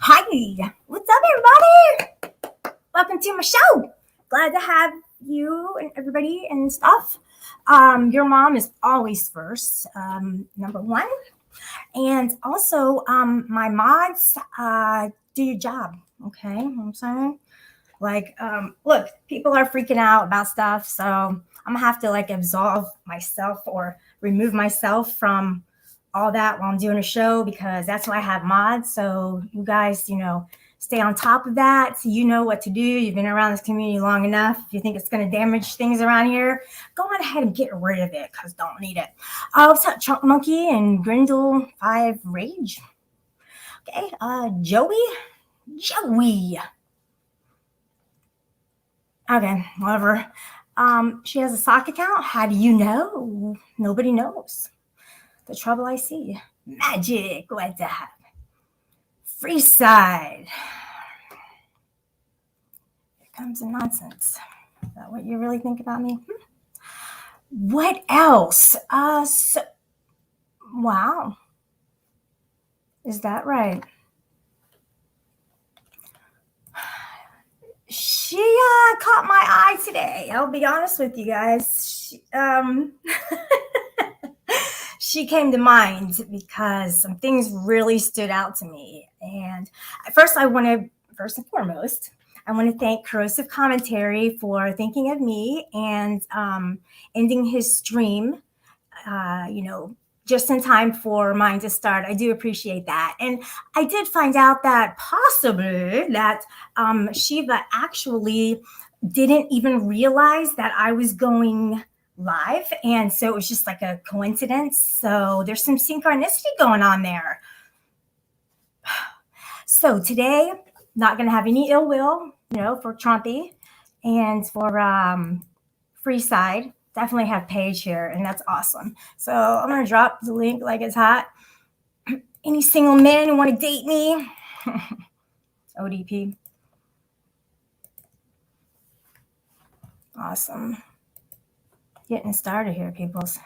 Hi, what's up, everybody? Welcome to my show. Glad to have you and everybody and stuff. Your mom is always first, number one, and also my mods. Do your job, okay? You know what I'm saying, look, people are freaking out about stuff, so I'm gonna have to absolve myself or remove myself from all that while I'm doing a show because that's why I have mods. So you guys, stay on top of that. So you know what to do. You've been around this community long enough. If you think it's going to damage things around here, go on ahead and get rid of it because don't need it. What's up, Chunk Monkey and Grindle 5 Rage? Okay, Joey. Okay, whatever. She has a sock account. How do you know? Nobody knows. The trouble I see. Magic, what the heck? Free side. Here comes the nonsense. Is that what you really think about me? What else? Wow. Is that right? She caught my eye today. I'll be honest with you guys. She came to mind because some things really stood out to me. And first and foremost, I want to thank Corrosive Commentary for thinking of me and ending his stream, just in time for mine to start. I do appreciate that. And I did find out that possibly that Shiva actually didn't even realize that I was going live. And so it was just like a coincidence. So there's some synchronicity going on there. So today, not going to have any ill will, for Trumpy and for Freeside. Definitely have Paige here, and that's awesome. So I'm going to drop the link like it's hot. Any single men who want to date me? ODP. Awesome. Getting started here, peoples.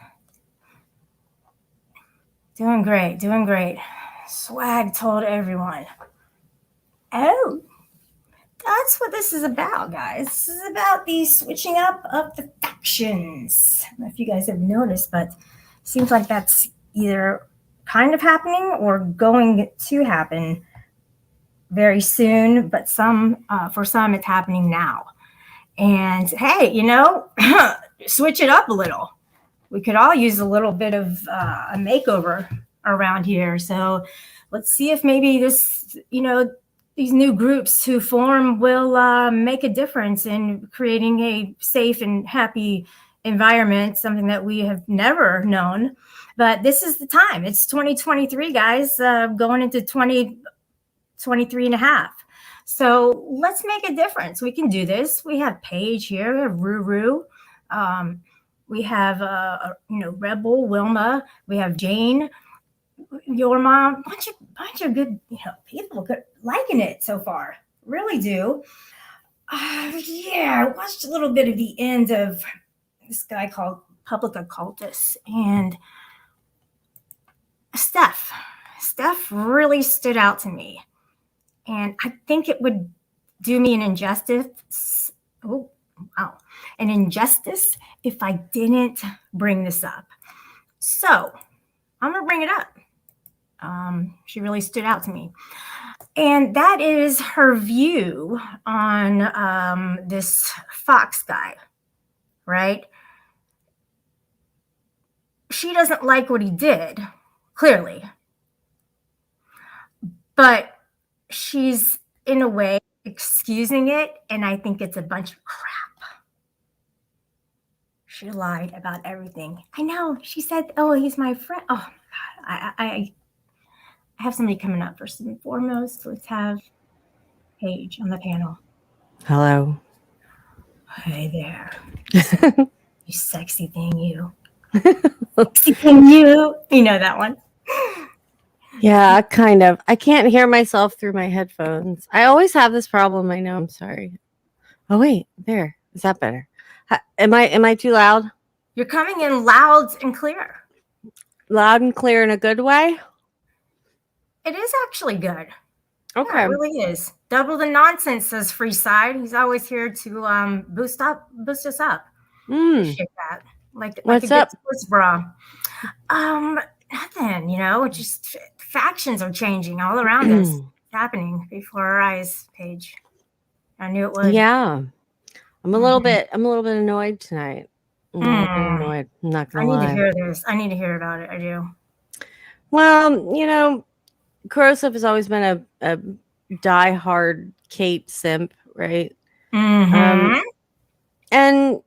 Doing great. Swag told everyone. Oh, that's what this is about, guys. This is about the switching up of the factions. I don't know if you guys have noticed, but it seems like that's either kind of happening or going to happen very soon. But for some, it's happening now. And hey, switch it up a little. We could all use a little bit of a makeover around here. So let's see if maybe this, these new groups who form will make a difference in creating a safe and happy environment, something that we have never known. But this is the time. It's 2023, guys, going into 2023 and a half. So let's make a difference. We can do this. We have Paige here. We have Ruru. We have, Rebel, Wilma. We have Jane. Your mom, bunch of good, people liking it so far. Really do. I watched a little bit of the end of this guy called Public Occultist, and Steph really stood out to me, and I think it would do me an injustice. Oh, wow, an injustice if I didn't bring this up. So I'm gonna bring it up. She really stood out to me. And that is her view on this Fox guy, right? She doesn't like what he did, clearly. But she's, in a way, excusing it, and I think it's a bunch of crap. She lied about everything. I know. She said, oh, he's my friend. Oh, my God. I have somebody coming up first and foremost. Let's have Paige on the panel. Hello. Hey there. You sexy thing, you. Sexy thing, you. You know that one. Yeah, kind of. I can't hear myself through my headphones. I always have this problem. I know. I'm sorry. Oh wait, there. Is that better? Am I too loud? You're coming in loud and clear. Loud and clear in a good way? It is actually good. Yeah, Okay. it really is. Double the nonsense, says Freeside. He's always here to boost us up. Appreciate that. Like a What's good up? sports bra. Nothing, just factions are changing all around us. It's happening before our eyes, Paige. I knew it would. Yeah. I'm a Mhm. little bit annoyed tonight. I'm a little bit annoyed. I'm not I gonna need to lie. hear this. I need to hear about it. I do. Well, Corrosive has always been a diehard Kate simp, right? Mm-hmm. And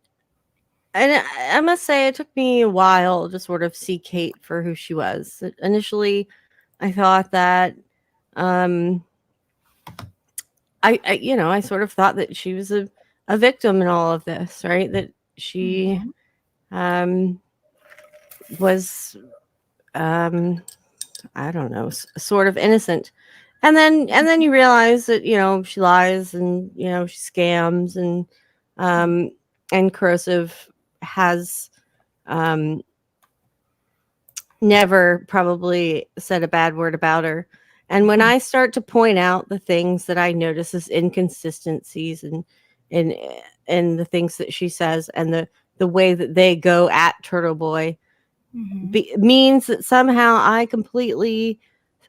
I must say it took me a while to sort of see Kate for who she was. Initially, I thought that um I sort of thought that she was a victim in all of this, right? That she um was I don't know, sort of innocent. And then you realize that, she lies and, she scams um and Corrosive has um never probably said a bad word about her. And when I start to point out the things that I notice as inconsistencies in in the things that she says and the way that they go at Turtle Boy means that somehow I completely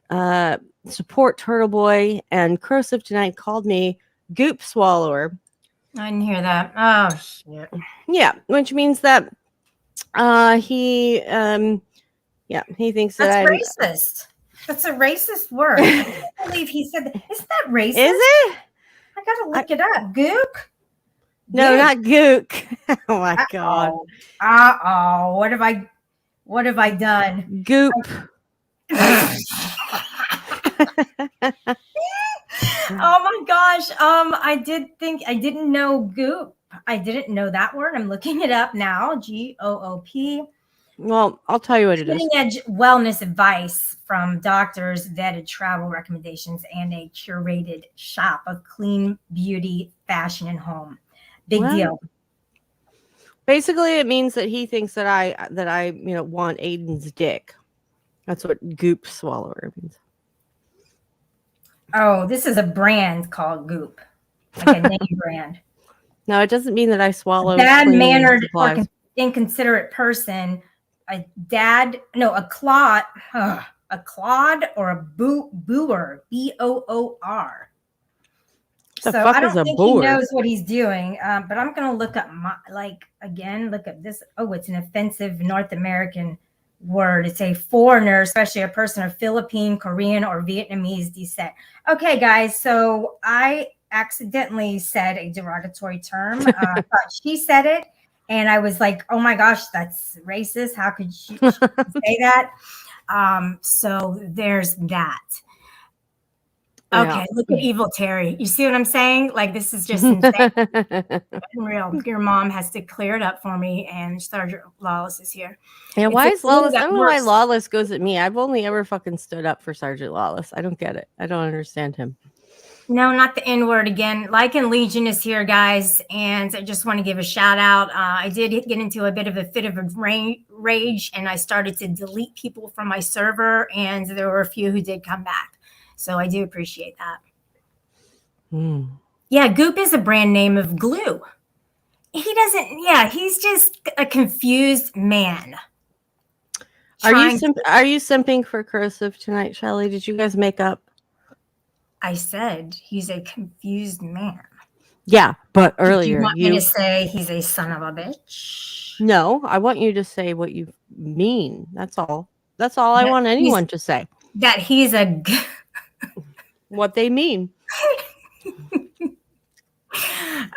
uh, support Turtle Boy, and Corrosive tonight called me Goop Swallower. I didn't hear that. Oh shit. Yeah, which means that he thinks that That's I'm. racist. That's a racist word. I can't believe he said that. Isn't that racist? Is it? I gotta look it up. Gook? No, Gook. not Gook. Oh my god. Uh-oh. What have I done? Goop. Oh my gosh. I didn't know goop. I didn't know that word. I'm looking it up now. GOOP. Well, I'll tell you what it is. Cutting edge wellness advice from doctors, vetted travel recommendations, and a curated shop of clean beauty, fashion, and home. Big Well, deal. basically, it means that he thinks that I want Aiden's dick. That's what Goop Swallower means. Oh, this is a brand called Goop, like a name brand. No, it doesn't mean that I swallow Bad cleaning mannered or supplies. inconsiderate person, a clod or a booer, BOOR. The So fuck I is don't a think he boor? knows what he's doing. But I'm gonna look up look up this. Oh, it's an offensive North American word. It's a foreigner, especially a person of Philippine, Korean, or Vietnamese descent. Okay, guys. So I accidentally said a derogatory term. But she said it, and I was like, "Oh my gosh, that's racist! How could she say that?" So there's that. Okay, Yeah. look at evil Terry. You see what I'm saying? Like, this is just insane. Unreal. Your mom has to clear it up for me, and Sergeant Lawless is here. Yeah, It's why a is glue Lawless? I that don't know why works. Lawless goes at me. I've only ever fucking stood up for Sergeant Lawless. I don't get it. I don't understand him. No, not the N word again. Lycan Legion is here, guys, and I just want to give a shout out. I did get into a bit of a fit of a rage, and I started to delete people from my server, and there were a few who did come back. So I do appreciate that. Yeah, Goop is a brand name of glue. He doesn't, yeah, he's just a confused man. Are you simping for Corrosive tonight, Shelly? Did you guys make up? I said he's a confused man. Yeah, but earlier Do you want me to say he's a son of a bitch? No, I want you to say what you mean. That's all. That's all I want anyone to say. That he's a what they mean.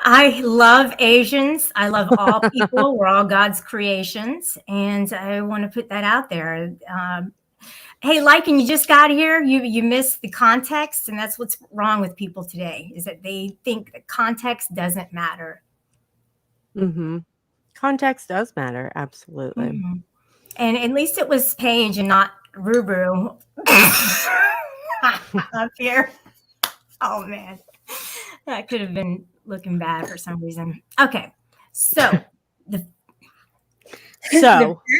I love Asians. I love all people. We're all God's creations, and I want to put that out there. Hey, Lycan, you just got here. You missed the context, and that's what's wrong with people today, is that they think that context doesn't matter. Mm-hmm. Context does matter, absolutely. Mm-hmm. And at least it was Paige and not Ruru up here. Oh man, that could have been looking bad for some reason. Okay, so the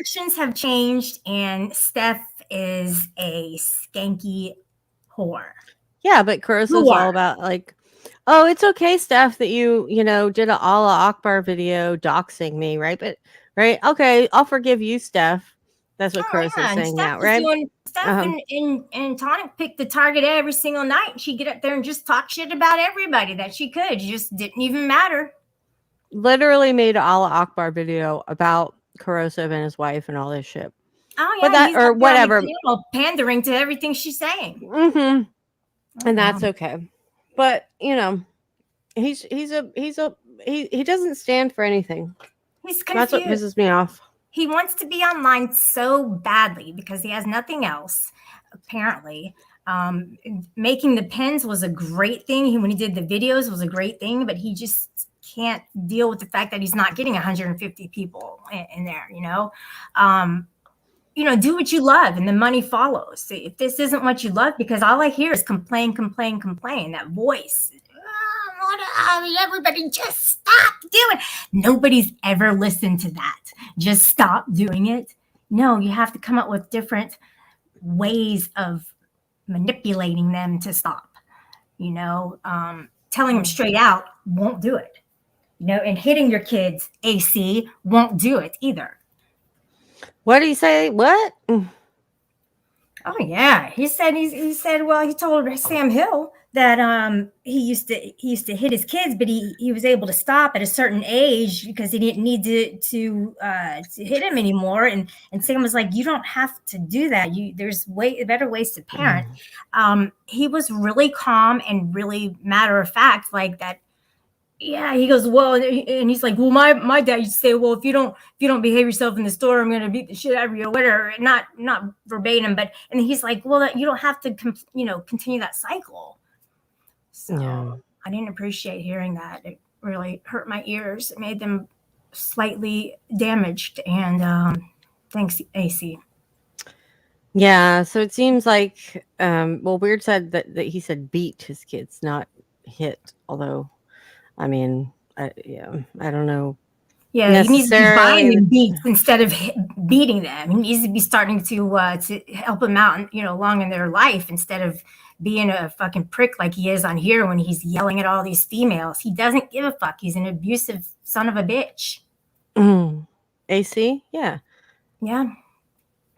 actions have changed, and Steph is a skanky whore. Yeah, but Caruso's You all are. about like, oh, it's okay, Steph, that you know, did a Allah Akbar video doxing me, right? But right, okay, I'll forgive you, Steph. That's what Oh Caruso's yeah, and saying Steph now, was right? doing Steph Um, and Tonic picked the target every single night. And she'd get up there and just talk shit about everybody that she could. It just didn't even matter. literally made an Allah Akbar video about Corrosive and his wife and all this shit. Oh But yeah, and that he's or up there on the whatever. channel pandering to everything she's saying. Hmm. Oh And yeah, that's okay. But you know, he doesn't stand for anything. he's That's what confused. pisses me off. He wants to be online so badly because he has nothing else, apparently. Um, Making the pens was a great thing. When he did the videos was a great thing, but he just can't deal with the fact that he's not getting 150 people in there, do what you love and the money follows. If this isn't what you love, because all I hear is complain, complain, complain, that voice. Everybody just stop doing. Nobody's ever listened to that. Just stop doing it. No, you have to come up with different ways of manipulating them to stop. Telling them straight out won't do it. And hitting your kids AC won't do it either. What do you say? What? Oh yeah, he said well, he told Sam Hill that he used to hit his kids, but he was able to stop at a certain age because he didn't need to hit him anymore. And Sam was like, you don't have to do that. There's way better ways to parent. He was really calm and really matter of fact, like that. Yeah, he goes, well, and he's like, well, my dad used to say, well, if you don't behave yourself in the store, I'm gonna beat the shit out of you or whatever. Not verbatim, but and he's like, well, you don't have to continue that cycle. So Yeah. I didn't appreciate hearing that. It really hurt my ears. It made them slightly damaged. And thanks, AC. Yeah. So it seems like, well, Weird said that he said beat his kids, not hit. Although, I mean, yeah, I don't know Yeah, he needs to be buying necessarily. them beats instead of beating them. He needs to be starting to help them out, along in their life instead of being a fucking prick like he is on here when he's yelling at all these females. He doesn't give a fuck. He's an abusive son of a bitch. AC, yeah, Yeah.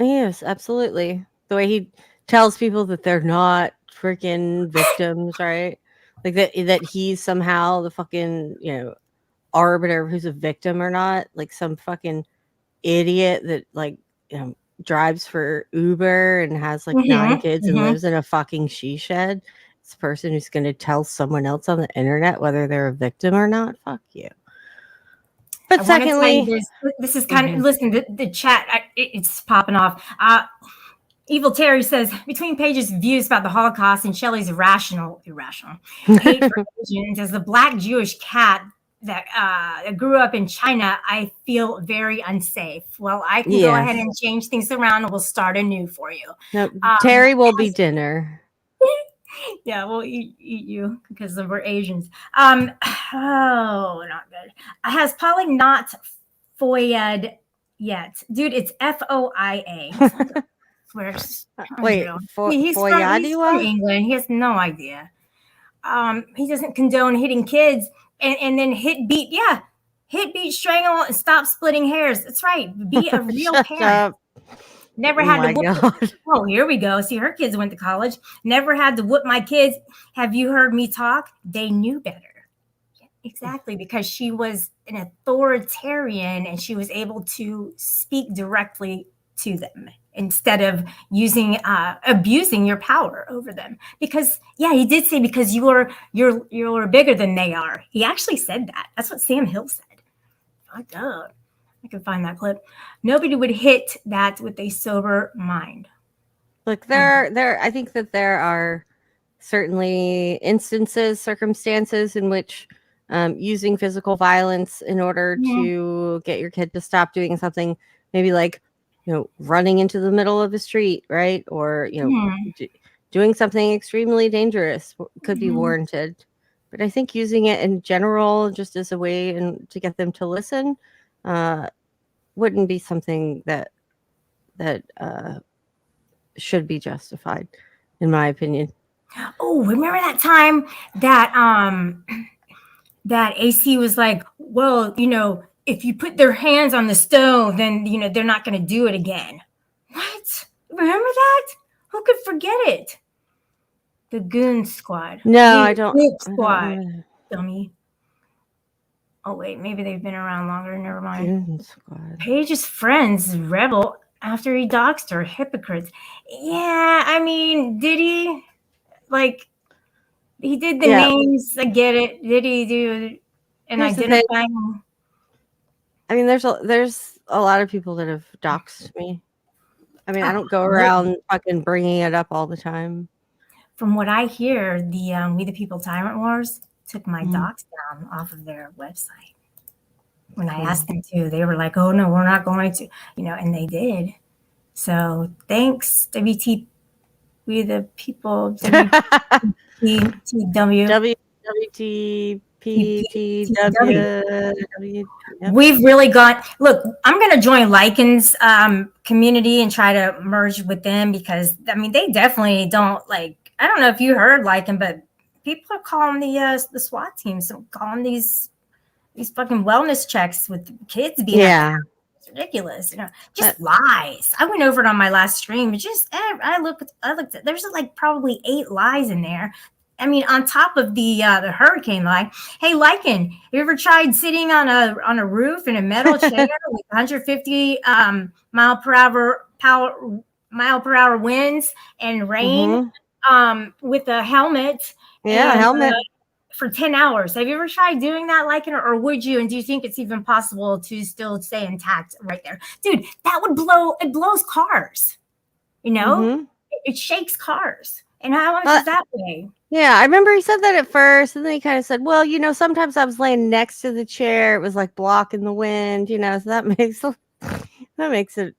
yes, absolutely. The way he tells people that they're not freaking victims, right? Like that he's somehow the fucking arbiter of who's a victim or not, like some fucking idiot that like drives for Uber and has like 9 kids and lives in a fucking she shed. It's a person who's going to tell someone else on the internet whether they're a victim or not. Fuck you. I But want to tell you secondly, this. This is kind of, listen, the chat, it's popping off. Evil Terry says, between Page's views about the Holocaust and Shelley's irrational hate for Asians, as the black Jewish cat that grew up in China, I feel very unsafe. Well, I can go ahead yes, and change things around and we'll start anew for you. no, Terry will be dinner. Yeah, we'll eat you because we're Asians. Oh, not good. Has Polly not foiad yet? Dude, it's FOIA. Where's Wait, he's from Foyadiwa? England. He has no idea. He doesn't condone hitting kids and then hit, beat, strangle, and stop splitting hairs. That's right. Be a real Shut parent. up. Never Oh had my to whoop. God. Oh, here we go. See, her kids went to college. Never had to whoop my kids. Have you heard me talk? They knew better. Exactly, because she was an authoritarian and she was able to speak directly to them instead of abusing your power over them. Because he did say because you're bigger than they are. He actually said that. That's what Sam Hill said. Fucked up. I can find that clip. Nobody would hit that with a sober mind. Look, I think that there are certainly instances, circumstances in which using physical violence in order to get your kid to stop doing something, maybe like, running into the middle of the street, right? Or, doing something extremely dangerous could be warranted. But I think using it in general, just as a way to get them to listen, wouldn't be something that should be justified, in my opinion. Oh, remember that time that that AC was like, well, if you put their hands on the stove, then they're not going to do it again. What? Remember that? Who could forget it? The Goon Squad. No, The I don't. Goon I don't Squad. remember. Dummy. Oh wait, maybe they've been around longer. Never mind. Goon Squad. Paige's friends rebel after he doxed her. Hypocrites. Yeah, I mean, did he? Like, he did the Yeah. names. I get it. Did he do an Here's the thing. identifying? I mean, there's a lot of people that have doxed me. I mean, I don't go Really? around fucking bringing it up all the time. From what I hear, the We the People Tyrant Wars took my Mhm. docs down off of their website. When I Cool. asked them to, they were like, "Oh no, we're not going to," and they did. So thanks, WT, We the People, WTW. WWTPTW. Yep. We've really got. Look, I'm going to join Lycan's community and try to merge with them because I mean they definitely don't like. I don't know if you heard Lycan, but people are calling the SWAT teams, calling these fucking wellness checks with kids being Yeah. It's ridiculous, just lies. I went over it on my last stream. I looked at, there's like probably 8 lies in there. I mean, on top of the hurricane lie. Hey, Lycan, you ever tried sitting on a roof in a metal chair with 150 mile per hour winds and rain with a helmet? Yeah, and, helmet. For 10 hours. Have you ever tried doing that, Lycan, or would you? And do you think it's even possible to still stay intact right there? Dude, that would blows cars. It shakes cars. And how much is that weigh? Yeah, I remember he said that at first, and then he kind of said, well, sometimes I was laying next to the chair. It was like blocking the wind, so that makes it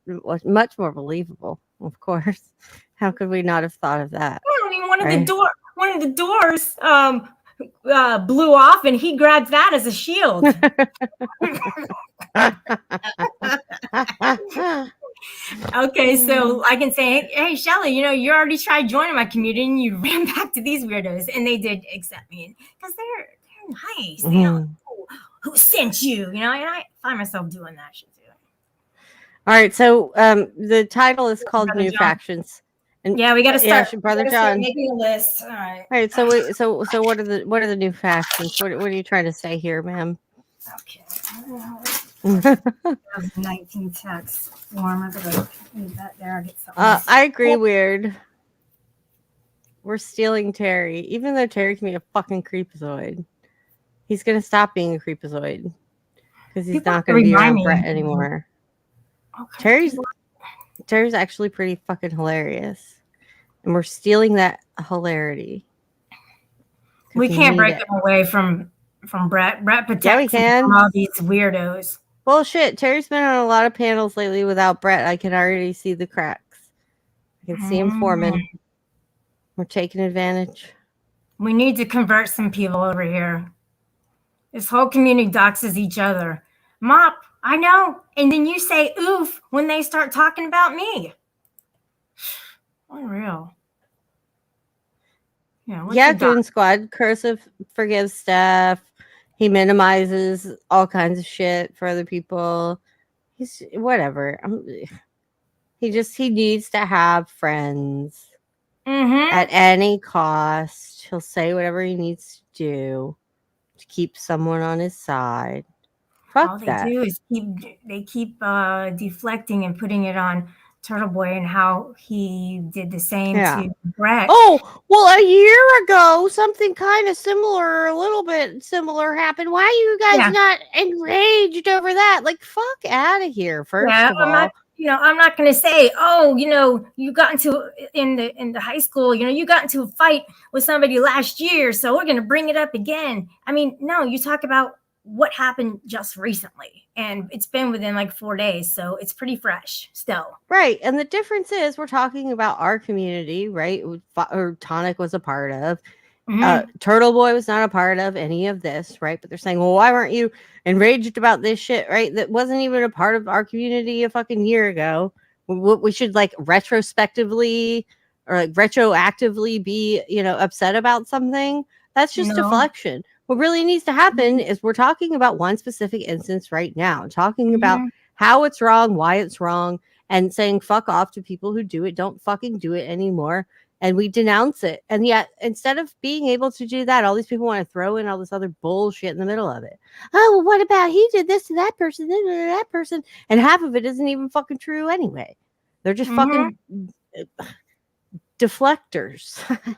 much more believable, of course. How could we not have thought of that? I mean, one of the doors blew off, and he grabbed that as a shield. Okay, so I can say, hey, Shelly, you already tried joining my community, and you ran back to these weirdos, and they did accept me because they're nice. They don't know who sent you, and I find myself doing that shit too. All right, so the title is called Brother New John. Factions. And yeah, we got to start. Brother John, making a list. All right. All right. So what are the new factions? What are you trying to say here, ma'am? Okay. 2019 text form. I agree. Weird. We're stealing Terry, even though Terry can be a fucking creepazoid. He's gonna stop being a creepazoid because he's not gonna be around Brett anymore. Okay. Terry's actually pretty fucking hilarious. And we're stealing that hilarity. We can't break him away from Brett. Brett protects him from all these weirdos. Bullshit. Terry's been on a lot of panels lately without Brett. I can already see the cracks. I can see him forming. We're taking advantage. We need to convert some people over here. This whole community doxes each other. Mop, I know. And then you say oof when they start talking about me. Unreal. Yeah, Goon Squad. Cursive forgives stuff. He minimizes all kinds of shit for other people. He's whatever. He needs to have friends at any cost. He'll say whatever he needs to do to keep someone on his side. Fuck all they that. do is keep deflecting and putting it on Turtle Boy and how he did the same to Brett. Oh, well, a year ago, something kind of similar, a little bit similar happened. Why are you guys not enraged over that? Like, fuck out of here, first of all. I'm not going to say, you got into in the high school, you got into a fight with somebody last year, so we're going to bring it up again. I mean, no, you talk about what happened just recently, and it's been within like 4 days, so it's pretty fresh still. Right, and the difference is we're talking about our community, right? Or Tonic was a part of. Turtle Boy was not a part of any of this, right? But they're saying, well, why weren't you enraged about this shit, right? That wasn't even a part of our community a fucking year ago. We should like retrospectively or like retroactively be, upset about something. That's just No. deflection. What really needs to happen is we're talking about one specific instance right now, talking about how it's wrong, why it's wrong, and saying fuck off to people who do it. Don't fucking do it anymore. And we denounce it. And yet, instead of being able to do that, all these people want to throw in all this other bullshit in the middle of it. Oh, well, what about he did this to that person, to that person? And half of it isn't even fucking true anyway. They're just fucking deflectors.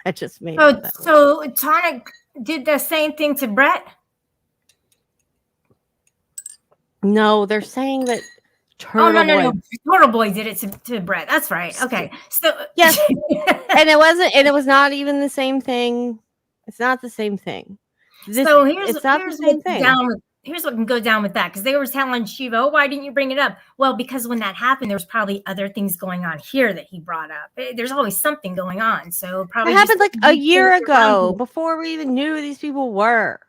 I just made that. So Tonic did the same thing to Brett? No, they're saying that No. Turtle Boy did it to Brett. That's right. Okay. So yes. And it was not even the same thing. It's not the same thing. Here's what can go down with that, because they were telling Shiva, oh, why didn't you bring it up? Well, because when that happened, there was probably other things going on here that he brought up. There's always something going on. So probably it happened like a year ago, before we even knew who these people were.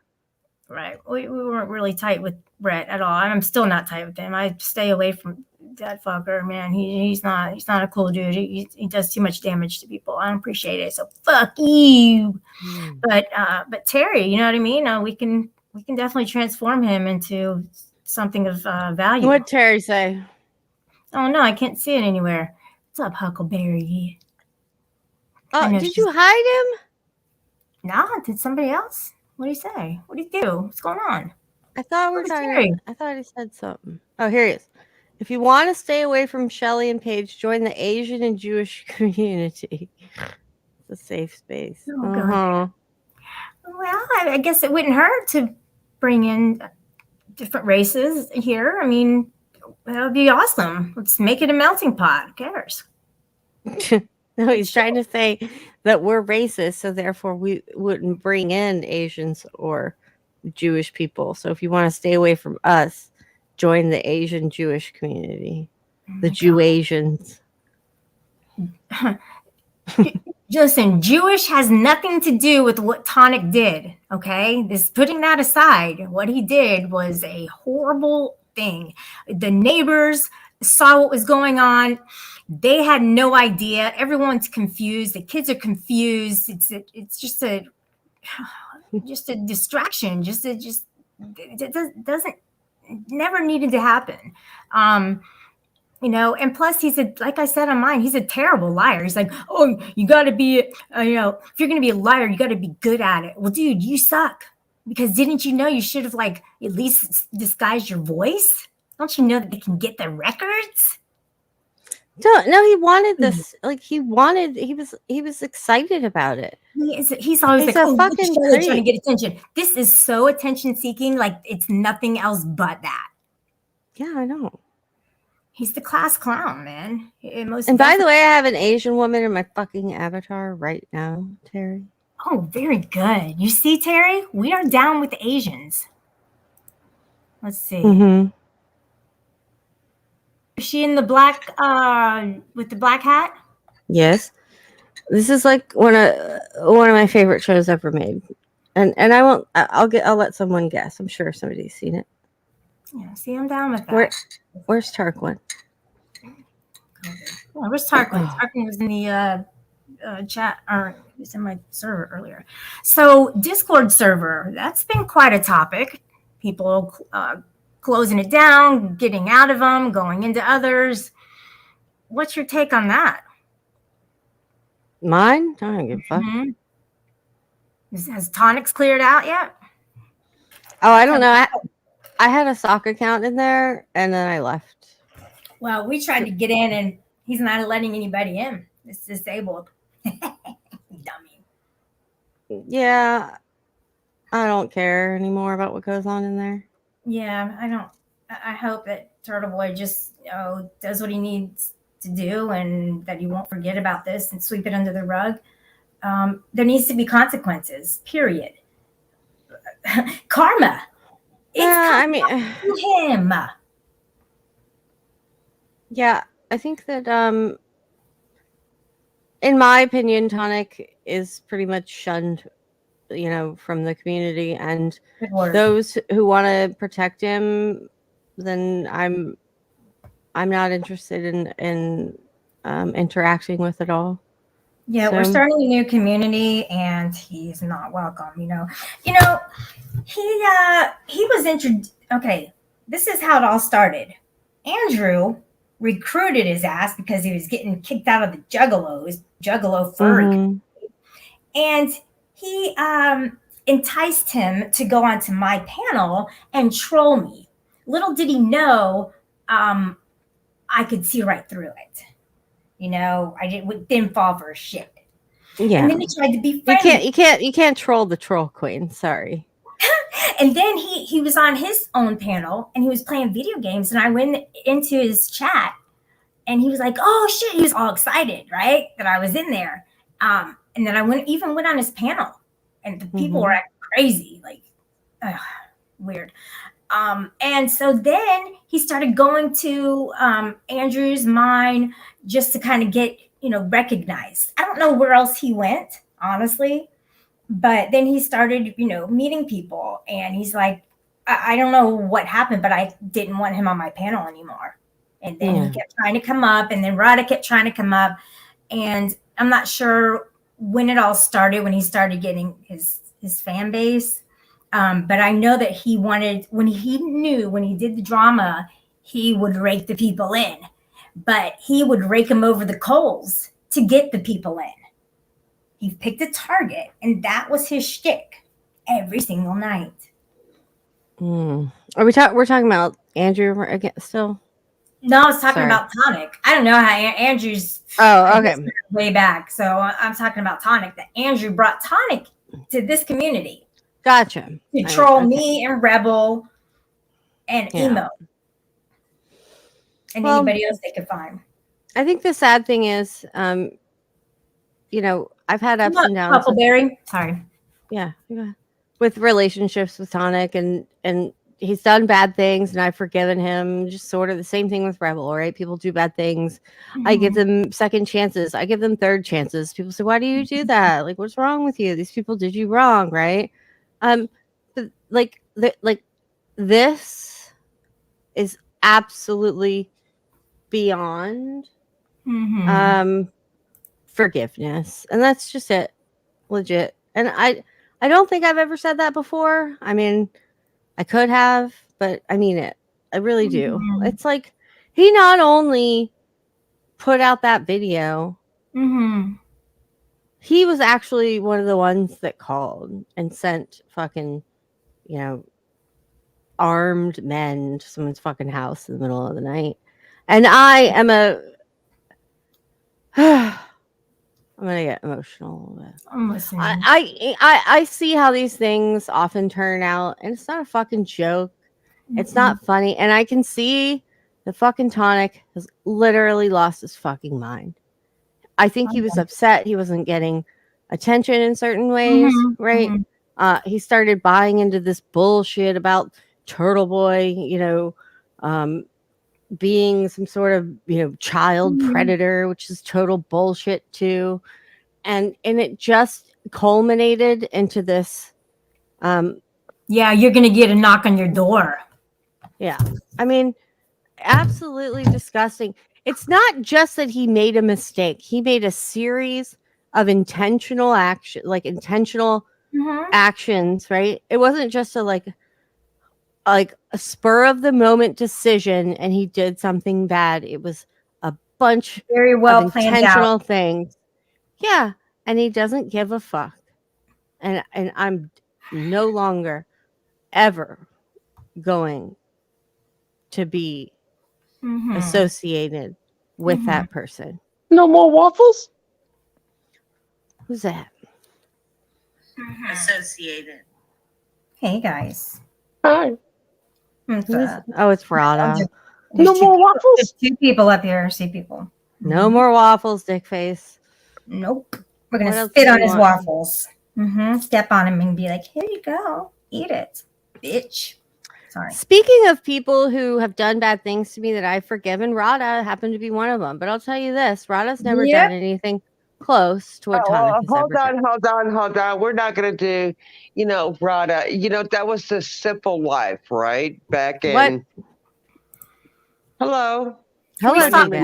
Right. We weren't really tight with Brett at all. And I'm still not tight with him. I stay away from that fucker, man. He's not a cool dude. He does too much damage to people. I don't appreciate it. So fuck you. But Terry, you know what I mean? We can definitely transform him into something of value. What'd Terry say? Oh no, I can't see it anywhere. What's up, Huckleberry? Oh, did you hide him? No, did somebody else? What do you say? What do you do? What's going on? I thought I thought he said something. Oh, here he is. If you want to stay away from Shelly and Paige, join the Asian and Jewish community. It's a safe space. Oh, well, I guess it wouldn't hurt to bring in different races here. I mean, that would be awesome. Let's make it a melting pot. Who cares? No, he's trying to say that we're racist, so therefore we wouldn't bring in Asians or Jewish people. So if you want to stay away from us, join the Asian Jewish community, the Jew-Asians. Listen, Jewish has nothing to do with what Tonic did, okay? Putting that aside, what he did was a horrible thing. The neighbors saw what was going on. They had no idea. Everyone's confused. The kids are confused. It's just a distraction. It doesn't never needed to happen. And plus like I said on mine, he's a terrible liar. He's like, oh, you got to be, if you're going to be a liar, you got to be good at it. Well, dude, you suck, because didn't you know you should have at least disguised your voice? Don't you know that they can get the records? No, he wanted this. He was excited about it. He's always fucking trying to get attention. This is so attention seeking. It's nothing else but that. Yeah, I know. He's the class clown, man. And by the way, I have an Asian woman in my fucking avatar right now, Terry. Oh, very good. You see, Terry, we are down with the Asians. Let's see. Mm-hmm. Is she in the black, with the black hat? Yes. This is one of my favorite shows ever made, and I'll let someone guess. I'm sure somebody's seen it. Yeah, see, I'm down with that. Where's Tarquin? Where's Tarquin? Tarquin was in the chat, or he was in my server earlier. So Discord server, that's been quite a topic. People closing it down, getting out of them, going into others. What's your take on that? Mine? I don't give a fuck. Has Tonics cleared out yet? Oh, I don't know. I had a sock account in there, and then I left. Well, we tried to get in, and he's not letting anybody in. It's disabled. Dummy. Yeah, I don't care anymore about what goes on in there. Yeah, I don't. I hope that Turtle Boy just does what he needs to do, and that he won't forget about this and sweep it under the rug. There needs to be consequences, period. Karma. To him. Yeah, I think that in my opinion, Tonic is pretty much shunned, from the community, and those who want to protect him, then I'm not interested in interacting with at all. Yeah, we're So, starting a new community, and he's not welcome. He was introduced. Okay, this is how it all started. Andrew recruited his ass because he was getting kicked out of the Juggalo furry, mhm. and he enticed him to go onto my panel and troll me. Little did he know, I could see right through it. I didn't fall for shit. And Yeah. then he tried to be You friendly. you can't troll the troll queen. Sorry. And then he was on his own panel and he was playing video games. And I went into his chat and he was like, "Oh shit!" He was all excited, right, that I was in there. And then I went on his panel, and the people were Mhm. acting crazy, like, ugh, weird. And so then he started going to Andrew's mine just to kind of get recognized. I don't know where else he went, honestly. But then he started, meeting people, and he's like, I don't know what happened, but I didn't want him on my panel anymore. And then he Yeah. kept trying to come up, and then Rada kept trying to come up, and I'm not sure when it all started, when he started getting his fan base. But I know that he wanted, when he did the drama, he would rake the people in, but he would rake them over the coals to get the people in. He picked a target, and that was his shtick every single night. Mm. We're talking about Andrew again still? No, I was talking Sorry. about Tonic. I don't know how Andrew's Oh, okay. way back. So I'm talking about Tonic. That Andrew brought Tonic to this community Gotcha. to troll Okay. me and Rebel and Yeah. Emo and Well, anybody else they could find. I think the sad thing is, I've had ups and downs with, Huckleberry. Sorry. yeah, with relationships with Tonic, and he's done bad things and I've forgiven him. Just sort of the same thing with Rebel, right? People do bad things. I give them second chances. I give them third chances. People say, "Why do you do that? Like, what's wrong with you? These people did you wrong, right?" But like this is absolutely beyond Mm-hmm. forgiveness, and that's just it, legit. And I don't think I've ever said that before. I mean, I could have, but I mean it. I really do. Mm-hmm. It's like he not only put out that video, Mm-hmm. he was actually one of the ones that called and sent fucking, you know, armed men to someone's fucking house in the middle of the night. And I am a I'm gonna get emotional a little bit. I'm listening. I see how these things often turn out, and it's not a fucking joke. It's not funny, and I can see the fucking Tonic has literally lost his fucking mind. I think he was upset he wasn't getting attention in certain ways, right? He started buying into this bullshit about Turtle Boy, being some sort of child predator, which is total bullshit too. And it just culminated into this. Yeah, you're gonna get a knock on your door. Yeah, I mean, absolutely disgusting. It's not just that he made a mistake; he made a series of intentional action, like intentional actions. Right? It wasn't just like a spur of the moment decision, and he did something bad. It was a bunch Very of well planned out. intentional things. Yeah, and he doesn't give a fuck. And I'm no longer ever going to be associated with that person. No more waffles? Who's that? Associated. Hey guys. Hi. Oh, it's Rada. No more waffles? There's two people up here. See people. No more waffles, dick face. Nope. We're What gonna else spit do on you his want? waffles. Step on him and be like, "Here you go, eat it, bitch." Sorry. Speaking of people who have done bad things to me that I've forgiven, Rada happened to be one of them. But I'll tell you this: Rada's never Yep. done anything close to what Tonic has Hold ever on, done. hold on. We're not going to do, Rada. That was the simple life, right? Back What? in. Hello. Can we Hello, stop? D-Ban.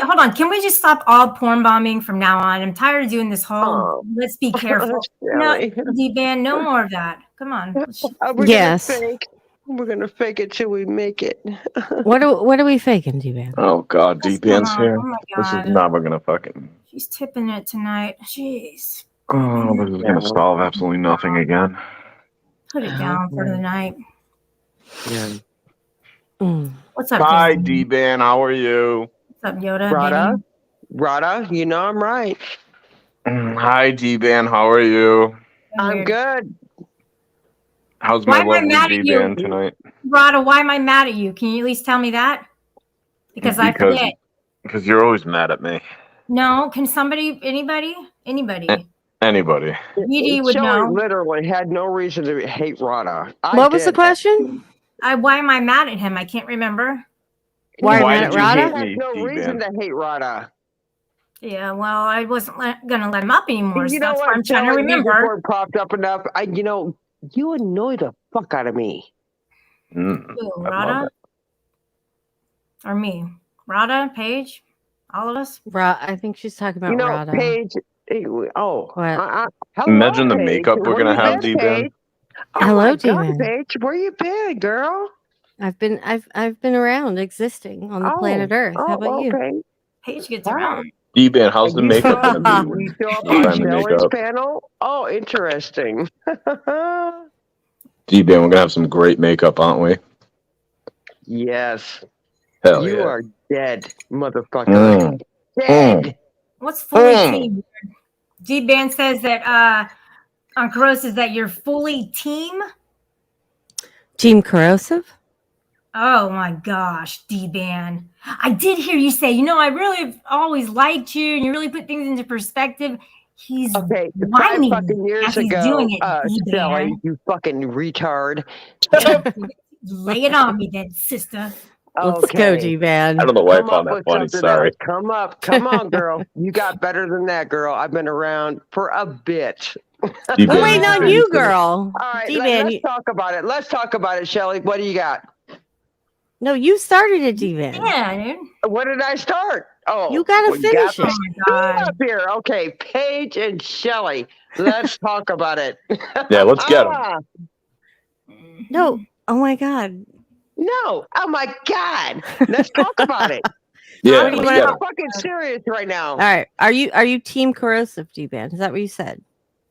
Hold on. Can we just stop all porn bombing from now on? I'm tired of doing this whole. Let's be careful. No, Shelly. D-Ban, no more of that. Come on. We're Yes. gonna fake. We're gonna fake it till we make it. What are we faking, D-Ban? Oh God, D-Ban's Come on. here. Oh my This is God. never gonna fucking. She's tipping it tonight. Jeez. Oh, this is gonna solve absolutely nothing again. Put it down for the night. Yeah. Mm. What's up, Hi, Disney? D-Ban. How are you? What's up, Yoda? Rada, Danny? Rada, you know I'm right. Hi, D-Ban. How are you? I'm Weird. good. How's Why my am I lovely mad at D-Ban you? tonight? Rada, why am I mad at you? Can you at least tell me that? Because I forget. Because you're always mad at me. No, can anybody? Anybody. BD would Shelly know. literally had no reason to hate Rada. What was the question? Why am I mad at him? I can't remember. Why are you Why mad did at you Rada? hate He me, has no reason D-Ban? to hate Rada. Yeah, well, I wasn't gonna let him up anymore. So You know that's what? why I'm trying to Shelly, these remember. weren't popped up enough. You annoy the fuck out of me. Who, I love Rada it. or me? Rada, Paige, all of us. I think she's talking about Rada. Paige. Oh, What? hello, Imagine the Paige. makeup we're Where gonna you have, been, D-Ban. Paige? Oh Hello, my God, D-Ban. Paige. Where you been, girl? I've been around existing on the planet Earth. How about you? Okay. Paige gets Wow. around. D-Ban, how's the You makeup show gonna up- be? You show up When on time to make Shelly's up. panel? Oh, interesting. D-Ban, we're gonna have some great makeup, aren't we? Yes. Hell You yeah. are dead, motherfucker. Mm. Dead. What's fully Mm. team? D-Ban says that on Corrosive that you're fully team. Team Corrosive? Oh my gosh, D-Ban. I did hear you say, I really have always liked you and you really put things into perspective. He's Okay, 5 whining fucking years as he's ago, doing it, D-Ban. Shelly, you fucking retard. Lay it on me then, sister. Let's go, D-Ban. I don't know why I Come found up that with funny. something Sorry. else. Come up. Come on, girl. You got better than that, girl. I've been around for a bit. D-Ban, We're waiting on you, girl. All right, D-Ban, let's talk about it. Let's talk about it, Shelly. What do you got? No, you started it, D-Ban. Yeah, dude. When did I start? Oh, You gotta well, finish Oh it. my Speed god. up here. Okay, Paige and Shelly. Let's talk about it. Yeah, let's get 'em. No. Oh my God. No. Oh my God. Let's talk about it. Yeah, What do you let's wanna- get I'm 'em. fucking serious right now. All right. Are you Team Corrosive, D-Ban? Is that what you said?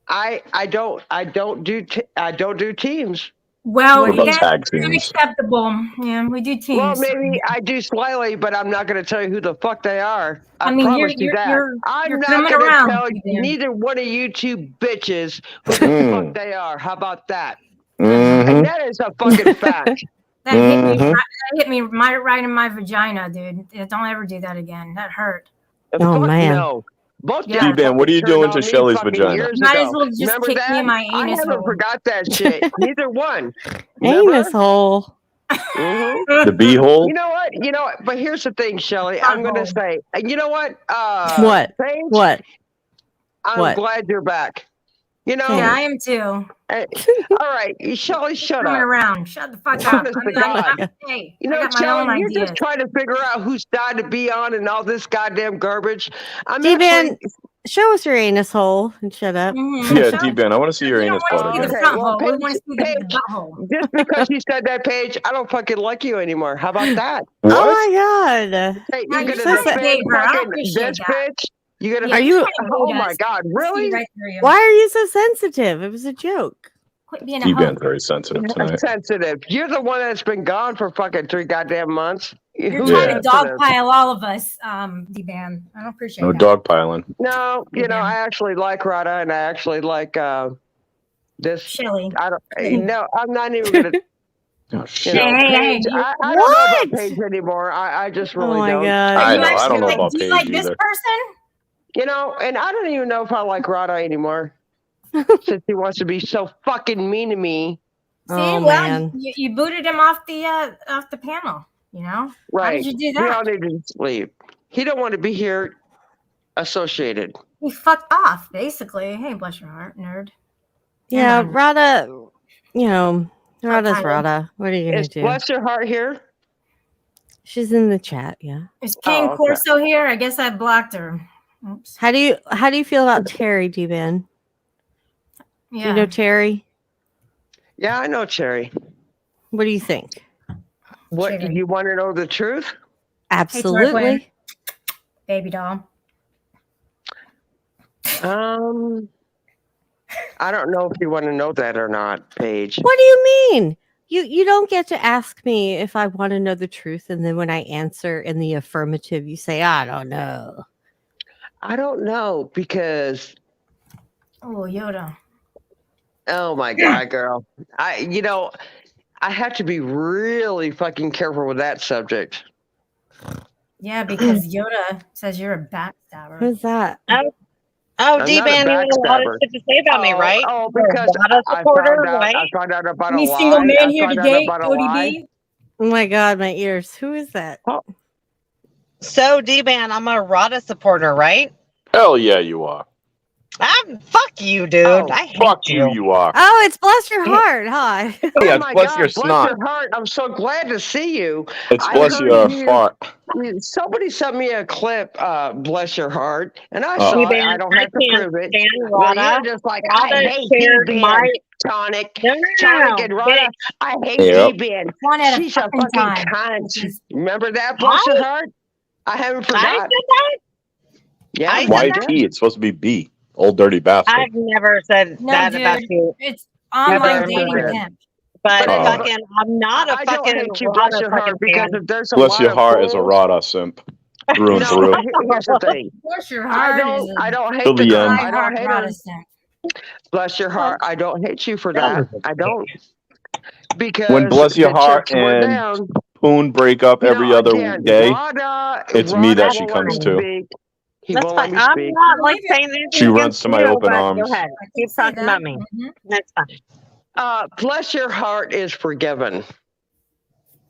I don't do teams. Well, What about that's tag teams? unacceptable. Yeah, we do teams. Well, maybe I do slightly, but I'm not going to tell you who the fuck they are. I mean, promise you that. you're I'm not coming going to around, tell D-Ban. neither one of you two bitches who the Mm. fuck they are. How about that? Mhm. And that is a fucking fact. That hit me. Mhm. That hit me right in my vagina, dude. Don't ever do that again. That hurt. Oh, Fuck man. no. Both Yeah. y'all D-Ban, what are you fucking doing turned to on me Shelly's fucking vagina? years Might ago. as well just Remember kick that? me in my I anus haven't hole. forgot that shit. Neither one. Remember? Anus hole. Mhm. The beehole? You know what? But here's the thing, Shelly. I'm going to say, and you know what? What? Paige, What? I'm What? glad you're back. You know, Yeah, I am too. all right, Shelly, shut Coming up. around. Shut the fuck up. Honest to God. Hey, You I know, got my own Shelly, you're ideas. just trying to figure out whose side to be on and all this goddamn garbage. I'm D-Ban, actually, show us your anus hole and shut up. Mhm. Yeah, Shut- D-Ban, I want to see your we don't anus want butt to see again. the Okay, front well, hole. We want to see the Paige- butthole. just because you said that, Paige, I don't fucking like you anymore. How about that? Oh What? my God. Hey, Now you're you're gonna so sad. defend bro. I fucking appreciate this that. bitch? You're gonna Yeah, Are you- trying to Oh hate my us. God, I see really? right through you. Why are you so sensitive? It was a joke. Quit being a D-Ban's hoe. very sensitive I'm tonight. sensitive. You're the one that's been gone for fucking 3 goddamn months. You're Who's trying Yeah. to dogpile all of us, D-Ban. I don't appreciate No that. dog piling. No, you know, Yeah. I actually like Rada, and I actually like this. Shelly. I don't. No, I'm not even gonna. Oh, You shit. know, Hey, Paige, you- I don't know about What? Paige anymore. I just Oh really my don't. God. I You know. I actually don't know like- about do you Paige like this either. person? You know, and I don't even know if I like Rada anymore. Since he wants to be so fucking mean to me. See, Oh, well, man. you booted him off the panel. You know, Right. How did you do He that? all need to sleep. He don't want to be here associated. He fucked off, basically. Hey, bless your heart, nerd. Yeah, And, Rada, Rada's Tyler. Rada. What are you going Is to do? bless your heart here? She's in the chat. Yeah. Is Kane okay. Corso here? I guess I blocked her. Oops. How do you feel about Terry, D-Ben? Do Yeah. you know Terry? Yeah, I know, Cherry. What do you think? What do Cherry. you want to know the truth? Absolutely. Baby doll. I don't know if you want to know that or not, Paige. What do you mean? You don't get to ask me if I want to know the truth, and then when I answer in the affirmative, you say, I don't know. I don't know because Oh, Yoda. oh my god, girl. I have to be really fucking careful with that subject. Yeah, because Yoda says you're a backstabber. Who's that? Oh, I'm D-Ben, you not a have a lot of backstabber. shit to say about me, right? Oh, You're a because Rada supporter, right? I found out about Any a lie. single man I here found out today, about a Cody lie. B? Oh my God, my ears. Who is that? So, D-Ben, I'm a Rada supporter, right? Hell yeah, you are. Fuck you, dude. Oh, I hate Fuck you, you are. Oh, it's Bless Your Heart. Hi. Yeah, Oh my bless God, your bless snot. your heart. I'm so glad to see you. It's I bless heard your you- fart. Somebody sent me a clip, bless your heart, and I Oh. saw it. D-Ben, I don't have to can't prove it. stand Well, Rada. you're just like, Rada I hate shared D-Ben, my... Tonic. No. Tonic and Rada, I hate Yep. D-Ben. One at She's a a fucking fucking time. cunt. Remember that, bless your heart? I haven't I forgot. said that? Yeah, I you said Why did. T? It's supposed to be B. Old dirty bastard. I've never said No, that dude. about you. It's online Never dating said. pimp. But Oh. fucking, I'm not a I don't fucking hate you, bless Rada your heart, fucking because fan. if there's a Bless lot your of heart is a fools- Rada simp. Through and No, through. here's the thing. Bless your I heart don't. is I don't hate Till the the girl. end. I don't hate her. Protestant. Bless your heart. I don't hate you for that. I don't. Because When Bless Your the Heart chips were and down. Poon break up every other again, day, Rada, it's me that she won't let comes me to. speak. He That's won't let fine. me I'm speak. not like saying anything She runs against to my you, open but arms. Go ahead. I can Keep see talking that. about me. Mhm. That's fine. Bless your heart is forgiven.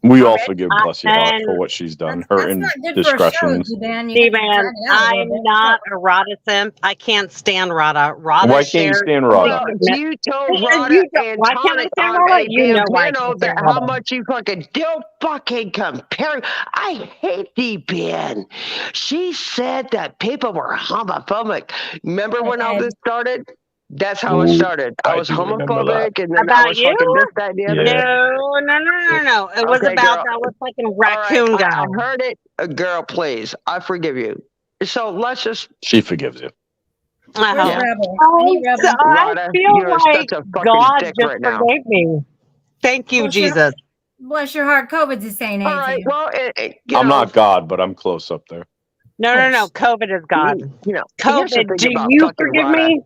We all Okay. forgive Bless Your Heart And for what she's done. That's Her not good for a show, indiscretions. D-Man. You D-Man, have to drag it out a I'm little bit. not a Rada simp. I can't stand Rada. Rada Why can't you shares stand Well, Rada? you told You Rada don't- and why can't I Tonic stand on Rada? a You damn know why I piano can't that stand how Rada. much you fucking don't fucking compare. I hate D-Ben. She said that people were homophobic. Remember when all this started? That's how it Ooh, started. I I was do remember homophobic, and then I About was you? fucking this, that, and the other. Yeah. No. It was Okay, about girl. that was fucking All right, raccoon guy. I heard it. Girl, please. I forgive you. So let's just, She forgives you. Where's Uh-huh. Rebel? Oh, Any Rebel? so I Rada, feel you're like such a fucking God dick just right now. forgave me. Thank you, Bless your- Jesus. Bless your heart. COVID's is saying hey All to right. you. Well, I'm not God, but I'm close up there. No. COVID is God. You know, here's the COVID, thing do about you fucking forgive Rada. me?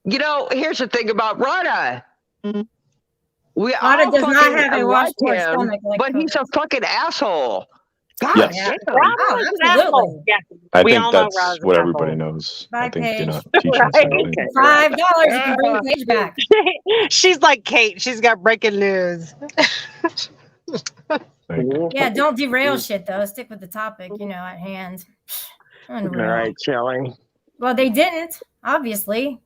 You know, here's the thing about Rada. We Rada all does not fucking have a like washboard him, stomach like but he's a fucking asshole. God Yes. damn. Rada Oh, is an absolutely. asshole. Yeah. I We think all know that's Rada's an what asshole. everybody knows. Bye, I think you're Paige. not teaching us Right. anything. $5 if you bring Paige back. She's like Kate. She's got breaking news. Yeah, don't derail shit though. Stick with the topic, at hand. All Unreal. right, Shelly. Well, they didn't, obviously.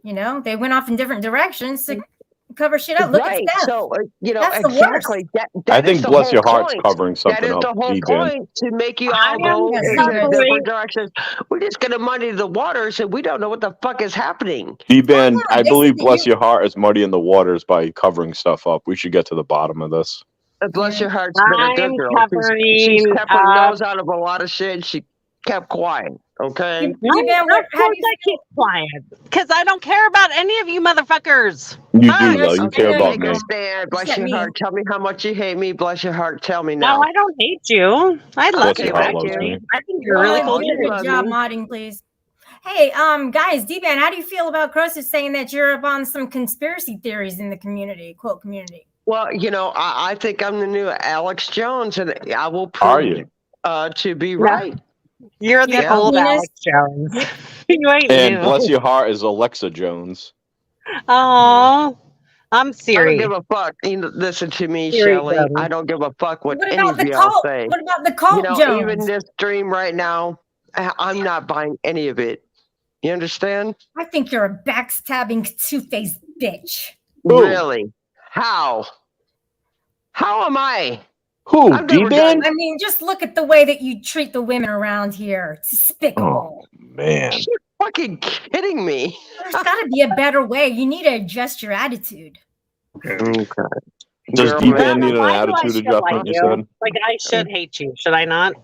They went off in different directions to cover shit up. Look Right. at Steph. So, That's the exactly. That I is think the Bless whole Your Heart's point. covering That something is up. the whole D-Ben. point, to make you I all go am into sorry. different directions. We're just going to muddy the waters, and we don't know what the fuck is happening. D-Ben, yeah, I believe basically Bless Your Heart is muddying the waters by covering stuff up. We should get to the bottom of this. Bless Yeah. your heart's been a good I'm girl. covering She's kept her up. nose out of a lot of shit. She kept quiet. Okay. D-Ben, Of how do course you I keep quiet. Because I don't care about any of you motherfuckers. You Hi. do, though. You Okay, care I know about Take you a me. do. stand. Bless Except your me. heart. Tell me how much you hate me. Bless your heart. Tell me No, now. I don't hate you. I love Bless you, your heart actually. loves me. I think you're really Well, cool. Oh, do you a good love job me. modding, please. Hey, guys, D-Ben, how do you feel about Croesus saying that you're up on some conspiracy theories in the community, quote community? Well, I think I'm the new Alex Jones, and I will Are prove you? to be right. You're the Yeah, old penis. Alex Jones. You ain't And new. Bless Your Heart is Alexa Jones. Oh, I'm I Siri. don't give a fuck. Listen to me, Siri Shelley. Jones. I don't give a fuck what any about of the y'all cult? say. What about the cult, Jones? Even this stream right now, I'm not buying any of it. You understand? I think you're a backstabbing, two-faced bitch. Who? Really? How? How am I? Who? I've never D-Ben? I mean, just look at the way that you treat the women around here. It's despicable. Oh, man. You're fucking kidding me. There's got to be a better way. You need to adjust your attitude. Okay. Does Girl, D-Ben Rada, need an why do I attitude still like adjustment, you you? said? Like I should hate you, should I not?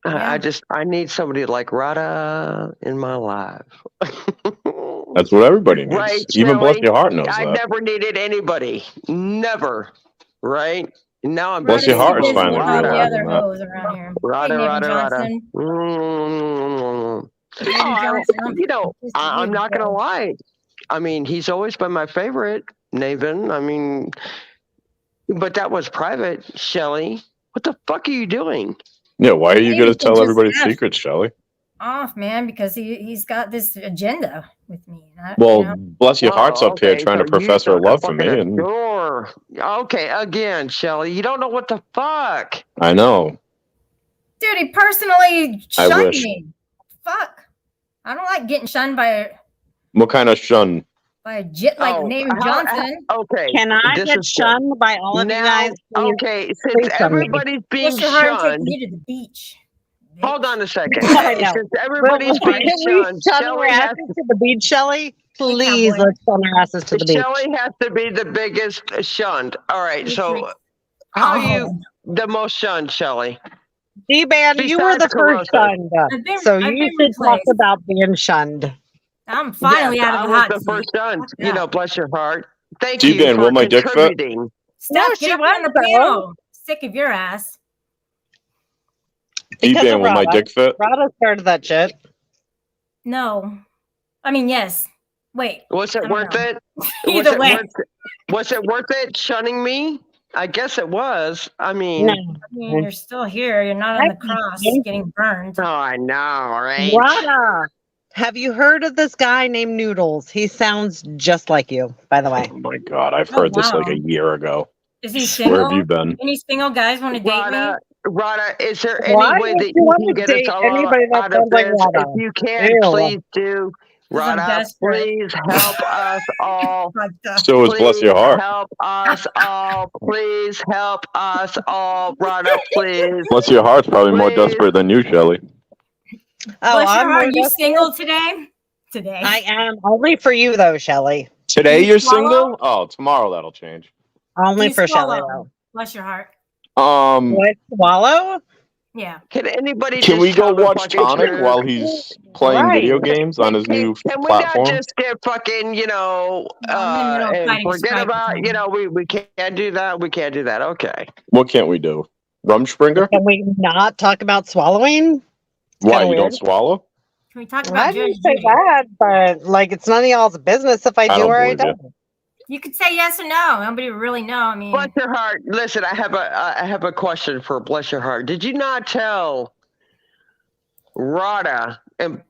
Yeah. I need somebody like Rada in my life. That's what everybody needs. Right, Even Bless Shelly? Your Heart knows I that. never needed anybody. Never. Right? Now I'm Bless Rada's your heart too is busy finally with all the Rada. other realizing that. hoes around here. Rada, Hey, Navy Rada, Rada. Johnson. Mm. Navy Oh, Johnson. you know, pissed at I'm you, not going to bro. lie. I mean, he's always been my favorite, Nathan. I mean, but that was private, Shelly. What the fuck are you doing? Yeah, why are you Maybe going we to can tell just everybody's have secrets, Shelly? off, man, because he's got this agenda with me. Well, Bless Your Heart's up here Okay, trying so to profess you her got the love for fucking me, and door. Okay, again, Shelly, you don't know what the fuck. I know. dude, he personally I shunned wish. me. Fuck. I don't like getting shunned by What kind of shun? a jit like Oh, Navy how- Johnson. Okay. Can I this get is shunned by all of you now, guys? Please? okay, since please shun me. everybody's being Bless your heart and take shunned, you to the beach. hold on a second. I know. Since everybody's Can being we shunned, shun our Shelly has, asses to the beach, Shelly? Please, cowboy. let's shun our asses to the beach. Shelly has to be the biggest shunned. All right, so how are Oh, you the most shunned, Shelly? D-Man, you were the Besides first Caruso. shunned. So I've you been should talk replaced. about being shunned. I'm finally Yes, out of I the was hot the seat. first shunned. Fuck You that. know, bless your heart. Thank D-Ben, you for will my dick fit? contributing. Steph, No, get she up here on the was, though. piano. Sick of your ass. Because D-Ben, of will my Rada. dick fit? Rada started that shit. No. I mean, yes. Wait. Was I it don't worth know. it? Either way. Was it worth it shunning me? I guess it was. I mean, No. I mean, you're still here. You're not on the cross getting burned. oh, I know, right? Rada, have you heard of this guy named Noodles? He sounds just like you, by the way. Oh my God, I've Oh, heard this like wow. a year ago. Is he Where have single? you been? Any single guys want to date me? Rada, is there Why any way would that you you want can to get date us all anybody that out of sounds like this? Rada? If you can, Ew. please do. 'Cause I'm Rada, desperate. please help us all. So is Bless Your Please Heart. help us all. Please help us all. Rada, please. Bless Your Heart's probably more Please. desperate than you, Shelly. Oh, Bless your I'm heart. more You desperate. single today? Today. I am only for you though, Shelly. Today you you're swallow? single? Oh, tomorrow that'll change. Only You for Shelly swallow. though. Bless your heart. What? Swallow? Yeah. Can anybody Can just we go tell the watch fucking Tonic truth? while he's playing Right. video games on his new Can we platform? not just get fucking, you know, I'm in the middle of and fighting forget Sprite about, with you know, we can't do that. We can't do that. Okay. What can't we do? Rumspringer? Can we not talk about swallowing? Why, kinda you don't weird. swallow? Can we talk I about Judge didn't say Judy? that, but like it's none of y'all's business if I do don't or I believe don't. You could say yes or no. Nobody would really know. I mean, Bless your heart. Listen, I have a question for Bless Your Heart. Did you not tell Rada and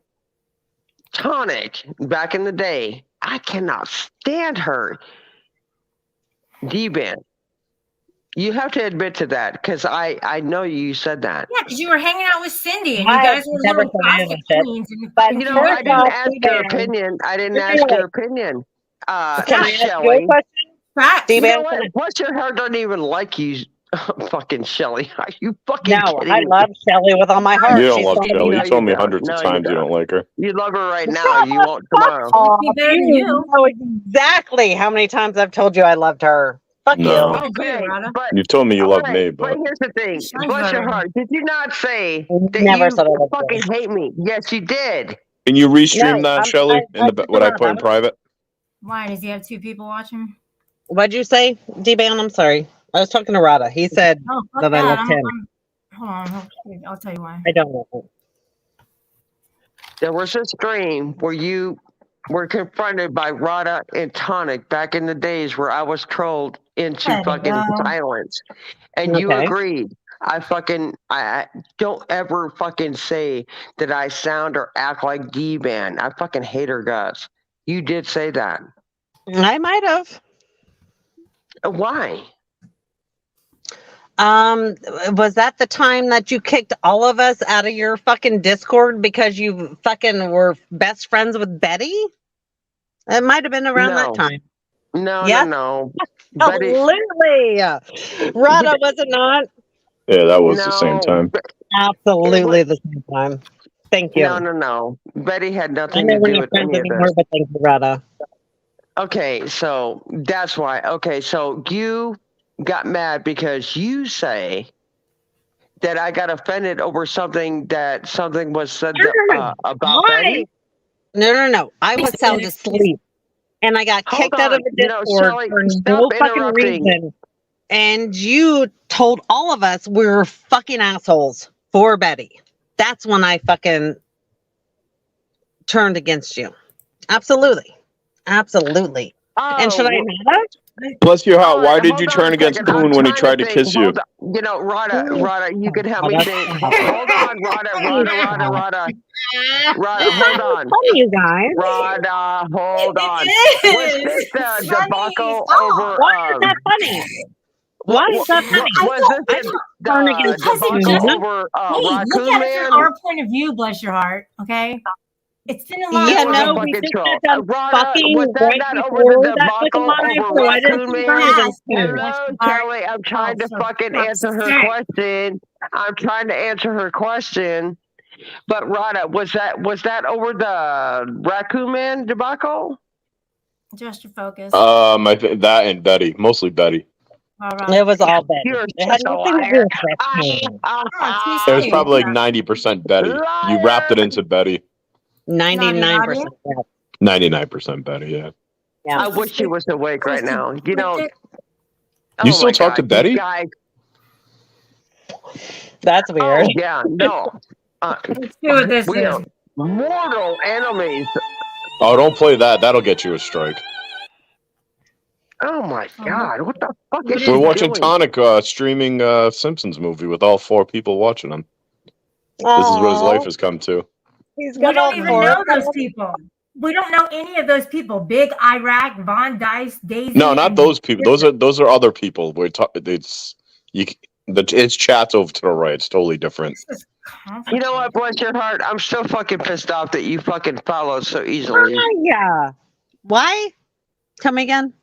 Tonic back in the day? I cannot stand her. D-Ben. You have to admit to that because I know you said that. yeah, because you were hanging out with Cindy and you I guys were never little said any of gossip that shit. queens. And But You know, First I didn't off, ask your D-Ben. opinion. I didn't Wait, ask wait. your opinion. Can I ask you a Shelly. question? facts. You D-Ben, know what? Bless your heart doesn't even like you, fucking Shelly. Are you fucking No, kidding I me? love Shelly with all my heart. You don't She's love one of Shelly. No, You told you me don't. hundreds No, of you times you don't. don't like her. You love her right now. You won't tomorrow. Aw, Me better than you. know exactly how many times I've told you I loved her. Fuck No. you. I agree, Okay, Rada. but You've told me you love alright, me, but but here's the thing. Sounds Bless your better. heart. Did you not say I that never you said I loved you. fucking hate me? Yes, you did. can you restream No, that, I'm- Shelly? I What I did put in not. private? Why? Does he have two people watching? What'd you say, D-Ban? I'm sorry. I was talking to Rada. He said Oh, fuck that I that. loved him. Hold on. I'll tell you why. I don't know. There was a stream where you were confronted by Rada and Tonic back in the days where I was trolled into There we fucking go. silence. And you Okay. agreed. I don't ever fucking say that I sound or act like D-Man. I fucking hate her guts. You did say that. I might have. Why? Was that the time that you kicked all of us out of your fucking Discord because you fucking were best friends with Betty? It might have been around No. that time. No, Yes? no. Betty, Absolutely. Rada, was it not? Yeah, that was the same No, time. Absolutely the same time. Thank you. No. Betty had I nothing know to we're do not with friends any of anymore, this. but thank you, Rada. Okay, so that's why. Okay, so you got mad because you say that I got offended over something was said about Betty. No. I was sound asleep. And I got Hold kicked out of on, the Discord Shelley, for stop no fucking interrupting. reason. And you told all of us we were fucking assholes for Betty. That's when I fucking turned against you. Absolutely. Absolutely. And should I Oh, not have? Bless your heart. all Why right, did you hold on turn a against second. I'm Poon when he trying tried to think. kiss you? Hold on. You know, Rada, you could help Oh, me that's think. funny. Hold on, Rada, hold on. Funny, you guys. Rada, hold on. Was this It's the funny. debacle Stop. over? Why is that funny? Why is that funny? Was this I don't turn against Because it debacle just- over Hey, look Raccoon at it from Man? our point of view, bless your heart. Okay, it's been a long Yeah, That was time. no, a we fucking just troll. got done Rada, fucking was that right not over before the that fucking debacle live, over so I just Raccoon confirmed Man? against you. Hello, Kelly. I'm trying to for fucking fuck's answer her sake. question. I'm trying to answer her question. But Rada, was that over the Raccoon Man debacle? Adjust your focus. I think that and Betty, mostly Betty. All right. It was all Betty. You're It had such a nothing to do liar. with Raccoon. It was probably like 90% Betty. You wrapped it into Betty. 99%. 99% Betty. Yeah. Yeah. I wish she was awake right now. You know. You oh still my talk to God, Betty? you guys. That's weird. Oh yeah, no. Let's see what this We is. are mortal enemies. Oh, don't play that. That'll get you a strike. Oh my God, what the fuck What is is she We're it? watching doing? Tonic streaming Simpsons movie with all 4 people watching him. This is what his life has come to. He's We got all don't even four. know those people. We don't know any of those people. Big Iraq, Von Dice, Daisy. No, not and- those people. Those are other people. It's chat's over to the right. It's totally different. This is You know what, complicated. bless your heart, I'm so fucking pissed off that you fucking follow so easily. Yeah. Why? Tell me again.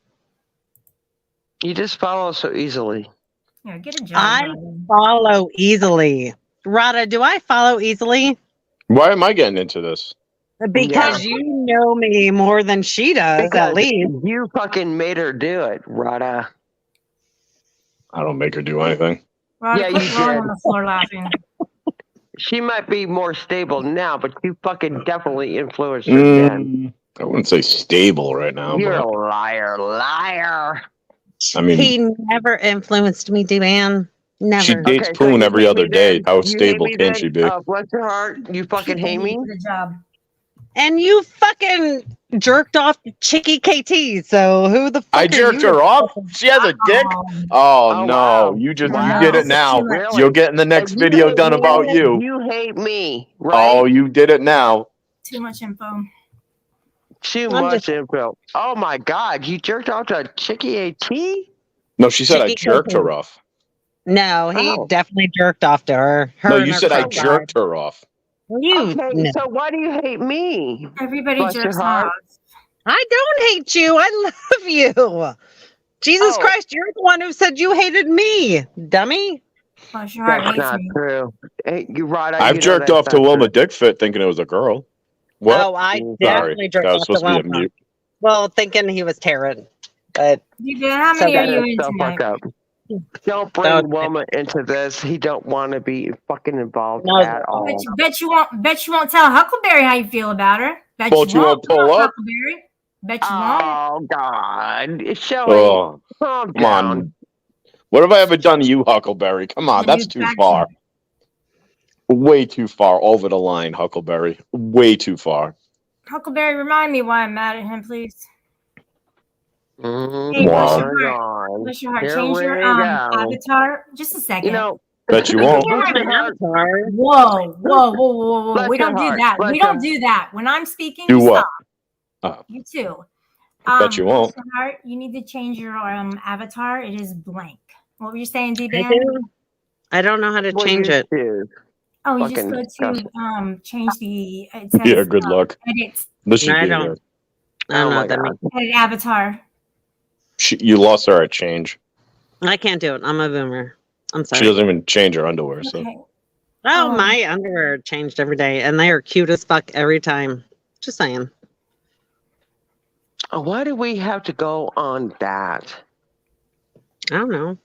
You just follow so easily. Yeah, get a job. I Ryan. follow easily. Rada, do I follow easily? Why am I getting into this? Because you know me more than she does, Because at least. you fucking made her do it, Rada. I don't make her do anything. Ryan, Yeah, quit you rolling did. on the floor laughing. She might be more stable now, but you fucking definitely influenced her then. I wouldn't say stable right now, You're but a liar. I mean, He never influenced me, Duan. Never. she dates so Poon you every hate other me day. then? How You hate stable me can then? she be? Bless your heart. You fucking hate me? Get a job. And you fucking jerked off Chicky KT. So who the fuck I are jerked you? her off. She has a dick. Oh, Oh, no! wow. You just Wow. you did it now. Really? You'll get in the next If you video hate done me, about you. You hate me, right? Oh, you did it now. Too much info. Too I'm much just- info. Oh my God, you jerked off to Chicky AT? No, she said I Chicky jerked KT. her off. No, he Oh. definitely jerked off to her. No, and you her said I friend jerked her off. died. You Okay, no. so why do you hate me? Everybody Bless your jerks heart. off. I don't hate you. I love you. Jesus Oh. Christ, you're the one who said you hated me, dummy. Bless your heart That's hates not me. true. Hey, you're right. I've jerked off to Wilma Dickfit thinking it was a girl. What? Oh, I Sorry, definitely jerked that was off to supposed to be a Wilma. mute. Well, thinking he was Taryn. But You did. How So many are that you Shut in the tonight? fuck up. Don't bring Okay. Wilma into this. He don't want to be fucking involved No, at all. Bet you won't. Bet you won't tell Huckleberry how you feel about her. Bet But you won't Come pull on, up? Huckleberry. Bet you won't. Oh God, Shelly, Oh, calm come down. on. What have I ever done to you, Huckleberry? Come on, The that's new too far. faction. Way too far over the line, Huckleberry. Way too far. Huckleberry, remind me why I'm mad at him, please. Mhm. Hey, bless Wow. your Hold heart. on. Bless your heart. Here Change we your go. avatar. Just a second. You know, Bet you won't. you don't have an avatar. Whoa. Bless We your don't do heart. that. Bless We your- don't do that. When I'm speaking, Do you what? stop. You too. Bet you won't. Bless your heart, you need to change your avatar. It is blank. What were you saying, I D-Ban? do. I don't know how to what change you it. do. Oh, you just Fucking go disgusting. to change the it says Yeah, good luck. edit This should I be don't. here. I don't Oh know my what that God. means. edit avatar. You lost her at change. I can't do it. I'm a boomer. I'm She sorry. doesn't even change her underwear. So Okay. Oh, my underwear changed every day, and they are cute as fuck every time. Just saying. Why do we have to go on that? I don't know.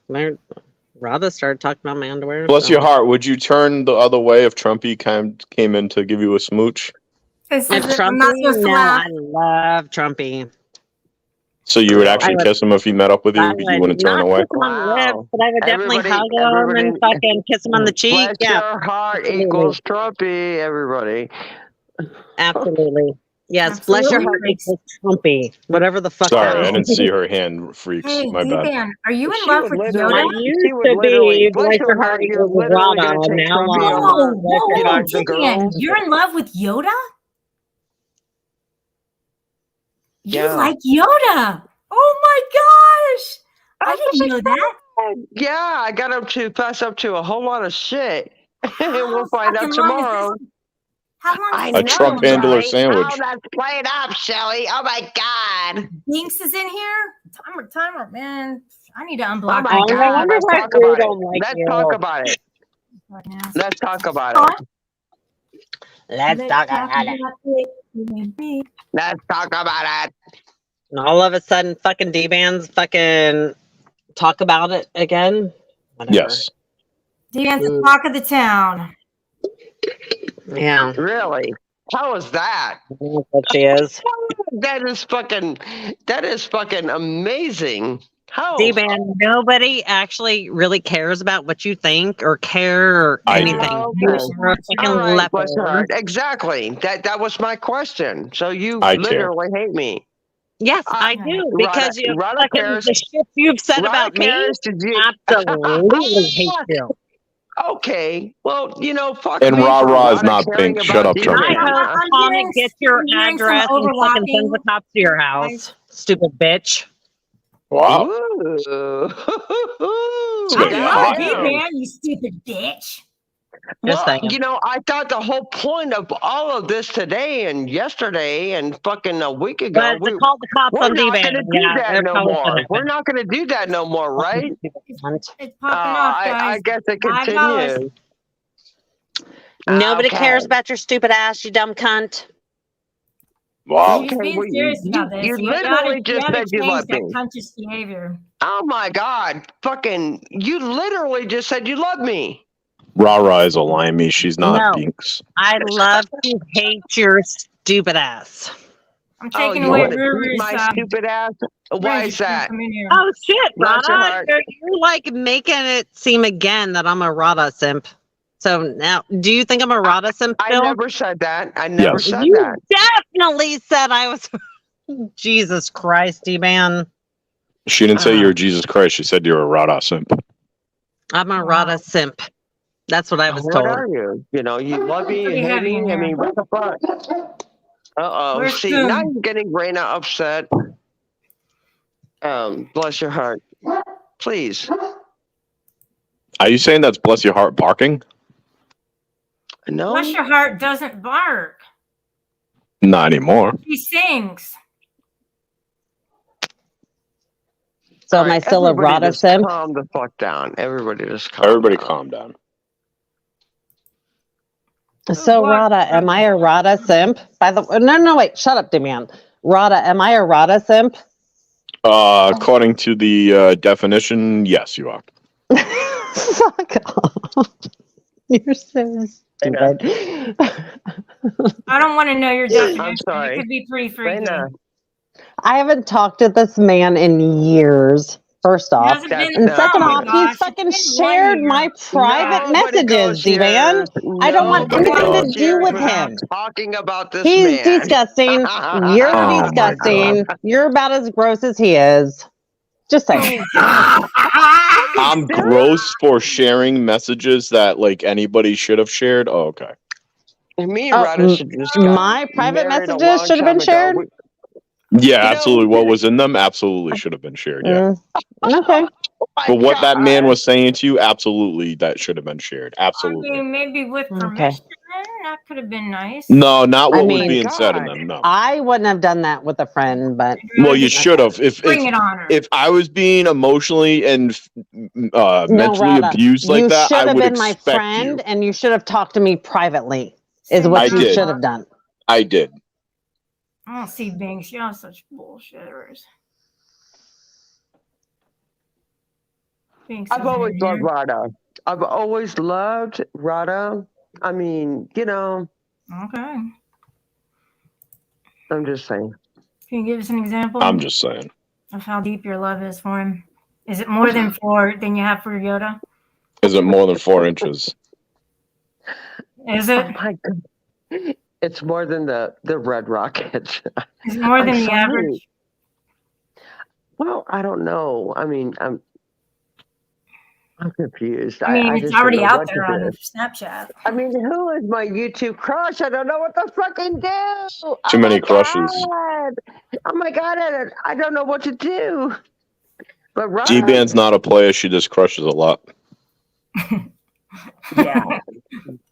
Rada started talking about my underwear. bless so- your heart. Would you turn the other way if Trumpy came in to give you a smooch? This If is I'm not Trumpy, supposed to no, laugh. I love Trumpy. So you would I actually would- kiss him if he met up with you? I You wouldn't turn not away? kiss him on the Wow. lips, but I would definitely Everybody- hug him and everybody- fucking kiss him on the cheek. Bless Yeah, your heart absolutely. equals Trumpy, everybody. absolutely. Yes, bless your heart Absolutely. equals Trumpy. Whatever the fuck Sorry, that I is. didn't see her hand, freaks. Hey, My bad. D-Ban, are you in She love would with literally- Yoda? Mine used She would to literally- be bless bless your your heart, heart you're equals literally Rada. gonna take Now Trumpy on. over. Whoa, Bless your whoa, heart. the D-Ban, girls. you're in love with Yoda? You Yeah. like Yoda? Oh my gosh! I didn't know that. Yeah, I got him to fess up to a whole lot of shit. We'll How find out fucking long is tomorrow. this? How long I is know, A this Trump going on? handler Shelly. sandwich. Oh, that's played up, Shelly. Oh my god. Binks is in here? Timer, man. I need to Oh unblock my Oh, him no god. wonder Let's why talk we about it. don't like Let's you. talk about it. right now. Let's talk about What? it. Let's talk about it. it. Let's talk about it. And all of a sudden, fucking D-Bands fucking talk about it again. Whatever. Yes. Dan's the talk of the town. Yeah, Really? How is that? that's what she is. That is fucking amazing. How? D-Band, nobody actually really cares about what you think or care or I do. anything. Oh, You're okay. a fucking All right, bless your leper. heart. Exactly. That was my question. So you I care. literally hate me. Yes, I do, because you Rada fucking cares. the shit you've said Rada about me. cares to do- Absolutely hate you. Okay. Well, fuck And me. rah for rah is Rada not caring pink. about Shut up, you, Trumpy. I man. hope I'm Tommy hearing- gets your I'm hearing some address and fucking overlapping. sends the cops to your house. Stupid bitch. Wow. Ooh. It's gonna I get love hot. you, man, you stupid bitch. Just Well, saying. I thought the whole point of all of this today and yesterday and fucking a week ago, But to call the cops we're on not D-Band. going to do Yeah, that they're no probably more. gonna We're not going to do that no more, right? It's popping off, I guys. guess it $5. continues. Nobody Okay. cares about your stupid ass, you dumb cunt. Wow. She's being serious about this. You You literally gotta just said you change loved that me. cuntous behavior. Oh my God. Fucking, you literally just said you love me. Rah rah is a limey. She's not No. Binks. I love to hate your stupid ass. I'm taking you away wanna beat Ruru's my stupid ass? Why is that? Oh shit, Bless your Rada. heart. You're like making it seem again that I'm a Rada simp. So now, do you think I'm a Rada simp, I Phil? never said that. I never Yes. said You that. definitely said I was. Jesus Christ, D-Man. She didn't say you're Jesus Christ. She said you're a Rada simp. I'm a Wow. Rada simp. That's what I was What told. are you? You love me, you Pretty hate heavy in me. I here. mean, what the fuck? Uh-oh. Where's See, Spoon? now you're getting Raina upset. Bless your heart. Please. Are you saying that's bless your heart barking? No. Bless your heart doesn't bark. Not anymore. She sings. So All am I right, still a everybody Rada just simp? Calm the fuck down. Everybody just calm Everybody down. calm down. So What? Rada, am I a Rada simp? By the no, wait, shut up, D-Man. Rada, am I a Rada simp? According to the definition, yes, you are. Fuck off. You're so stupid. I don't want to know your definition. sorry. It could be pretty freaky. Raina, I haven't talked to this man in years. First It off. hasn't That's been- And no. second oh my off, gosh, he's fucking it's been 1 shared year. my private nobody messages, goes D-Man. years. I don't want Nobody anything to goes do years with without him. Talking about this He's man. disgusting. You're Oh my disgusting. You're about as gross as he is. Just saying. I'm gross for sharing messages that anybody should have shared. Oh, okay. Me and Oh, Rada should just got my private married a messages long should have been time ago. shared? Yeah, know, absolutely. we What did- was in them absolutely should have been shared. Yeah. Okay. Oh my But what that God. man was saying to you, absolutely, that should have been shared. I Absolutely. mean, maybe with Okay. permission. That could have been nice. No, not what I was mean- being said in God. them. No. I wouldn't have done that with a friend, but Well, you should have. Bring it on her. If I was being emotionally and no, mentally Rada, abused like you that, should I have would been my expect friend, you. and you should have talked to me privately. Is what I you did. should have done. I did. I don't see Binks. Y'all such bullshitters. Binks I've isn't always here. loved Rada. I've always loved Rada. I mean, you know, Okay. I'm just saying. Can you give us an example I'm just saying. of how deep your love is for him? Is it more than 4 than you have for Yoda? Is it more than 4 inches? Is Oh it? my God. It's more than the Red Rockets. Is it more I'm than the sorry. average? Well, I don't know. I mean, I'm confused. I mean, just it's don't already know out what to there on do. Snapchat. I mean, who is my YouTube crush? I don't know what to fucking do. Too many my crushes. God. Oh my God, I don't know what to do. But Rada, G-Band's not a player. She just crushes a lot. yeah,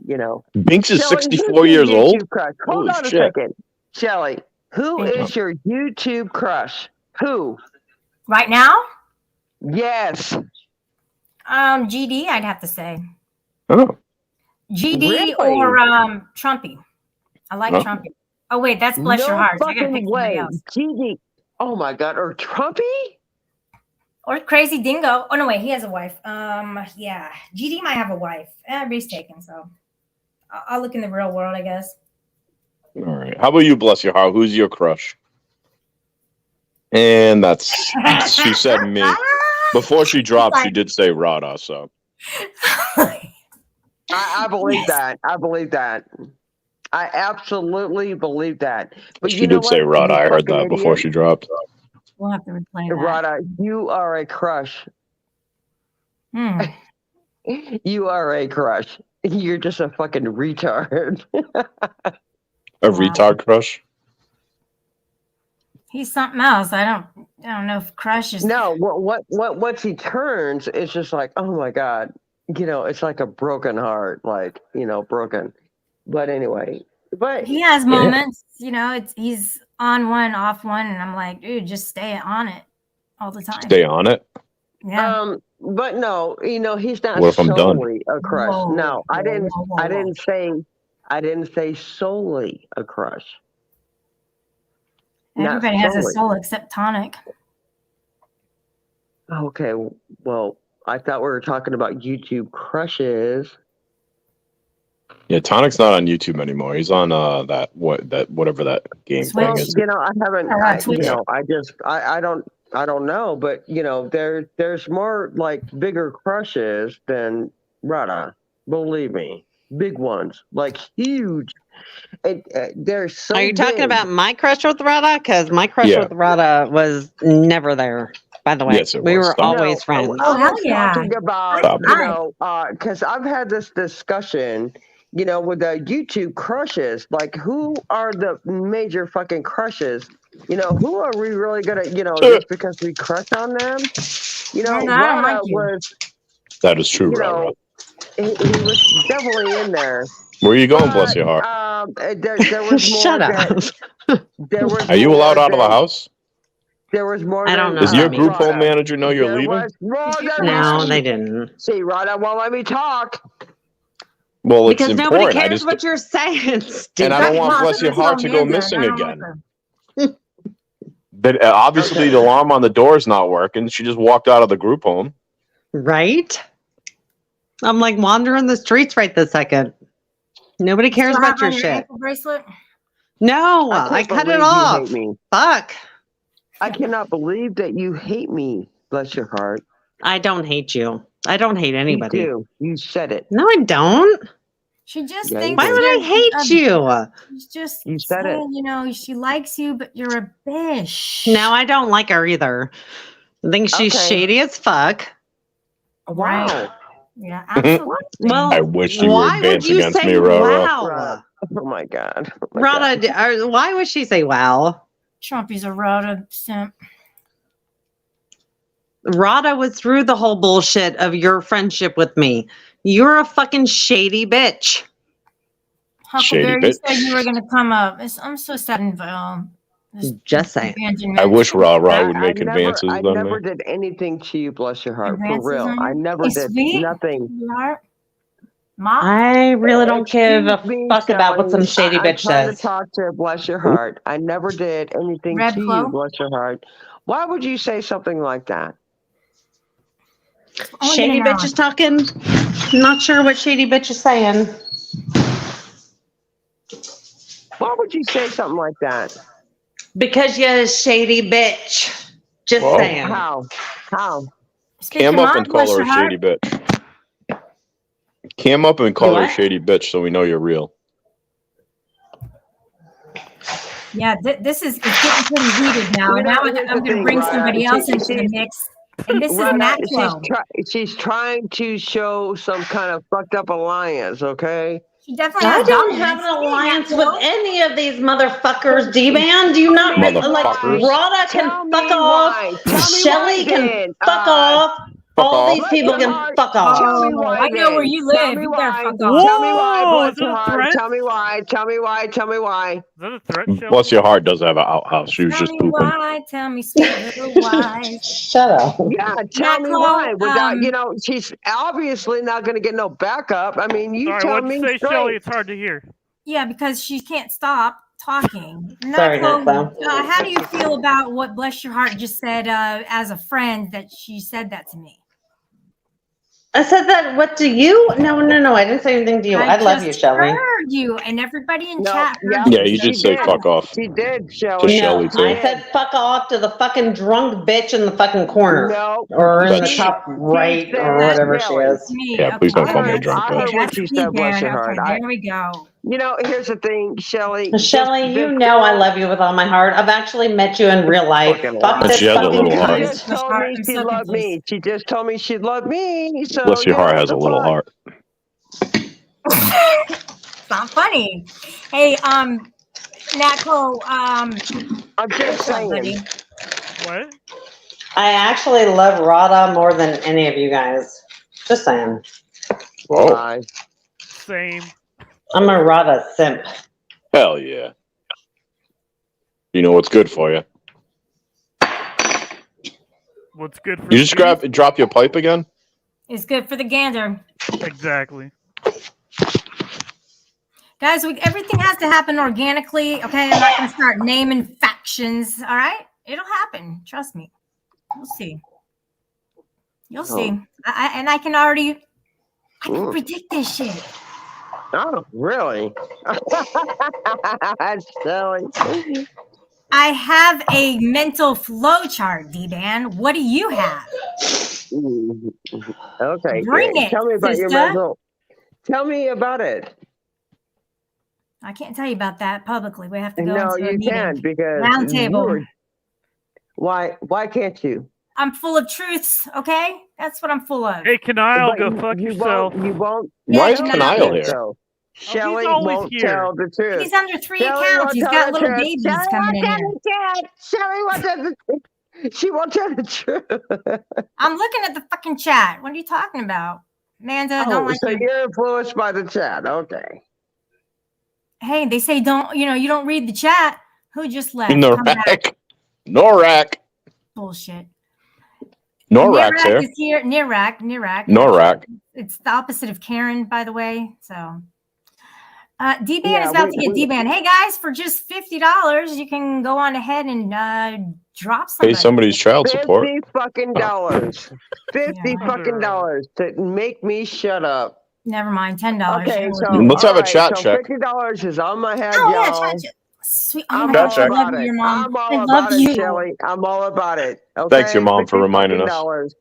you know. Binks is Shelley, who's 64 your years old. YouTube crush? Hold Holy on a shit. second. Shelly, who Thank is your YouTube crush? Who? Right now? Yes. GD, I'd have to say. Oh, GD Really? or Trumpy. I like Huh? Trumpy. Oh wait, that's Bless Your No Heart. I gotta pick fucking somebody way. else. GD. Oh my God. Or Trumpy? Or Crazy Dingo. Oh no, wait, he has a wife. Yeah, GD might have a wife. Everybody's taken, so I'll look in the real world, I guess. all right. How about you, bless your heart? Who's your crush? And that's she said me. Before she dropped, she did say Rada. So I believe that. I believe that. I absolutely believe that. But she you know did say what? Rada. You I heard fucking that before idiot. she dropped. We'll have to replay that. Rada, you are a crush. Hmm. You are a crush. You're just a fucking retard. A retard crush? He's something else. I don't know if Crush is. No, once he turns, it's just like, oh my God. You know, it's like a broken heart, like, you know, broken. But anyway, but He has moments, you know. He's on one, off one, and I'm like, dude, just stay on it all the time. Stay on it. Yeah. but no, you know, he's not What if I'm done? solely a crush. Whoa, No, I whoa, didn't whoa, whoa, I whoa. didn't say solely a crush. not Everybody has a solely. soul except Tonic. Okay, well, I thought we were talking about YouTube crushes. Yeah, Tonic's not on YouTube anymore. He's on whatever that game Switch. thing Well, is. you know, I haven't. Or on Twitch. You know, I don't know, but you know, there's more like bigger crushes than Rada. Believe me, big ones, like huge. They're so. Are you talking big. about my crush with Rada? Because my crush Yeah. with Rada was never there. By the way, Yes, it we was. were Stop. always No, friends. Oh, I hell was yeah. talking about, Stop. you know, because I've had this discussion, you know, with the YouTube crushes. Like, who are the major fucking crushes? You know, who are we really gonna, you know, just because we crush on them? You know, No, I don't Rada like you. was, That is true, you Rada. know, he was definitely in there. Where are you going, But, bless your heart? there was more. Shut up. There was. Are you more allowed out of the than- house? There was more. I don't than, know Does your that group means. home manager know you're there leaving? was more than No, one. they didn't. See, Rada won't let me talk. Well, it's Because nobody important. I cares just what you're saying, stupid. and I don't want Well, bless your she's heart to on go music. missing I don't again. like her. But obviously Okay. the alarm on the door is not working. She just walked out of the group home. Right? I'm like wandering the streets right this second. Nobody cares Still about have your on shit. ankle bracelet? No, can't I cut believe it you off. hate me. Fuck. I cannot believe that you hate me. Bless your heart. I don't hate you. I don't hate anybody. You do. You said it. No, I don't. She just Yeah, you thinks Why do. would I you're hate you? She's just You said it. saying, you know, she likes you, but you're a bish. No, I don't like her either. I think she's Okay. shady as fuck. Wow. Right. Yeah, absolutely. Well, I wish you would why would advance you against say me, Rada. wow? Rada. Oh my God. Oh my God. Rada, why would she say wow? Trumpy's a Rada simp. Rada was through the whole bullshit of your friendship with me. You're a fucking shady bitch. Shady you said bitch. you were going to come up. I'm so sad. Just saying. I wish Ra Ra would I make advances I on never me. did anything to you, bless your heart. For Advances real. on you? I never Hey, did sweet. nothing. Sweetheart. Mom? I really don't give Excuse a me, fuck about what some Shelly. shady I'm bitch trying to says. talk to bless your heart. I never did anything Red to you, Clo? bless your heart. Why would you say something like that? I wanna Shady get an bitch is talking. Not sure what shady bitch is saying. Why would you say something like that? Because you're a shady bitch. Just Whoa. saying. How? How? Speak Cam your up mind, and call bless her your a heart. shady bitch. Cam up and call her a what? shady bitch so we know you're real. Yeah, this is it's getting pretty heated now. You And know, now here's I'm the going to thing, bring Rada. somebody else into the She's mix. And this is Rada, Nat Clo. she's trying to show some kind of fucked up alliance, okay? She definitely I has don't have dominance. an Hey, alliance Nat with Clo. any of these motherfuckers, D-Man. Do you not like Motherfuckers. Rhoda can Tell fuck me off. why. Tell me Shelly why can then. fuck off. Fuck All off. these Bless people your can heart. fuck off. Tell me Oh, why I know where then. you Tell live. me You better why. fuck off. Tell me why, Whoa, bless is that your a heart. threat? Tell me why. Tell me why. Tell me why. Is that a threat, Shelly? Bless your heart does have an outhouse. She was Tell just me pooping. why. Tell me, sweet little wise. Shut up. Yeah, tell Nat me Clo, why. Without, she's obviously not going to get no backup. I mean, you Sorry, tell what'd you me say, Shelly? straight. It's hard to hear. yeah, because she can't stop talking. Nat Sorry, Clo, Nat Clo. how do you feel about what Bless Your Heart just said as a friend that she said that to me? I said that. What do you? No. I didn't say anything to you. I love you, just Shelly. heard you, and everybody in No, chat heard yeah, Yeah, you did she say did. fuck off She did, to Shelly. Shelly No, I too. said fuck off to the fucking drunk bitch in the fucking corner. No, Or in the That's- top right or said whatever she Shelly. is. me. Yeah, please don't call me a that's- drunk I heard bitch. what that's she the said, bless band. your heart. Okay, there we go. Here's the thing, Shelly. Shelly, you know I love you with all my heart. I've actually met you in real life. Fucking Fuck lie. this She has a fucking little She heart. cruise. just told me I'm she so loved confused. me. She just told me she loved me. So Bless your heart has a the little fuck? heart. It's not funny. Hey, Nat Clo, I'm just what's up, buddy? saying. What? I actually love Rada more than any of you guys. Just saying. Whoa. Lie. Same. I'm a Rada simp. Hell yeah. You know what's good for you. What's good for You just drop your pipe again? It's good for the gander. Exactly. Guys, everything has to happen organically, okay? I'm not going to start naming factions, all right? It'll happen. Trust me. You'll see. You'll see. I can already predict this shit. Oh, really? That's silly. I have a mental flow chart, D-Dan. What do you have? Okay. Bring it, Tell me about your sister. mental. Tell me about it. I can't tell you about that publicly. We have to go No, into a you meeting. can because Round table. Why can't you? I'm full of truths, okay? That's what I'm full of. Hey, Kanile, But go fuck yourself. You won't. Yeah, Why is no. Kanile here? So. Shelly always won't here. tell the truth. He's under 3 Shelly accounts. won't He's tell got the little truth. babies Shelly coming in won't here. tell the truth. Shelly won't tell the truth. She won't tell the truth. I'm looking at the fucking chat. What are you talking about? Amanda, don't like so your... you're influenced by the chat. Okay. Hey, they say you don't read the chat. Who just left? Come back. Norak. Bullshit. Norak's here. Is here. Nirak. Norak. It's the opposite of Karen, by the way. So D-Ban is about to get D-Ban. Hey guys, for just $50, you can go on ahead and drop somebody. Pay somebody's child support. $50 fucking dollars. $50 fucking dollars to make me shut up. Never mind, $10. Okay, so Let's have a alright, chat so check. $50 is on my head, Oh yeah, y'all. chat. Sweet. Oh I'm my all gosh, I love about you, it. your mom. I'm all I about love it, you. Shelly. I'm all about it. Okay? Thanks, your mom, for reminding us. $50.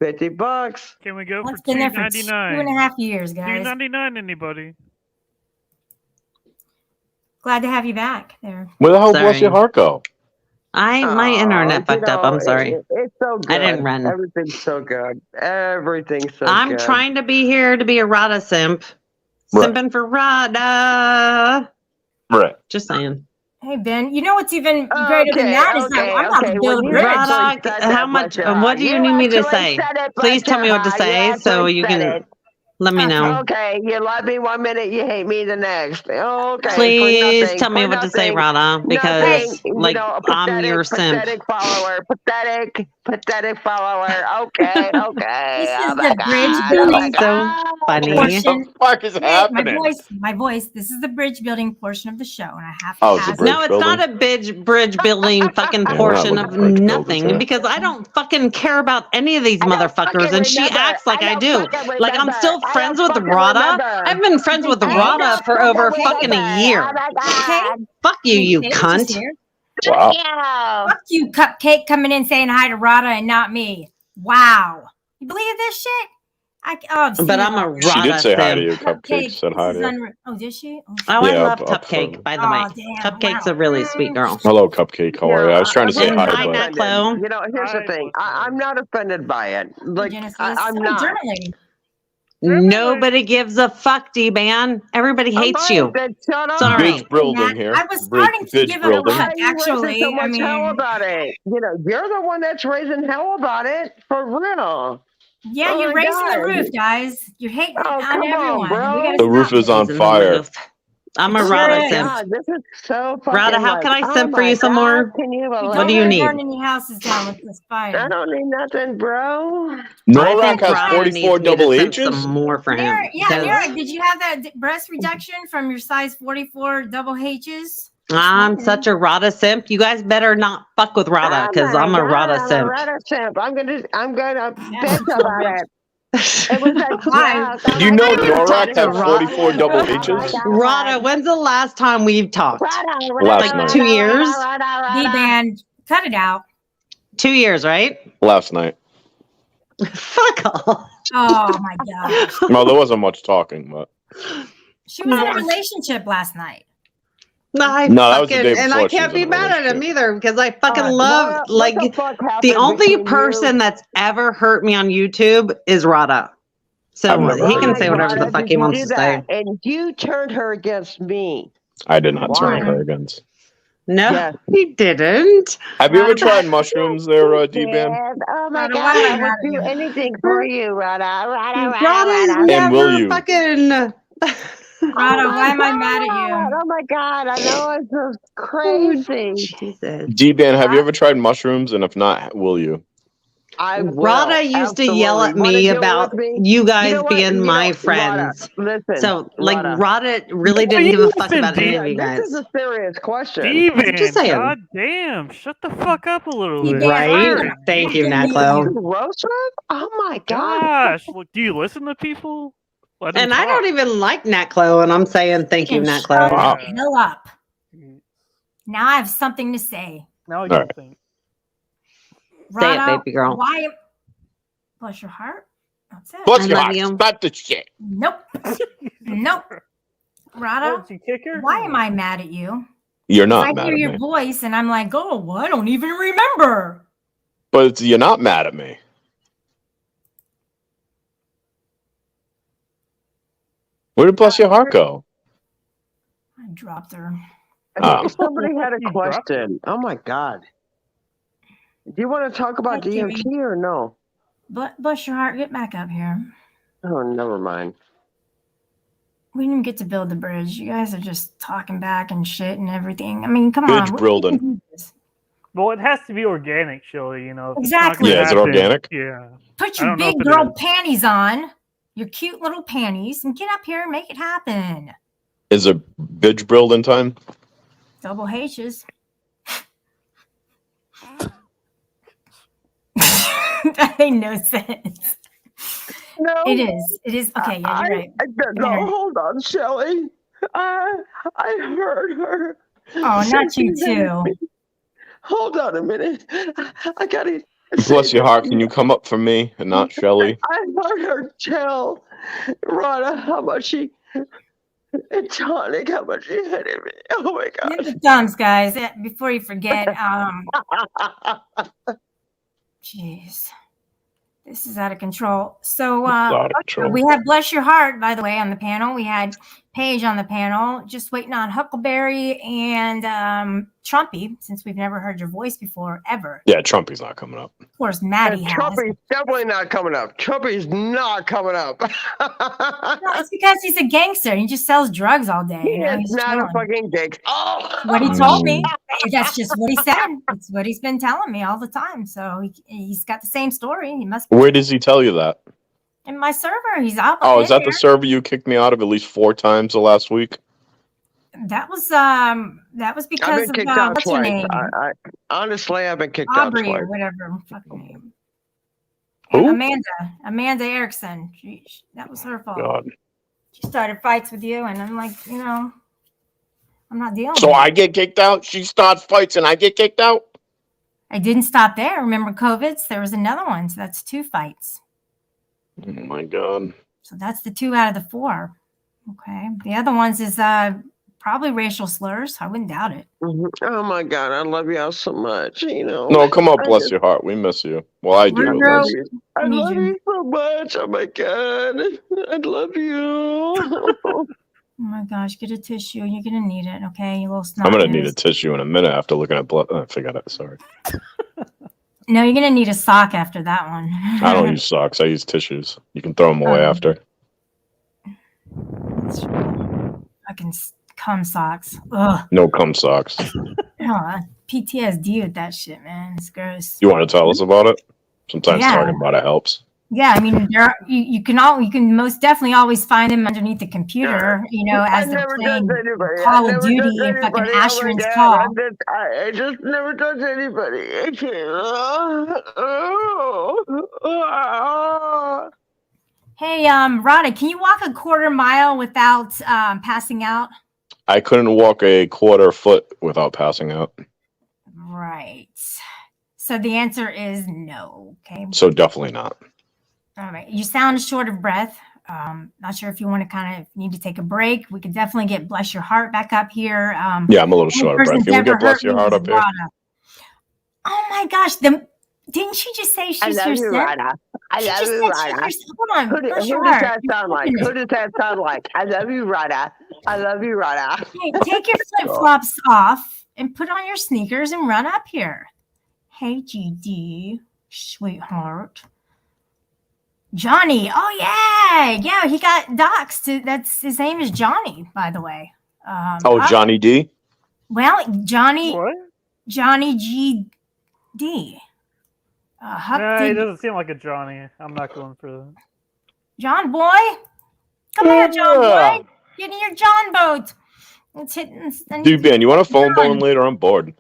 $50. Can we go It's for been there for 2.5 years, guys. $2.99, anybody? Glad to have you back there. Where the hell Sorry. bless your heart go? My internet fucked up. I'm sorry. It's so good. I didn't run. Everything's so good. Everything's so I'm good. trying to be here to be a Rada simp. Right. Simping for Rada. Right. Just saying. Hey Ben, you know what's even greater than that is that I'm about to build a When you bridge. actually said How that, much? Bless your What do you heart. need me to actually say? said it, Please Bless tell me your what to heart. say You so actually you said can. it. Let me know. Okay, you love me 1 minute, you hate me the next. Okay, Please for nothing, tell me for what to say, nothing, Rada, because nothing. You like know, a I'm your simp. pathetic follower, pathetic follower. Okay, okay. This Oh is my the bridge god, oh my building So god. funny. What portion. the fuck is Wait, happening? my voice. This is the bridge building portion of the show, and I have to Oh, it's a ask. bridge No, it's building? not a bridge building fucking Yeah, we're not portion looking of for bridge builders nothing here. because I don't fucking care about any of these I don't motherfuckers, fucking and she remember. acts like I don't do. fucking Like I'm remember. still I friends don't with fucking Rada. remember. I've been friends with Okay. Rada for over fucking a year. Oh my Okay. god. Fuck you, you Paige is cunt. here. Wow. Yeah. Fuck you, Cupcake, coming in saying hi to Rada and not me. Wow. You believe this shit? I've seen But it I'm a all. Rada She did say hi to simp. you. Cupcake said hi to you. Oh, did she? Oh, Oh, I Yeah, love up Cupcake, for- by the way. Oh, damn, Cupcake's wow. a really sweet girl. Hello, Cupcake. How are you? I was trying to say And hi, hi, but Nat Chloe. You know, here's the Hi, thing. what's up? I'm not offended by it. Like, Genesis. I'm Oh, not. journaling. Nobody gives a fuck, D-Man. Everybody hates you. Then shut up. Sorry. Bridge building Matt, here. I was Bridge- starting to bridge give a building. fuck, Why are you raising actually. so much I mean, hell about it? You know, you're the one that's raising hell about it for real. yeah, Oh you're my raising the God. roof, guys. You're hating Oh, on come on, everyone. bro. We gotta The roof stop is it. on Raising the fire. roof. I'm a It Rada sure is. simp. God, this is so fucking. Rada, how like, can I oh simp for my you some God, more? Can you Don't What do you wanna need? burn any houses down with this I fire. don't need nothing, bro. I Norak think has Rada 44 needs me double to simp some H's? more for him. Nira, yeah, because Nira, did you have that breast reduction from your size 44 double H's? I'm such a Rada simp. You guys better not fuck with Rada because I'm a Rada I'm a simp. Rada simp. I'm gonna Yeah, bitch she's so about rich. it. It was like, Why? Did you know I haven't Norak talked to had 44 double H's? Rada, when's the last time we've talked? Last night. 2 years? D-Band, cut it out. 2 years, right? Last night. Fuck off. Oh my gosh. Well, there wasn't much talking, but She was in a relationship last night. No, that was the day and before I she can't was be in a mad at him relationship. either because I fucking What love the fuck happened the only between person you? that's ever hurt me on YouTube is Rada. So I've never he heard can of say him. whatever the Why fuck did he you wants do to say. that? And you turned her against me. I did not turn Why? her against. No, Yes. he didn't. Have you ever tried mushrooms there, D-Ban? Oh my Rada, God, why am I I would mad at do you? anything for you, Rada. Rada's And will never you? fucking. Rada, why am I mad at you? Oh my God, I know it's so Oh, crazy. Jesus. D-Ban, have you ever tried mushrooms? And if not, will you? I will, Rada used to yell at absolutely. Wanna me deal about with me? you guys You know what? being You my know, friends. Rada, listen, So, like, Rada. Rada really No, didn't you give a fuck listen, about any D- of you This guys. is a serious question. Steven, Just saying. god damn, shut the fuck up a little D-Ban, bit. I'm Right? gonna Thank you, fucking Nat mute Chloe. you. Roast rap? Oh my God. Gosh, look, do you listen to people? Let 'em And I talk. don't even like Nat Chloe, and I'm saying thank you, Fucking Nat shut Chloe. Wow. the hell up. Now I have something to say. Now you Alright. think. Say it, Rada, baby girl. why? Bless your heart. That's it. Bless I your love heart. you. Stop the shit. Nope. Nope. Rada, What, you kick her? why am I mad at you? You're 'Cause not I mad hear at your me. voice and I'm like, oh, well, I don't even remember. But you're not mad at me. Where did Bless Your Heart go? I dropped her. I think somebody had a You dropped question. Oh my God. Do you want to talk about Hi, Kimmy. DMT or no? Bless your heart, get back up here. Oh, never mind. We didn't get to build the bridge. You guys are just talking back and shit and everything. I mean, come Bridge on. building. Well, it has to be organic, Shelly, you know. If it's not Exactly. gonna Yeah, is it happen- organic? Yeah. Put I your don't know big if it girl is. panties on, your cute little panties, and get up here and make it happen. Is it bridge building time? Double H's. That made no sense. No. It is. It is. Okay, yeah, you're right. No, Here. hold on, Shelly. I heard her. Oh, not you too. Hold on a minute. I gotta. Bless your heart. Can you come up for me and not Shelly? I heard her tell Rada how much she. And Tonic, how much she hated me. Oh my Hit God. the thumbs, guys, before you forget. Jeez. This is out of control. So Out of control. we had Bless Your Heart, by the way, on the panel. We had Page on the panel. Just waiting on Huckleberry and Trumpy, since we've never heard your voice before, ever. Yeah, Trumpy's not coming up. Of course, Maddie And has. Trumpy's definitely not coming up. Trumpy's not coming up. No, it's because he's a gangster. He just sells drugs all day. He You know, is he's not a chilling. fucking dick. Oh, What he told me. That's just what he said. It's what he's been telling me all the time. So he's got the same story. He must be Where does he tell you that? in my server. He's up. Oh, in is that there. the server you kicked me out of at least 4 times the last week? That was I've because been of kicked out what's her twice. name? Honestly, I've been kicked Aubrey out twice. or whatever her fucking name. Who? Amanda Erickson. That was her fault. God. She started fights with you, and I'm like, I'm not dealing So with it. I get kicked out. She starts fights, and I get kicked out. I didn't stop there. Remember COVID's? There was another one, so that's 2 fights. Oh my God. So that's the 2 out of the 4. Okay. The other ones is probably racial slurs. I wouldn't doubt it. Oh my God, I love y'all so much. No, come on, bless your heart. We miss you. Well, I do. We're at real- least. I Need love you. you so much. Oh my God, I love you. Oh my gosh, get a tissue. You're gonna need it, okay? You little snot I'm gonna nose. need a tissue in a minute after looking at blood. I forgot it. Sorry. No, you're gonna need a sock after that one. I don't use socks. I use tissues. You can throw them away Oh. after. Fucking cum socks. Ugh. No cum socks. Oh, PTSD with that shit, man. It's gross. You want to tell us about it? Sometimes Yeah. talking about it helps. Yeah, I mean, you can most definitely always find them underneath the computer, I as they're never playing touched anybody. Call I of never Duty touched and fucking anybody. Oh my Asheron's God, Call. I just never touched anybody. I can't. Hey, Rada, can you walk a quarter mile without passing out? I couldn't walk a quarter foot without passing out. Right. So the answer is no. Okay. So definitely not. All right. You sound short of breath. Not sure if you want to kind of need to take a break. We could definitely get Bless Your Heart back up here. Yeah, I'm a little only short of person breath. Can we ever get Bless hurt Your me Heart was up here? Rada. Oh my gosh. Didn't she just say she's your sister? I She love just you, said she's Rada. your sister. Hold on. Who Bless does your heart. that sound like? Open Who it. does that sound like? I love you, Rada. I love you, Rada. Hey, take your flip flops off and put on your sneakers and run up here. Hey, GD, sweetheart. Johnny. Oh yeah, he got doxxed. That's his name is Johnny, by the way. Oh, Johnny D. Well, Johnny What? GD. Huck Nah, he did- doesn't seem like a Johnny. I'm not going for that. John boy, come here, John boy. Get in your John boat. It's hitting. Dude, Ben, you want a phone John. bone later? I'm bored.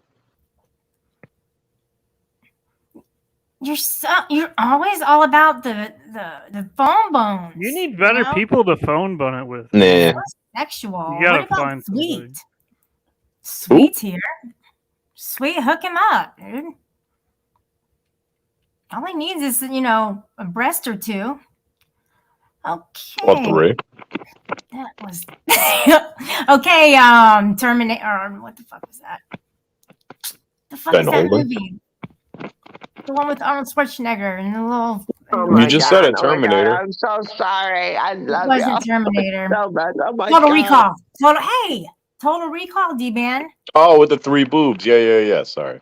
You're always all about the phone bones. You need better know? people to phone bone it with. Nah. So sexual. You gotta What about find somebody. Sweet? Sweet's here. Sweet, hook him up, dude. All he needs is, a breast or 2. Okay. Or 3. That was okay. Terminator. Or what the fuck was that? The fuck Ben is that Holden? movie? The one with Arnold Schwarzenegger and the little. Oh You my just God, said it, oh my God, Terminator. I'm so sorry. I It love you wasn't Terminator. so much. Oh my Total God. Recall. Total Recall, D-Man. Oh, with the 3 boobs. Yeah. Sorry.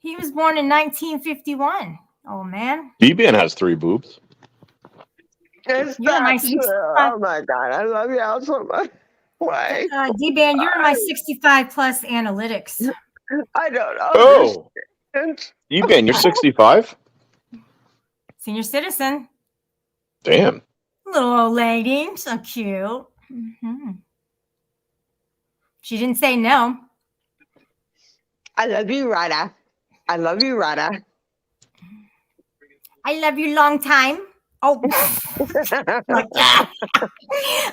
He was born in 1951. Oh man. D-Man has 3 boobs. It's You're my not true. 65. Oh my God, I love you all so much. Why? D-Man, you're in my 65 plus analytics. I don't Oh, understand. D-Man, you're 65? Senior citizen. Damn. Little old lady. So cute. Mhm. She didn't say no. I love you, Rada. I love you, Rada. I love you long time. Oh, like,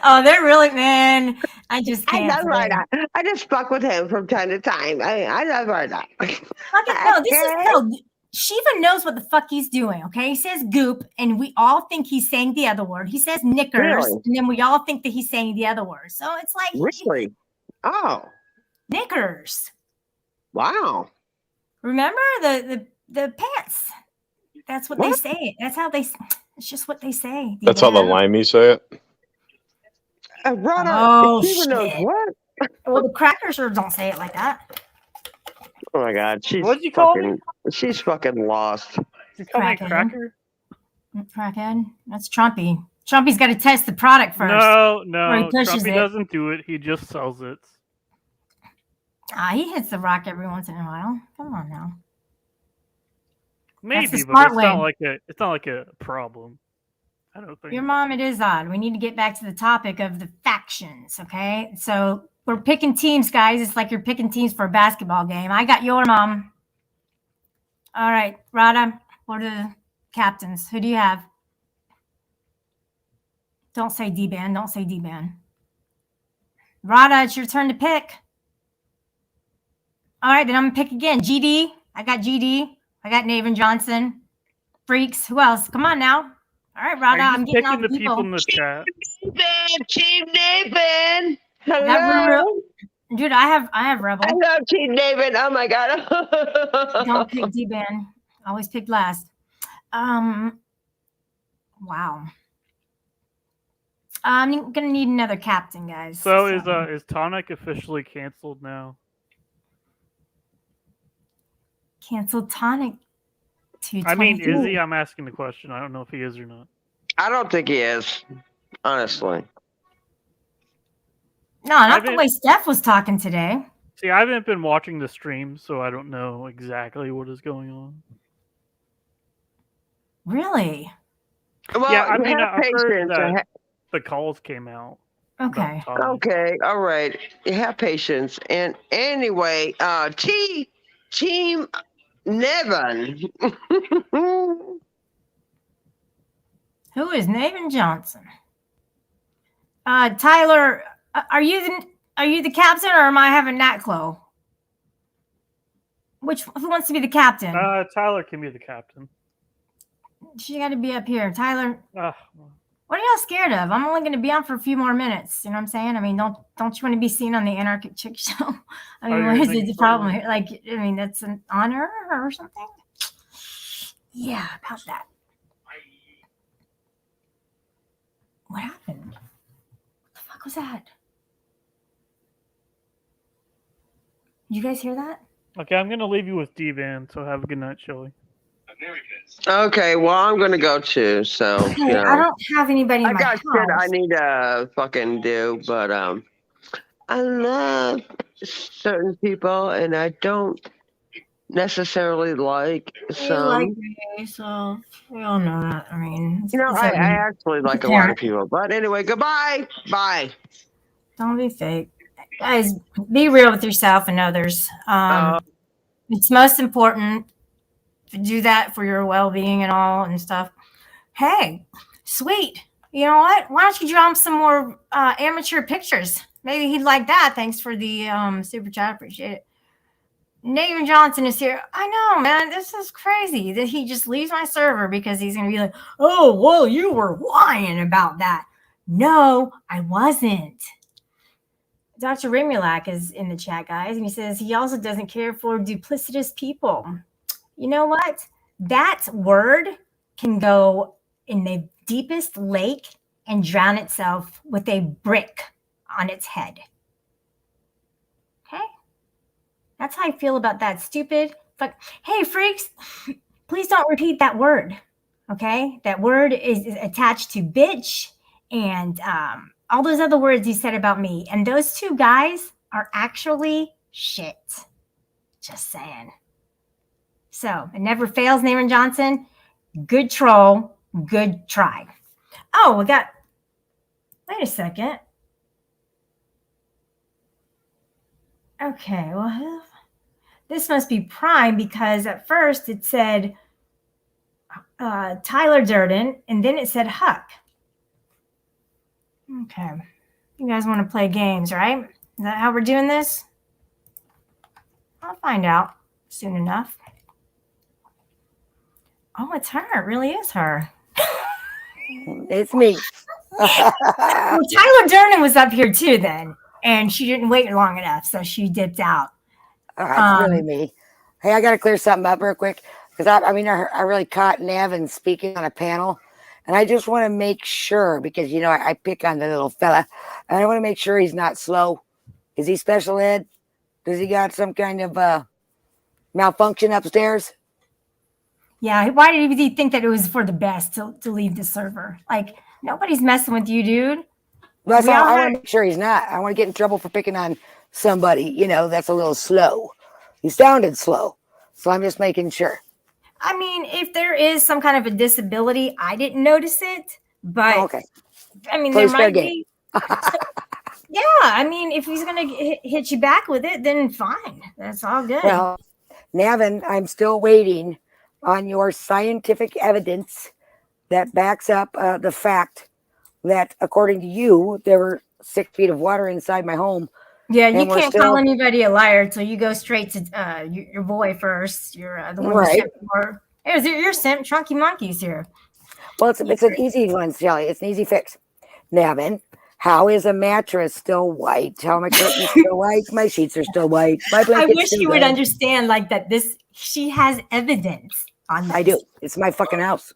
oh, they're really, man. I just I can't. love today. Rada. I just fuck with him from time to time. I love Rada. Fucking no, this is no. Shiva knows what the fuck he's doing. Okay, he says goop, and we all think he's saying the other word. He says knickers, Really? and then we all think that he's saying the other word. So it's like Really? Oh, knickers. wow. Remember the pants? That's what they What? say. That's how they. It's just what they say. That's how the D-Man. limeys say it. Rana, Oh, Steven knows shit. what? Well, the crackers sure don't say it like that. Oh my God, What'd you call me? she's fucking lost. You call me a Crackhead. cracker? Crackhead. That's Trumpy. Trumpy's got to test the product first. No, Before he no. pushes Trumpy it. doesn't do it. He just sells it. He hits the rock every once in a while. Come on now. Maybe, the but smart it's way. not like a problem. I don't think. Your mom, it is odd. We need to get back to the topic of the factions, okay? So we're picking teams, guys. It's like you're picking teams for a basketball game. I got your mom. All right, Rada, what are the captains? Who do you have? Don't say D-Ban. Don't say D-Ban. Rada, it's your turn to pick. All right, then I'm going to pick again. GD. I got GD. I got Naven Johnson. Freaks. Who else? Come on now. All right, Rada, Are you I'm just getting all picking the the people in the chat? Team Nathan. That Hello. Dude, I have Rebel. I love Team Nathan. Oh my God. Don't pick D-Ban. Always pick last. Wow. I'm gonna need another captain, guys. So is Tonic officially canceled now? Cancel Tonic. I mean, 222. is he? I'm asking the question. I don't know if he is or not. I don't think he is, honestly. No, not I've the been- way Steph was talking today. See, I haven't been watching the stream, so I don't know exactly what is going on. Really? Well, Yeah, I mean, have I've heard patience. that the calls came out. about Okay. Tonic. Okay, all right. Have patience. And anyway, Team Nevin. Who is Naven Johnson? Tyler, are you the captain or am I having Nat Clo? Who wants to be the captain? Tyler can be the captain. She got to be up here. Tyler, Ah, what are y'all scared of? I'm only going to be on for a few more minutes. You know what I'm saying? I mean, don't you want to be seen on the Anarchic Chick Show? I mean, you're what is making the fun problem of here? Like, I mean, that's an honor or something. Yeah, about that. What happened? What the fuck was that? Did you guys hear that? okay, I'm gonna leave you with D-Van. So have a good night, Shelly. Okay, well, I'm going to go too. So, Hey, I don't have anybody in I my got house. shit I need to fucking do, but I love certain people, and I don't necessarily like You some. like me, so we all know that. I mean, You know, it's I okay. actually like a lot of people. But anyway, goodbye. Bye. Don't be fake. Guys, be real with yourself and others. It's most important to do that for your well-being and all and stuff. Hey, sweet. You know what? Why don't you draw him some more amateur pictures? Maybe he'd like that. Thanks for the super chat. Appreciate it. Nathan Johnson is here. I know, man. This is crazy that he just leaves my server because he's going to be like, oh, well, you were lying about that. No, I wasn't. Dr. Remulak is in the chat, guys, and he says he also doesn't care for duplicitous people. You know what? That word can go in the deepest lake and drown itself with a brick on its head. Okay? That's how I feel about that stupid. But hey, freaks, please don't repeat that word. Okay? That word is attached to bitch and all those other words you said about me. And those two guys are actually shit. Just saying. So it never fails, Nathan Johnson. Good troll. Good try. Oh, we got. Wait a second. Okay, well, this must be Prime because at first it said Tyler Durden and then it said Huck. Okay. You guys want to play games, right? Is that how we're doing this? I'll find out soon enough. Oh, it's her. It really is her. It's me. Well, Tyler Durden was up here too then, and she didn't wait long enough, so she dipped out. It's really me. Hey, I got to clear something up real quick because I really caught Nevin speaking on a panel, And I just want to make sure, because, you know, I pick on the little fella, and I want to make sure he's not slow. Is he special ed? Does he got some kind of malfunction upstairs? Yeah, why did he think that it was for the best to leave the server? Like, nobody's messing with you, dude. Well, that's We all, all I want had- to make sure he's not. I want to get in trouble for picking on somebody, you know, that's a little slow. He sounded slow. So I'm just making sure. I mean, if there is some kind of a disability, I didn't notice it, but Okay. I mean, Plays there fair might game. be. Yeah, I mean, if he's gonna hit you back with it, then fine. That's all good. Well, Navin, I'm still waiting on your scientific evidence that backs up the fact that, according to you, there were 6 feet of water inside my home. yeah, you and we're can't still- call anybody a liar until you go straight to your boy first. You're the one who Right. sent more. Hey, your simp, Chunky Monkey's here. Well, it's an easy one, Shelly. It's an easy fix. Navin, how is a mattress still white? How are my curtains still white? My sheets are still white. My I blanket's wish still you would red. understand, like that. She has evidence on this. I do. It's my fucking house.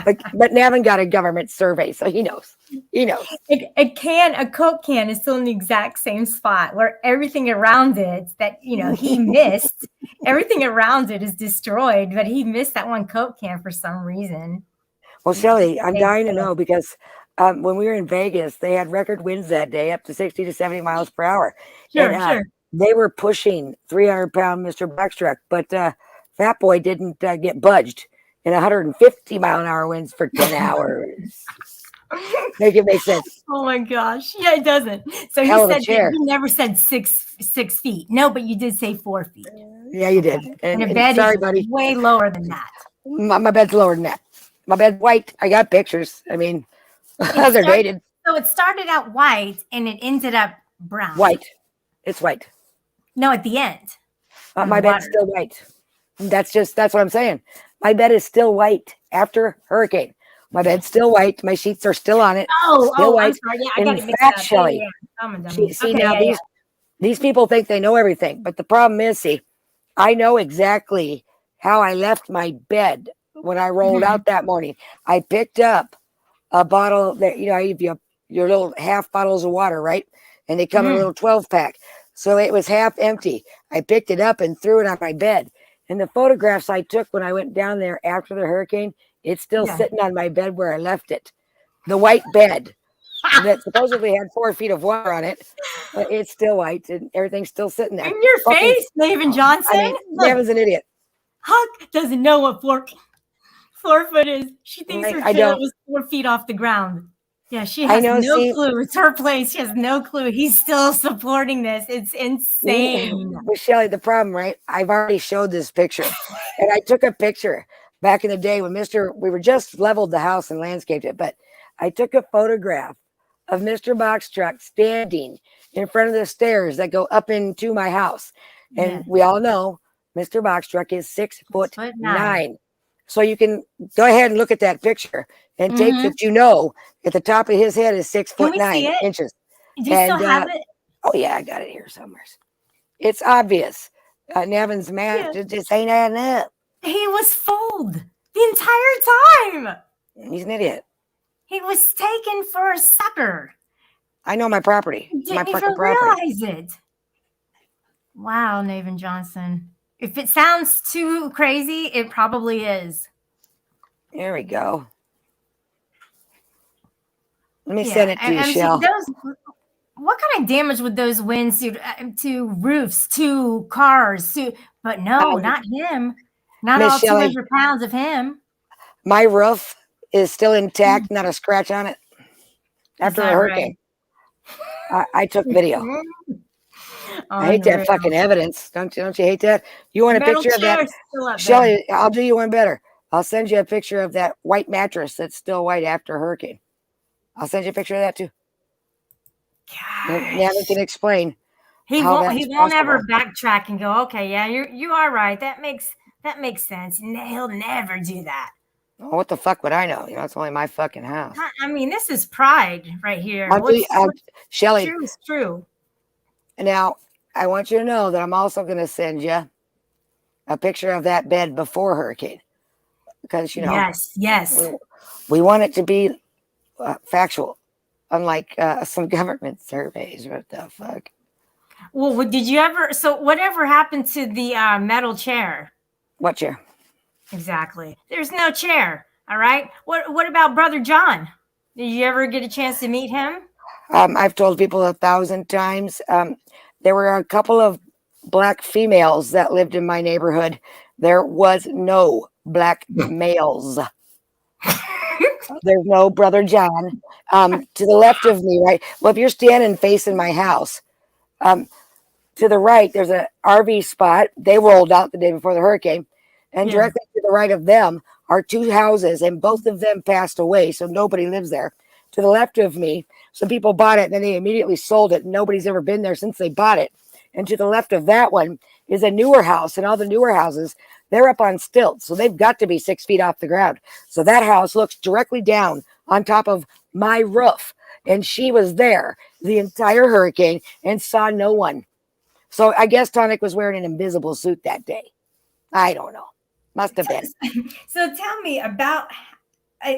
But Navin got a government survey, so he knows. He knows. A Coke can is still in the exact same spot where everything around it that he missed, everything around it is destroyed, but he missed that one Coke can for some reason. Well, Shelly, I'm dying to know because when we were in Vegas, they had record winds that day, up to 60 to 70 miles per hour. Sure, And, sure. They were pushing 300-pound Mr. Blackstruck, but Fat Boy didn't get budged in 150-mile-an-hour winds for 10 hours. Make it make sense. Oh my gosh. Yeah, it doesn't. So Hell of a said chair. you never said six feet. No, but you did say 4 feet. Yeah, you did. And a And bed sorry, is buddy. way lower than that. My bed's lower than that. My bed's white. I got pictures. I mean, they're started- dated. So it started out white and it ended up brown. White. It's white. No, at the end. On My the bed's water. still white. That's what I'm saying. My bed is still white after hurricane. My bed's still white. My sheets are still on it. Oh, Still I'm white. sorry. Yeah, I In got it mixed fact, up. Shelley, Yeah. I'm a dummy. See Okay, now yeah, these people think they know everything, but the problem is, I know exactly how I left my bed when I rolled Mhm. out that morning. I picked up a bottle that I give you your little half bottles of water, right? And they come in a Mhm. little 12-pack. So it was half empty. I picked it up and threw it on my bed. And the photographs I took when I went down there after the hurricane, it's still Yeah. sitting on my bed where I left it. The white bed that supposedly had 4 feet of water on it, but it's still white and everything's still sitting there. In your Fucking- face, Nathan Johnson. I mean, Look, Nevin's an idiot. Huck doesn't know what 4 foot is. She thinks Right, her I trailer don't. was 4 feet off the ground. Yeah, she I has know, no see- clue. It's her place. She has no clue. He's still supporting this. It's insane. But Shelly, the problem, right? I've already showed this picture. And I took a picture back in the day when we were just leveled the house and landscaped it, but I took a photograph of Mr. Box Truck standing in front of the stairs that go up into my house. And Yeah. we all know Mr. Box Truck is 6'9". 6'9". So you can go ahead and look at that picture and take Mhm. that at the top of his head is 6'9" see it? inches. Do you still And, have it? Oh yeah, I got it here somewhere. It's obvious. Nevin's math just ain't adding up. He was fooled the entire time. He's an idiot. He was taken for a sucker. I know my property. He It's my didn't fucking even property. realize it. Wow, Nathan Johnson. If it sounds too crazy, it probably is. There we go. Let me Yeah, send it to you, and see, Shell. what kind of damage would those winds do to roofs, to cars, but no, Oh, not him. Not Miss all Shelley. 200 pounds of him. My roof is still intact, not a scratch on it. After a that hurricane. I took video. I hate that Unreal. fucking evidence. Don't you hate that? You want a Metal picture of that? chair's still up there. Shelly, I'll do you one better. I'll send you a picture of that white mattress that's still white after a hurricane. I'll send you a picture of that too. And Navin can explain. He how won't. that's He won't ever possible. backtrack and go, "Okay, yeah, you are right. That makes sense." He'll never do that. Oh, what the fuck would I know? It's only my fucking house. I mean, this is pride right here. What's Shelly, true is true. now I want you to know that I'm also going to send you a picture of that bed before hurricane. because, you know, Yes. we want it to be factual, unlike some government surveys. What the fuck? Well, did you ever? So, whatever happened to the metal chair? What chair? Exactly. There's no chair. All right. What about Brother John? Did you ever get a chance to meet him? I've told people 1,000 times. There were a couple of black females that lived in my neighborhood. There was no black males. There's no Brother John. To the left of me, right? Well, if you're standing facing my house, to the right, there's an RV spot. They rolled out the day before the hurricane. And Yeah. directly to the right of them are two houses, and both of them passed away, so nobody lives there. To the left of me, some people bought it, and then they immediately sold it. Nobody's ever been there since they bought it. And to the left of that one is a newer house, and all the newer houses, they're up on stilts, so they've got to be 6 feet off the ground. So that house looks directly down on top of my roof, and she was there the entire hurricane and saw no one. So I guess Tonic was wearing an invisible suit that day. I don't know. Must have been. So tell me about.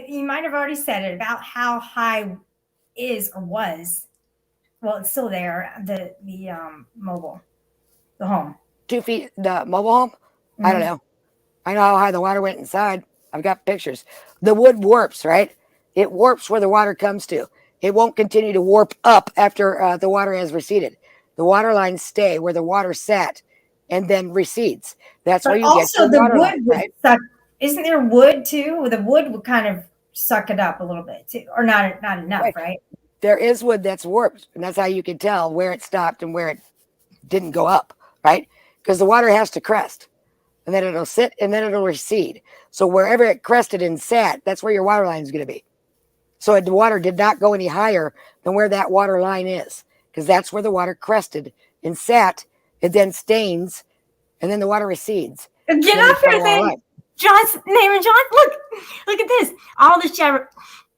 You might have already said it about how high is or was. Well, it's still there. The mobile, the home. 2 feet, the mobile home? I don't know. I know how high the water went inside. I've got pictures. The wood warps, right? It warps where the water comes to. It won't continue to warp up after the water has receded. The water lines stay where the water sat and then recedes. That's where But you also get the your water wood line, would right? suck. Isn't there wood too? The wood would kind of suck it up a little bit too, or not enough, right? There is wood that's warped, and that's how you can tell where it stopped and where it didn't go up, right? Because the water has to crest, and then it'll sit, and then it'll recede. So wherever it crested and sat, that's where your water line is going to be. So the water did not go any higher than where that water line is, because that's where the water crested and sat. It then stains, and then the water recedes. Get Then up it's here, water then. line. John's name and John. Look at this. All this chair.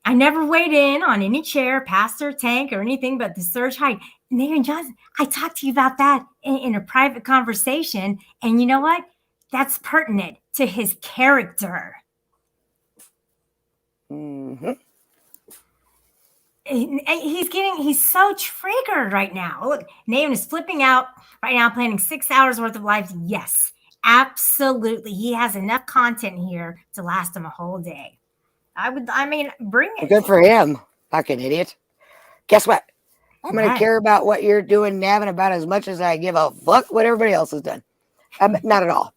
I never weighed in on any chair, pastor, tank, or anything but the surge height. Nathan Johnson, I talked to you about that in a private conversation. And you know what? That's pertinent to his character. Mm-hmm. He's so triggered right now. Look, Nathan is flipping out right now, planning 6 hours worth of lives. Yes, absolutely. He has enough content here to last him a whole day. Bring it. Good for him. Fucking idiot. Guess what? I'm going to Right. care about what you're doing, nabbing about as much as I give a fuck what everybody else has done. Not at all.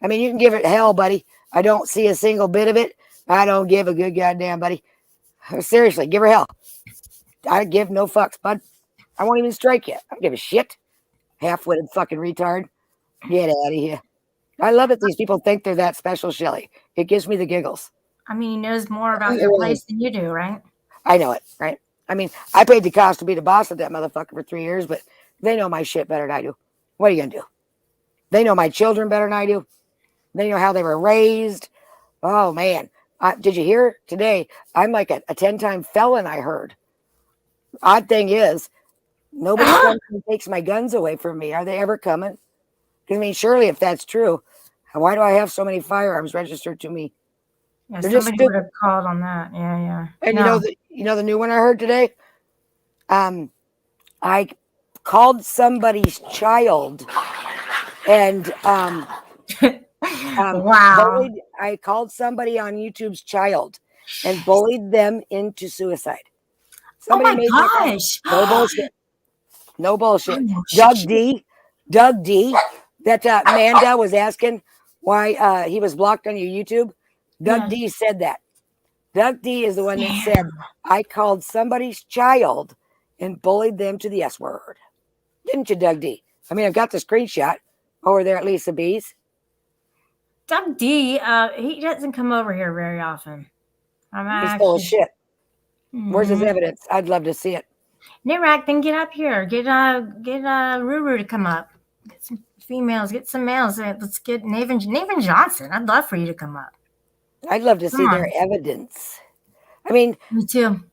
I mean, you can give it hell, buddy. I don't see a single bit of it. I don't give a good goddamn, buddy. Seriously, give her hell. I give no fucks, bud. I won't even strike you. I don't give a shit. Half-witted fucking retard. Get out of here. I love it. These people think they're that special, Shelly. It gives me the giggles. I mean, he knows more about It your really place than you do, right? I know it, right? I mean, I paid the cost to be the boss of that motherfucker for 3 years, but they know my shit better than I do. What are you going to do? They know my children better than I do. They know how they were raised. Oh, man. Did you hear today? I'm like a 10-time felon, I heard. Odd thing is, nobody comes and takes my guns away from me. Are they ever coming? I mean, surely if that's true, why do I have so many firearms registered to me? Yeah, They're just somebody would have called on that. Yeah. And No. you know the new one I heard today? I called somebody's child and Wow. I called somebody on YouTube's child and bullied them into suicide. Oh my made that comment. gosh. No bullshit. No bullshit. Oh, Doug D, that Manda was asking why he was blocked on your YouTube. Doug Yeah. D said that. Doug D is the one that said, I called somebody's child and bullied them to the S word. Didn't you, Doug D? I mean, I've got the screenshot over there at Lisa B's. Doug D, he doesn't come over here very often. He's full of shit. Where's his Mhm. evidence? I'd love to see it. Nirak, then get up here. Get Ruru to come up. Get some females. Get some males. Let's get Nathan Johnson. I'd love for you to come up. I'd love to see Come their on. evidence. I mean, Me too.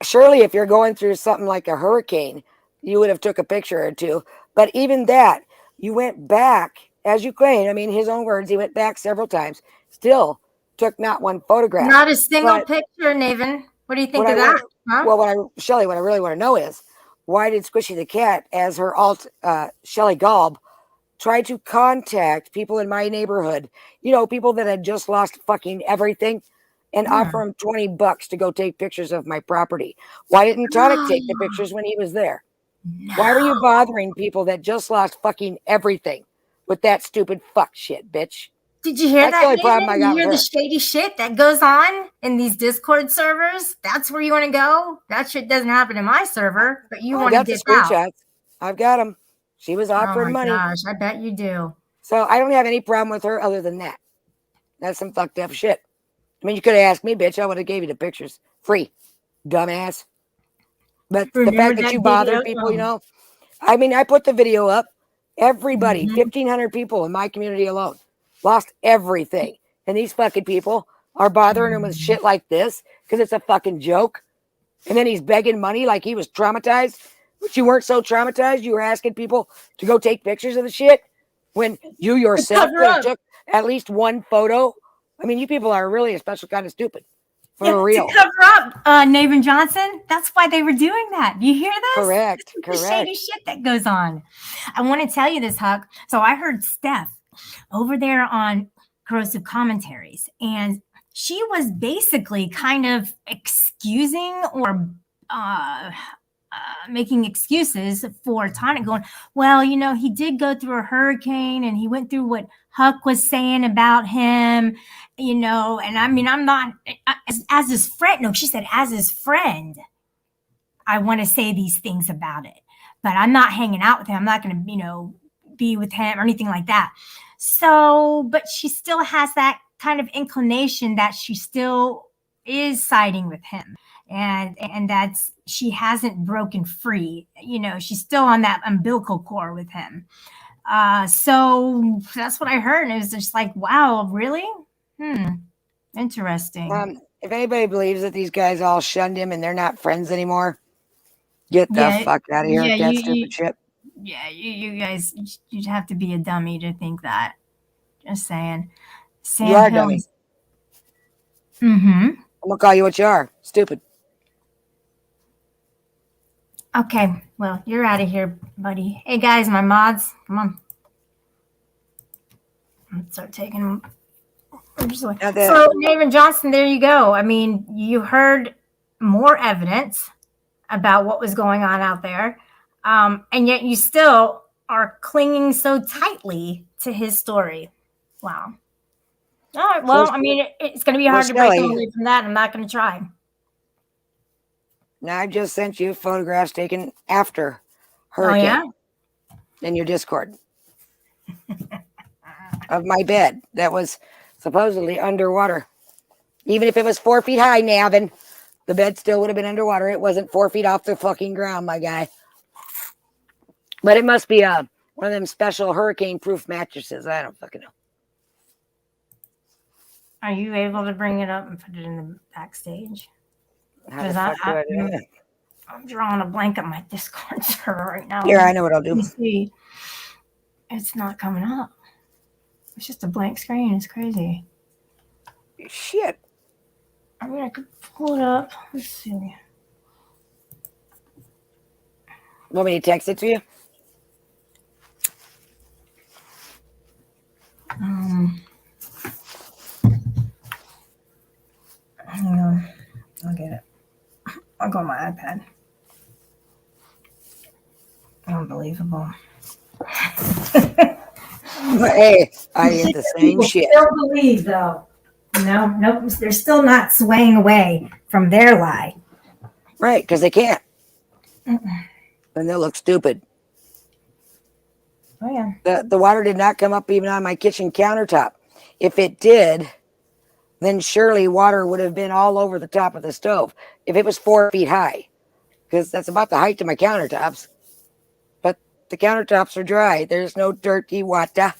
surely if you're going through something like a hurricane, you would have took a picture or two. But even that, you went back, as you claim. I mean, his own words, he went back several times. Still, took not one photograph. Not a single But picture, Naven. What do you think what of I that? wanna- Huh? Well, Shelly, what I really want to know is why did Squishy the Cat, as her alt Shelly Galb, try to contact people in my neighborhood? You know, people that had just lost fucking everything, and Yeah. offer him $20 to go take pictures of my property. Why didn't Tonic take the pictures when he was there? Why were you bothering people that just lost fucking everything with that stupid fuck shit, bitch? Did you hear That's that, the only problem Nathan? I You got hear with the her. shady shit that goes on in these Discord servers? That's where you want to go? That shit doesn't happen in my server, but you I want to got the dip out. screenshots. I've got them. She was Oh offering my money. gosh, I bet you do. So I don't have any problem with her other than that. That's some fucked up shit. I mean, you could have asked me, bitch. I would have gave you the pictures. Free. Dumbass. But the Remember fact that that you bothered video? people, you know. I mean, I put the video up. Everybody, Mhm. 1,500 people in my community alone, lost everything. And these fucking people are bothering him with shit like this because it's a fucking joke. And then he's begging money like he was traumatized. But you weren't so traumatized. You were asking people to go take pictures of the shit when you yourself cover could have up. took at least one photo. I mean, you people are really a special kind of stupid. For Yeah, real. to cover up Navin Johnson. That's why they were doing that. You hear this? Correct. The shady Correct. shit that goes on. I want to tell you this, Huck. So I heard Steph over there on Corrosive Commentaries, and she was basically kind of excusing or making excuses for Tonic, going, well, you know, he did go through a hurricane and he went through what Huck was saying about him, you know, and I mean, I'm not, as his friend, no, she said, as his friend, I want to say these things about it, but I'm not hanging out with him. I'm not going to, you know, be with him or anything like that. So, but she still has that kind of inclination that she still is siding with him. And that's, she hasn't broken free. You know, she's still on that umbilical cord with him. So that's what I heard. And it was just like, wow, really? Interesting. If anybody believes that these guys all shunned him and they're not friends anymore, get the Yeah, fuck out of here yeah, with that you- stupid shit. Yeah, you guys, you'd have to be a dummy to think that. Just saying. Sam You are a Hill dummy. is- Mhm. I'm gonna call you what you are. Stupid. Okay, well, you're out of here, buddy. Hey guys, my mods, come on. Let's start taking them. Now that- So, Nathan Johnson, there you go. I mean, you heard more evidence about what was going on out there, and yet you still are clinging so tightly to his story. Wow. All right. Well, I mean, it's going to be hard to break him Shelly. away from that. I'm not going to try. Now I just sent you photographs taken after Oh hurricane yeah. in your Discord of my bed that was supposedly underwater. Even if it was 4 feet high, Navin, the bed still would have been underwater. It wasn't 4 feet off the fucking ground, my guy. But it must be one of them special hurricane-proof mattresses. I don't fucking know. Are you able to bring it up and put it in the backstage? How the 'Cause fuck do I do that? I'm drawing a blank on my Discord server right now. Here, I know what I'll Let me do. see. It's not coming up. It's just a blank screen. It's crazy. Shit. I mean, I could pull it up. Let's see. Want me to text it to you? Hang on. I'll get it. I'll go on my iPad. Unbelievable. Hey, I did the same People shit. still believe, though. No, nope. They're still not swaying away from their lie. Right, because they can't. And they'll look stupid. Oh yeah. The water did not come up even on my kitchen countertop. If it did, then surely water would have been all over the top of the stove. If it was 4 feet high, because that's about the height of my countertops. But the countertops are dry. There's no dirty water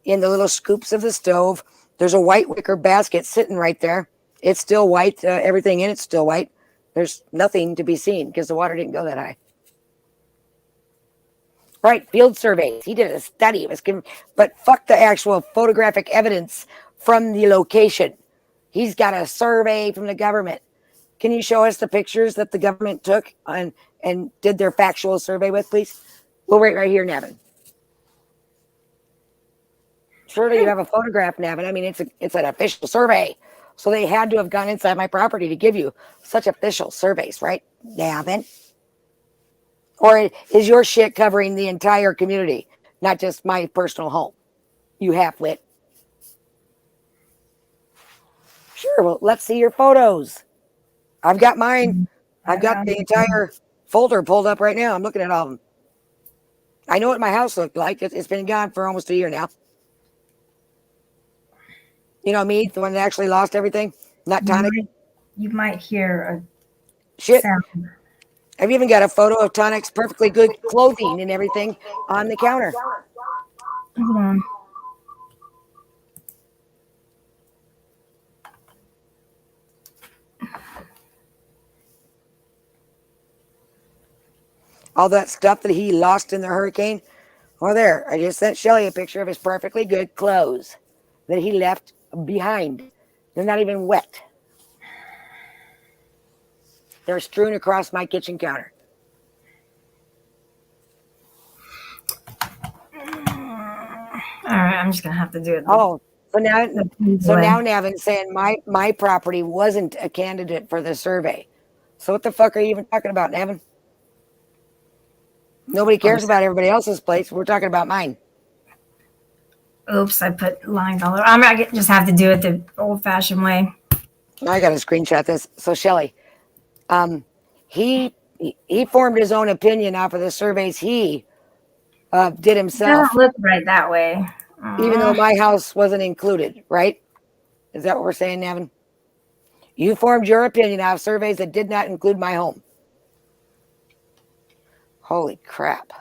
in the little scoops of the stove. There's a white wicker basket sitting right there. It's still white. Everything in it's still white. There's nothing to be seen because the water didn't go that high. Right, field surveys. He did a study. It was given, but fuck the actual photographic evidence from the location. He's got a survey from the government. Can you show us the pictures that the government took and did their factual survey with, please? We'll wait right here, Nevin. Surely you have a photograph, Nevin. I mean, it's an official survey. So they had to have gone inside my property to give you such official surveys, right, Nevin? Or is your shit covering the entire community, not just my personal home? You half-wit. Sure, well, let's see your photos. I've got mine. I've got the entire folder pulled up right now. I'm looking at all of them. I know what my house looked like. It's been gone for almost a year now. You know me, the one that actually lost everything? Not Tonic? You might hear Shit. a sound. I've even got a photo of Tonic's perfectly good clothing and everything on the counter. Hold on. All that stuff that he lost in the hurricane. Well, there, I just sent Shelly a picture of his perfectly good clothes that he left behind. They're not even wet. They're strewn across my kitchen counter. All right, I'm just gonna have to do it. Oh, so now Way. Nevin's saying my property wasn't a candidate for the survey. So what the fuck are you even talking about, Nevin? Nobody cares about everybody else's place. We're talking about mine. Oops, I put lines all over. I'm gonna just have to do it the old-fashioned way. I got to screenshot this. So Shelly, he formed his own opinion off of the surveys he did It himself, doesn't look right that way. even though my house wasn't included, right? Is that what we're saying, Nevin? You formed your opinion off surveys that did not include my home. Holy crap.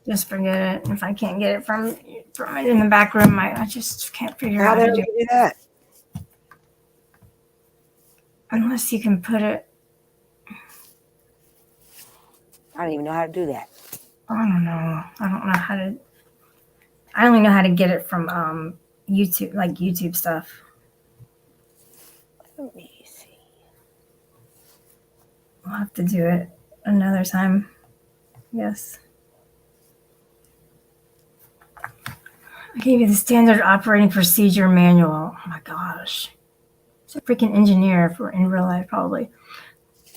Just forget it. If I can't get it from it in the back room, I just can't figure How out the how hell to did do you it. do that? Unless you can put it. I don't even know how to do that. I don't know. I don't know how to. I only know how to get it from YouTube, like YouTube stuff. Let me see. We'll have to do it another time. Yes. I gave you the standard operating procedure manual. Oh my gosh. It's a freaking engineer for in real life, probably.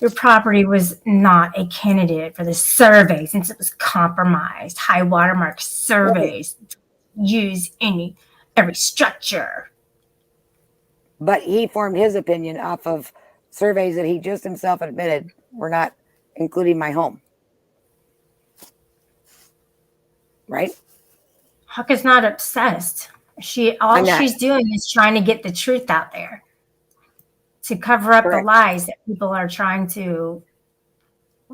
Your property was not a candidate for the survey since it was compromised. High watermark surveys use every structure. But he formed his opinion off of surveys that he just himself admitted were not including my home. Right? Huck is not obsessed. I'm not. She's doing is trying to get the truth out there to cover up Correct. the lies that people are trying to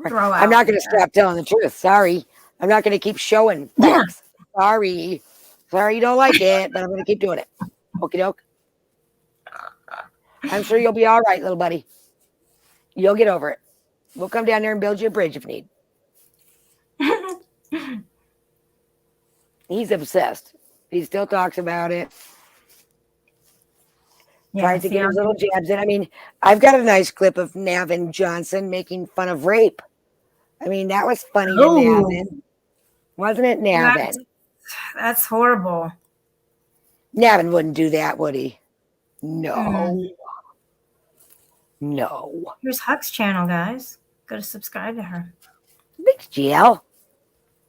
throw out. I'm not going to there. stop telling the truth. Sorry. I'm not going to keep showing facts. Sorry. Sorry you don't like it, but I'm going to keep doing it. Okie doke. I'm sure you'll be all right, little buddy. You'll get over it. We'll come down there and build you a bridge if need. He's obsessed. He still talks about it. Trying to get his little jabs in. I mean, I've got a nice clip of Navin Johnson making fun of rape. I mean, that was funny to Navin. Wasn't it, Navin? That's horrible. Navin wouldn't do that, would he? No. No. Here's Huck's channel, guys. Go to subscribe to her. Big Jill.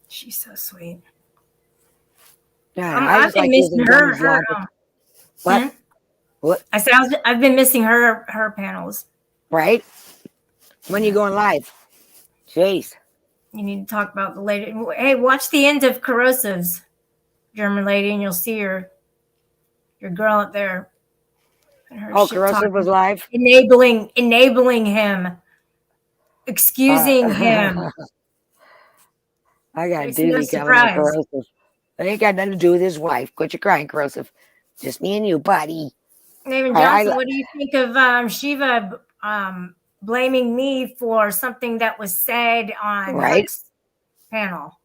She's so sweet. Yeah, I've been missing her. What? What? I said I've been missing her panels. Right? When you going live? Jeez. You need to talk about the latest. Hey, watch the end of Corrosives, German lady, and you'll see your girl up there. And her Oh, shit Corrosive talking. was live? Enabling him. Excusing him. I got a It's no doozy coming on surprise. Corrosive. It ain't got nothing to do with his wife. Quit your crying, Corrosive. Just me and you, buddy. Navin Johnson, what do you think of Shiva blaming me for something that was said on Right. Huck's panel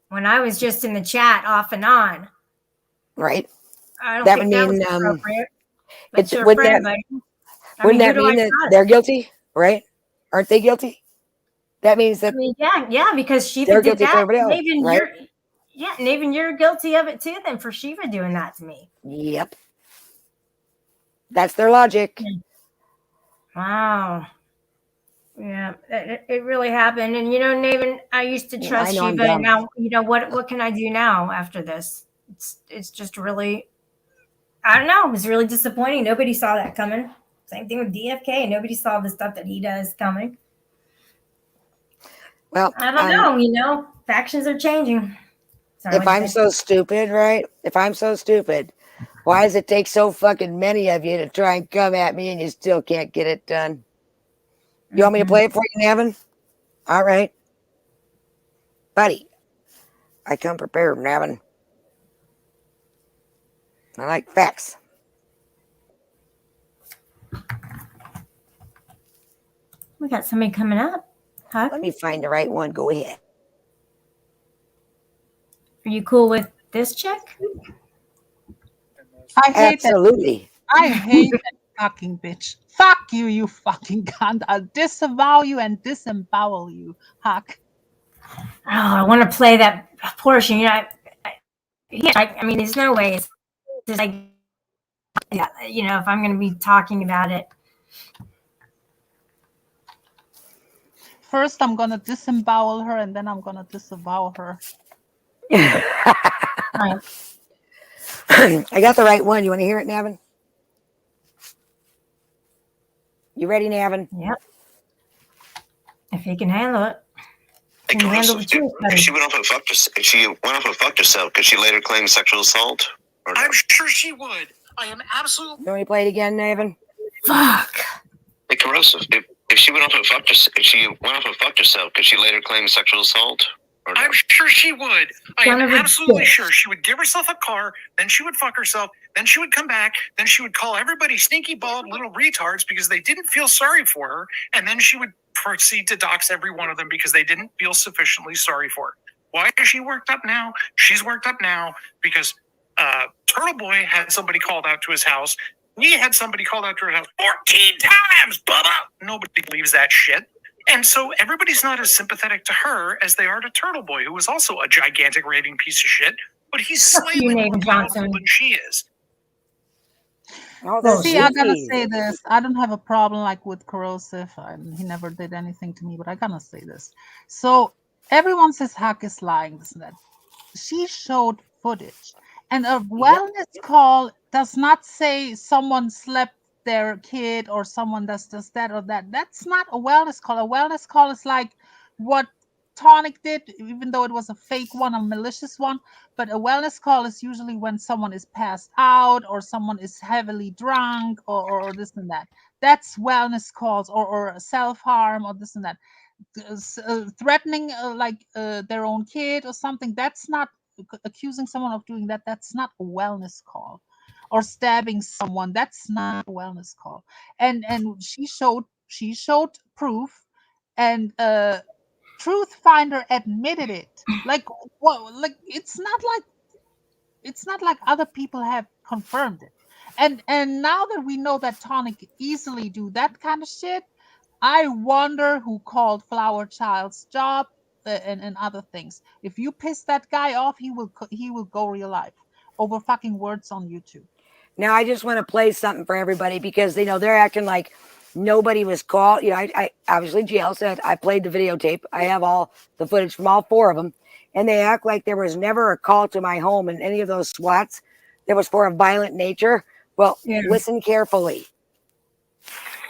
when I was just in the chat off and on? Right? I don't That think would that was mean, appropriate. That's your wouldn't friend, that, buddy. I wouldn't mean, that who do I mean that trust? they're guilty, right? Aren't they guilty? That means that I mean, yeah, because Shiva they're did guilty for that. everybody else, Maybe right? you're guilty of it too. Then for Shiva doing that to me. Yep. That's their logic. Wow. Yeah, it really happened. And Navin, I used to Yeah, trust I know I'm Shiva, and dumb. now what can I do now after this? It's just really, I don't know. It's really disappointing. Nobody saw that coming. Same thing with DFK. Nobody saw the stuff that he does coming. Well, I don't know. Factions are changing. Sorry, if I'm so stupid, right? If I'm so stupid, why does it take so fucking many of you to try and come at me and you still can't get it done? You want me to play it for you, Navin? All right. Buddy, I come prepared, Navin. I like facts. We got somebody coming up. Huh? Let me find the right one. Go ahead. Are you cool with this chick? I hate that. Absolutely. I hate that fucking bitch. Fuck you, you fucking cunt. I'll disavow you and disembowel you, Huck. Oh, I want to play that portion. I mean, there's no way. It's just like, yeah, if I'm going to be talking about it. First, I'm gonna disembowel her, and then I'm gonna disavow her. I got the right one. You want to hear it, Navin? You ready, Navin? Yep. If he can handle it. Hey, Can you handle Carissa, the truth, if buddy? she went off and fucked herself, could she later claim sexual assault? Or no? I'm sure she would. I am absolutely. You want me to play it again, Navin? Fuck. Hey, Carissa, if she went off and fucked herself, could she later claim sexual assault? Or no? I'm sure she would. I Son am of a absolutely bitch. sure she would give herself a car, then she would fuck herself, then she would come back, then she would call everybody stinky bald little retards because they didn't feel sorry for her, and then she would proceed to dox every one of them because they didn't feel sufficiently sorry for her. Why is she worked up now? She's worked up now because Turtle Boy had somebody called out to his house. We had somebody called out to her house 14 times, Bubba. Nobody believes that shit. And so everybody's not as sympathetic to her as they are to Turtle Boy, who is also a gigantic raving piece of shit, but he's Fuck you, slightly more Nathan powerful Johnson. than she is. Oh, those See, I gotta Zoomies. say this. I don't have a problem like with Corrosive. He never did anything to me, but I gotta say this. So everyone says Huck is lying, this and that. She showed footage, and a wellness call does not say someone slept their kid or someone does this, that, or that. That's not a wellness call. A wellness call is like what Tonic did, even though it was a fake one, a malicious one. But a wellness call is usually when someone is passed out or someone is heavily drunk or this and that. That's wellness calls or self-harm or this and that. Threatening their own kid or something. That's not accusing someone of doing that. That's not a wellness call. Or stabbing someone. That's not a wellness call. And she showed proof, and Truth Finder admitted it. Like what? Like it's not like other people have confirmed it. And now that we know that Tonic could easily do that kind of shit, I wonder who called Flower Child's job and other things. If you piss that guy off, he will go real life over fucking words on YouTube. Now, I just want to play something for everybody because they're acting like nobody was called. I obviously GL said I played the videotape. I have all the footage from all four of them, and they act like there was never a call to my home in any of those SWATs that was for a violent nature. Well, listen carefully.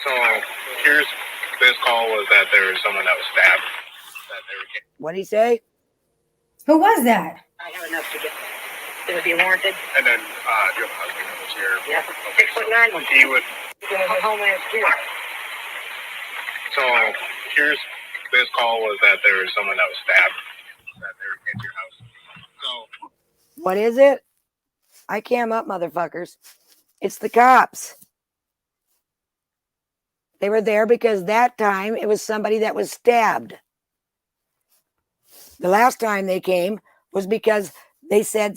So here's this call was that there was someone that was stabbed. What'd he say? Who was that? I have enough to get. It would be warranted. And then your husband was here. Yeah, 6'9". He would. Homeland Security. So here's this call was that there was someone that was stabbed. That they were into your house. So What is it? I cam up, motherfuckers. It's the cops. They were there because that time it was somebody that was stabbed. The last time they came was because they said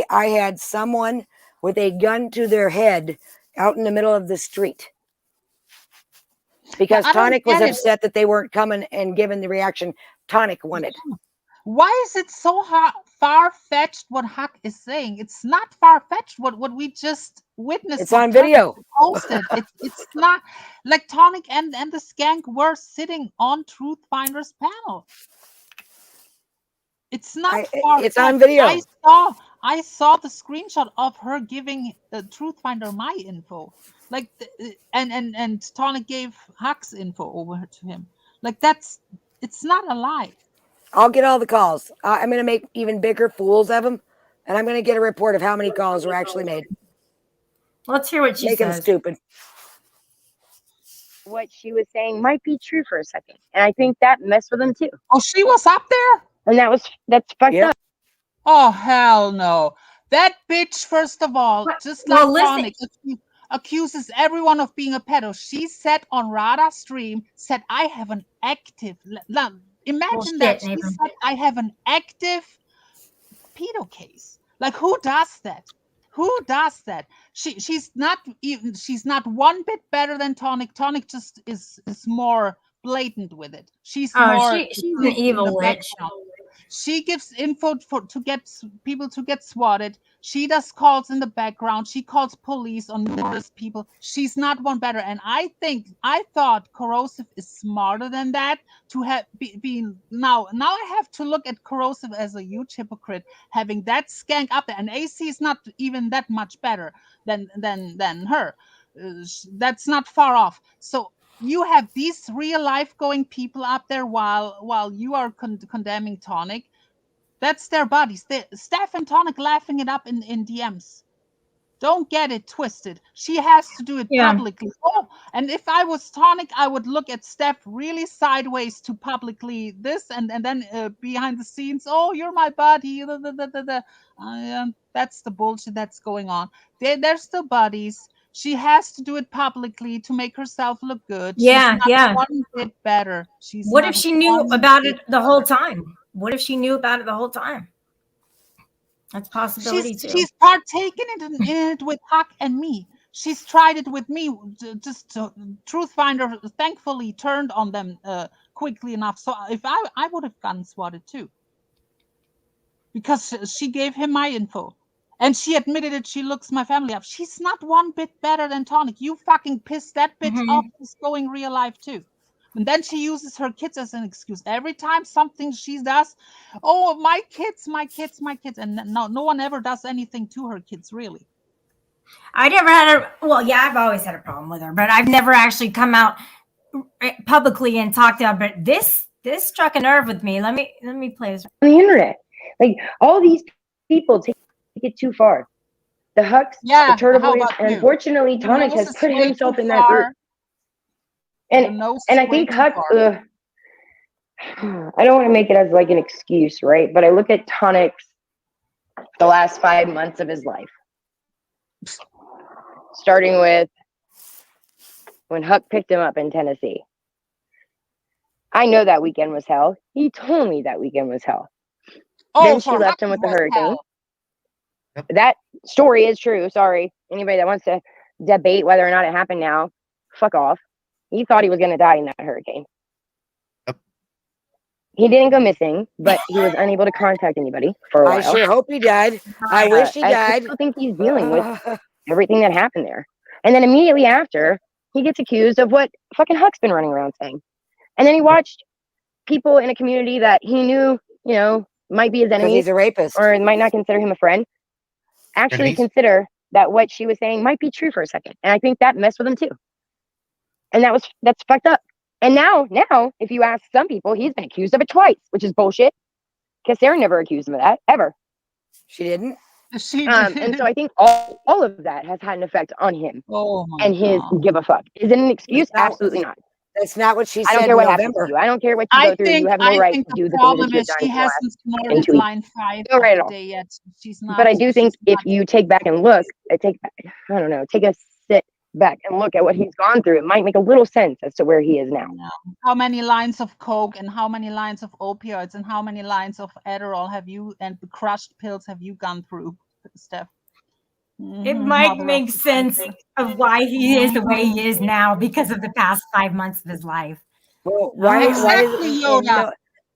I had someone with a gun to their head out in the middle of the street. Because I don't Tonic was get it. upset that they weren't coming and giving the reaction Tonic wanted. Why is it so far-fetched what Huck is saying? It's not far-fetched what we just witnessed. It's what on Tonic video. posted. It's not like Tonic and the Skank were sitting on Truth Finder's panel. It's not far-fetched. It's on video. I saw the screenshot of her giving Truth Finder my info. Like and Tonic gave Huck's info over to him. Like it's not a lie. I'll get all the calls. I'm going to make even bigger fools of them, and I'm going to get a report of how many calls were actually made. Let's hear what she Make them says. stupid. What she was saying might be true for a second, and I think that messed with them too. Oh, she was up there, and that's fucked up. Oh hell no! That bitch, first of all, just like Tonic, accuses everyone of being a pedo. She said on Rada's stream, said I have an active. Imagine that she said I have an active pedo case. Like who does that? Who does that? She's not one bit better than Tonic. Tonic just is more blatant with it. She's she's an evil witch. She gives info to get people to get swatted. She does calls in the background. She calls police on numerous people. She's not one better. And I thought Corrosive is smarter than that to have been now I have to look at Corrosive as a huge hypocrite, having that Skank up there. And AC is not even that much better than her. That's not far off. So you have these real life going people up there while you are condemning Tonic. That's their buddies. Steph and Tonic laughing it up in DMs. Don't get it twisted. She has to do it publicly. Oh, and if I was Tonic, I would look at Steph really sideways to publicly this, and then behind the scenes, oh, you're my buddy. That's the bullshit that's going on. They're still buddies. She has to do it publicly to make herself look good. Yeah, She's not one bit better. What if she knew about it the whole time? What if she knew about it the whole time? That's a possibility too. She's partaken in it with Huck and me. She's tried it with me. Truth Finder thankfully turned on them quickly enough. So if I would have gotten swatted too, because she gave him my info. And she admitted it. She looks my family up. She's not one bit better than Tonic. You fucking pissed that bitch off. She's going real life too. And then she uses her kids as an excuse. Every time something she does, oh, my kids. And no one ever does anything to her kids, really. I never had I've always had a problem with her, but I've never actually come out publicly and talked about it. But this struck a nerve with me. Let me play this. On the internet. Like all these people take it too far. The Hucks, the Turtle Boys, and unfortunately Tonic has put himself in that group. And I think Huck, I don't want to make it as like an excuse, right? But I look at Tonic's the last 5 months of his life. Starting with when Huck picked him up in Tennessee. I know that weekend was hell. He told me that weekend was hell. Then she left him with the hurricane. That story is true. Sorry. Anybody that wants to debate whether or not it happened now, fuck off. He thought he was going to die in that hurricane. He didn't go missing, but he was unable to contact anybody for a while. I sure hope he died. I wish he died. I still think he's dealing with everything that happened there. And then immediately after, he gets accused of what fucking Huck's been running around saying. And then he watched people in a community that he knew, might be his enemies. He's a rapist. Or might not consider him a friend. Actually consider that what she was saying might be true for a second. And I think that messed with him too. And that's fucked up. And now, if you ask some people, he's been accused of it twice, which is bullshit. Because Sarah never accused him of that, ever. She didn't? She and so I think all of that has had an effect on him and his give a fuck. Is it an excuse? Absolutely not. That's not what she said. I don't care what happens to you. I don't care what you go through. You have no right to do the things that you've done. She hasn't snorted line 5 no right at all. day yet. She's not. But I do think if you take back and look, take a sit back and look at what he's gone through, it might make a little sense as to where he is now. How many lines of coke and how many lines of opioids and how many lines of Adderall have you and the crushed pills have you gone through, Steph? It might make sense of why he is the way he is now because of the past 5 months of his life. Well, why Exactly, is Yoda.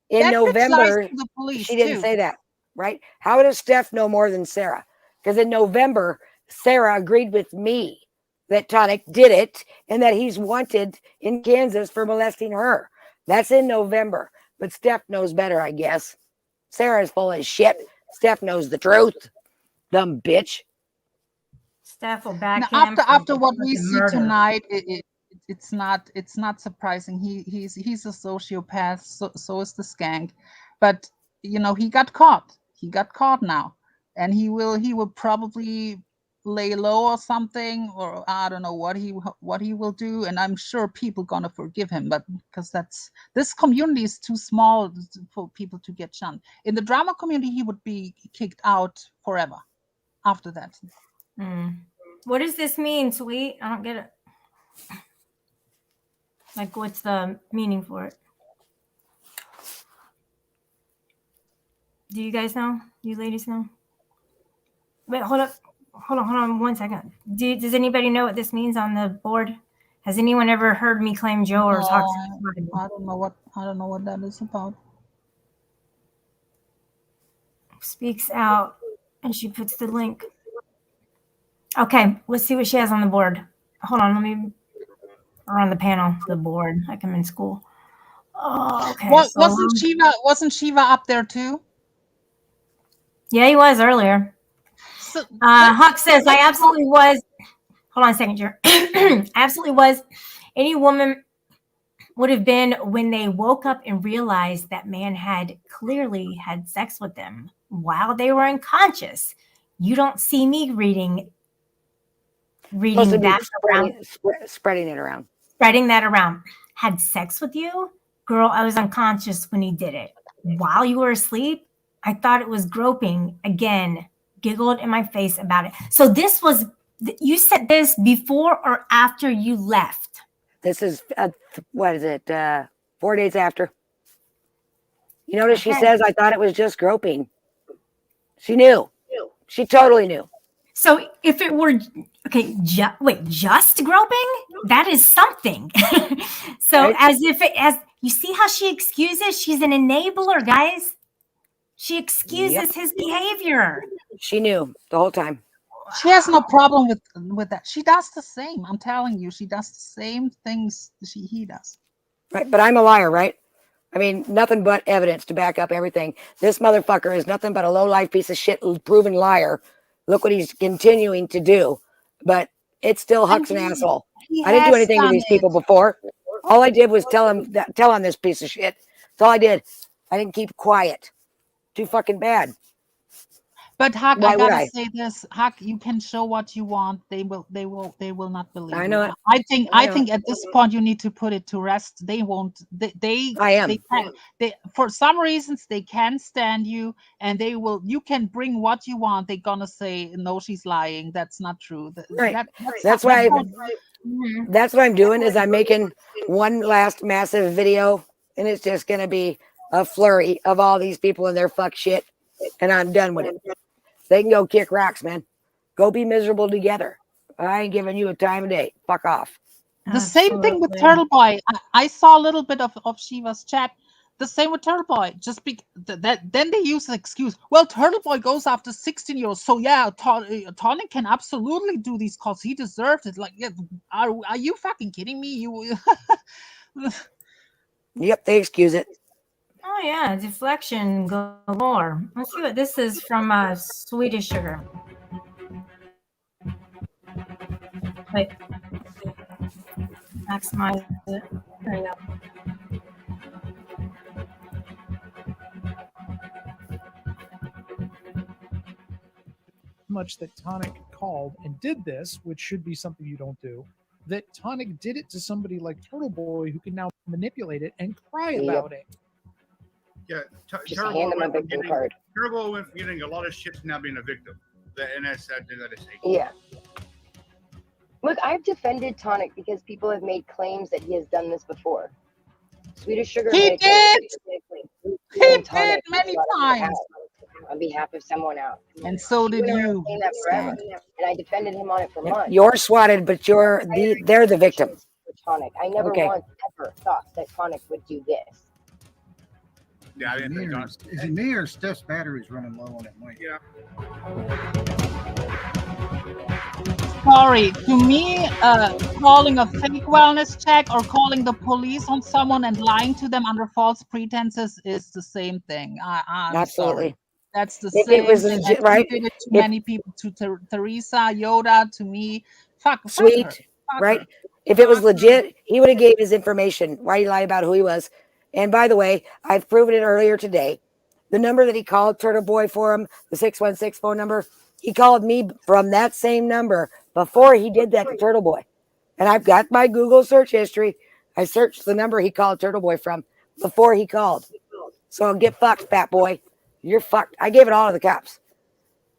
in That bitch lies November to the police she didn't too. say that, right? How does Steph know more than Sarah? Because in November, Sarah agreed with me that Tonic did it and that he's wanted in Kansas for molesting her. That's in November. But Steph knows better, I guess. Sarah's full of shit. Steph knows the truth. Dumb bitch. Steph will back Now, him after for what we fucking see murder. tonight, it's not surprising. He's a sociopath. So is the skank, but you know he got caught. He got caught now, and he will probably lay low or something, or I don't know what he will do. And I'm sure people gonna forgive him, but because this community is too small for people to get shunned. In the drama community, he would be kicked out forever after that. What does this mean, Sweet? I don't get it. Like, what's the meaning for it? Do you guys know? You ladies know? Wait, hold on 1 second. Does anybody know what this means on the board? Has anyone ever heard me claim Joe or talk to I don't know what that is about. Speaks out, and she puts the link. Okay, let's see what she has on the board. Hold on, or on the panel, the board, like I'm in school. Oh, okay. Wasn't Shiva up there too? Yeah, he was earlier. So, Huck says, I absolutely was. Hold on a second, Jer. Absolutely was. Any woman would have been when they woke up and realized that man had clearly had sex with them while they were unconscious. You don't see me reading that around. Spreading it around. Spreading that around. Had sex with you? Girl, I was unconscious when he did it. While you were asleep, I thought it was groping. Again, giggled in my face about it. So this was, you said this before or after you left? This is, what is it, 4 days after. You notice she says, I thought it was just groping. She knew. She totally knew. So if it were, okay, just groping? That is something. So Right. as you see how she excuses? She's an enabler, guys. She excuses his behavior. She knew the whole time. She has no problem with that. She does the same. I'm telling you, she does the same things he does. Right, but I'm a liar, right? I mean, nothing but evidence to back up everything. This motherfucker is nothing but a low-life piece of shit, proven liar. Look what he's continuing to do. But it's still Huck's an asshole. I didn't do anything to these people before. All I did was tell on this piece of shit. That's all I did. I didn't keep quiet. Too fucking bad. But Huck, Why I would gotta I? say this, Huck, you can show what you want. They will not believe I know you. it. I think at this point you need to put it to rest. They won't. I am. They for some reasons they can stand you, and they will. You can bring what you want. They're gonna say no, she's lying. That's not true. Right. That's why that's what I'm doing is I'm making one last massive video, and it's just gonna be a flurry of all these people and their fuck shit, and I'm done with it. They can go kick rocks, man. Go be miserable together. I ain't giving you a time of day. Fuck off. The same thing with Turtle Boy. I saw a little bit of Shiva's chat. The same with Turtle Boy. Just then they use the excuse. Well, Turtle Boy goes after 16-year-olds, so yeah, Tonic can absolutely do these calls. He deserves it. Like, yeah, are you fucking kidding me? You. Yep, they excuse it. Oh yeah, deflection galore. Let's see what this is from Swedish Sugar. Wait, maximize it. There you go. Much that Tonic called and did this, which should be something you don't do, that Tonic did it to somebody like Turtle Boy who can now manipulate it and cry about it. Yeah, Just hand them a victim card. Turbo went from getting a lot of shit to now being a victim. And that's sad thing that I say. Yeah. Look, I've defended Tonic because people have made claims that he has done this before. Swedish Sugar He made a claim. did! He did many times. on behalf of someone else. And so She did went around you. saying that forever, and I defended him on it for months. You're swatted, but they're the victim. Tonic. I never Okay. once ever thought that Tonic would do this. Yeah, I didn't think Is it me or Steph's battery's running low on it, Mike? Yeah. Sorry, to me, calling a fake wellness check or calling the police on someone and lying to them under false pretenses is the same thing. I'm Absolutely. sorry. That's the If same it was thing. legit, And right? You did it to If- many people, to Teresa, Yoda, to me. Fuck her. Sweet, Fuck right? her. If it was legit, he would have gave his information. Why lie about who he was? And by the way, I've proven it earlier today. The number that he called Turtle Boy for him, the 616 phone number, he called me from that same number before he did that to Turtle Boy. And I've got my Google search history. I searched the number he called Turtle Boy from before he called. So get fucked, fat boy. You're fucked. I gave it all to the cops.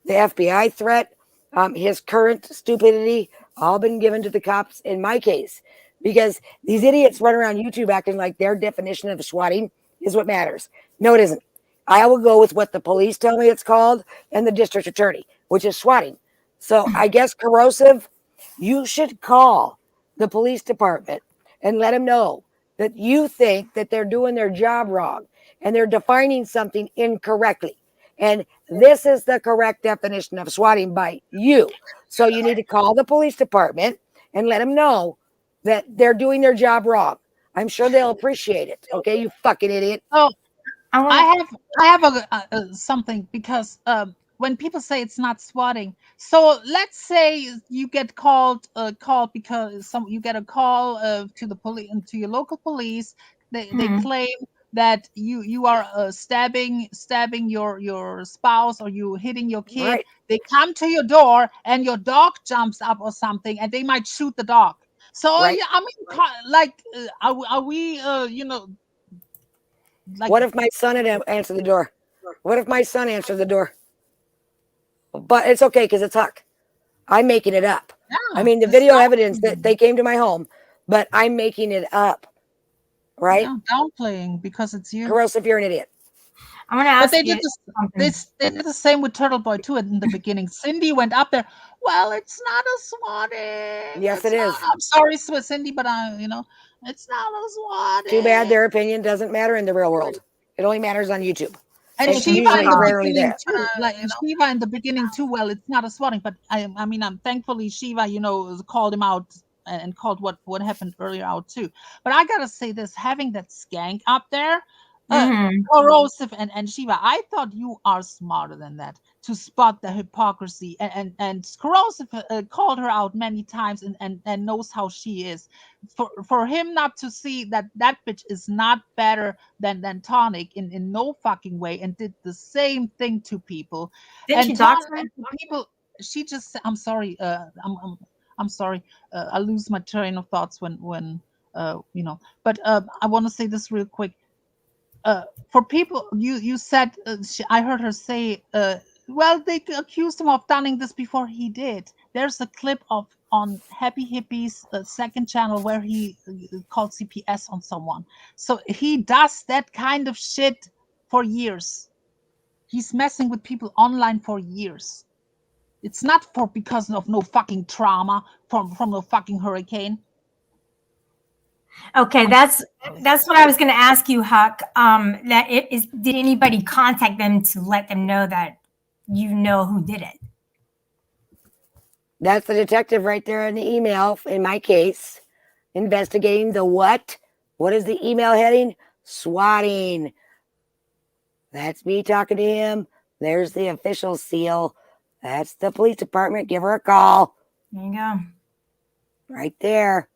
The FBI threat, his current stupidity, all been given to the cops in my case. Because these idiots run around YouTube acting like their definition of swatting is what matters. No, it isn't. I will go with what the police tell me it's called and the district attorney, which is swatting. So I guess Corrosive, you should call the police department and let them know that you think that they're doing their job wrong and they're defining something incorrectly. And this is the correct definition of swatting by you. So you need to call the police department and let them know that they're doing their job wrong. I'm sure they'll appreciate it. Okay, you fucking idiot. Oh, I have a something, because when people say it's not swatting, so let's say you get called because you get a call to the police, to your local police. They claim that you are stabbing your spouse, or you hitting your kid. Right. They come to your door and your dog jumps up or something, and they might shoot the dog. So Right. yeah, I mean, like, are we like, What if my son had answered the door? What if my son answered the door? But it's okay because it's Huck. I'm making it up. I mean, the video evidence that they came to my home, but I'm making it up. Right? No, downplaying because it's you. Corrosive, you're an idiot. I'm gonna ask But they you did something. they did the same with Turtle Boy too in the beginning. Cindy went up there. Well, it's not a swatting. Yes, It's it is. not- I'm sorry, Cindy, but it's not a swatting. Too bad their opinion doesn't matter in the real world. It only matters on YouTube. And It's Shiva usually in the rarely beginning there. too, like Shiva in the beginning too. Well, it's not a swatting, but I mean, I'm thankfully Shiva, called him out and called what happened earlier out too. But I gotta say this: having that skank up there, Corrosive and Shiva, I thought you are smarter than that to spot the hypocrisy. And Corrosive called her out many times and knows how she is. For him not to see that bitch is not better than Tonic in no fucking way, and did the same thing to people. Didn't And she dox Tonic, people, she just, I'm sorry, I'm sorry, I lose my train of thoughts when but I want to say this real quick. For people, you said, I heard her say, well, they accused him of done this before he did. There's a clip on Happy Hippie's second channel where he called CPS on someone. So he does that kind of shit for years. He's messing with people online for years. It's not because of no fucking trauma from no fucking hurricane. Okay, that's what I was going to ask you, Huck. That it is. Did anybody contact them to let them know that you know who did it? That's the detective right there in the email in my case, investigating the what? What is the email heading? Swatting. That's me talking to him. There's the official seal. That's the police department. Give her a call. There you go. Right there.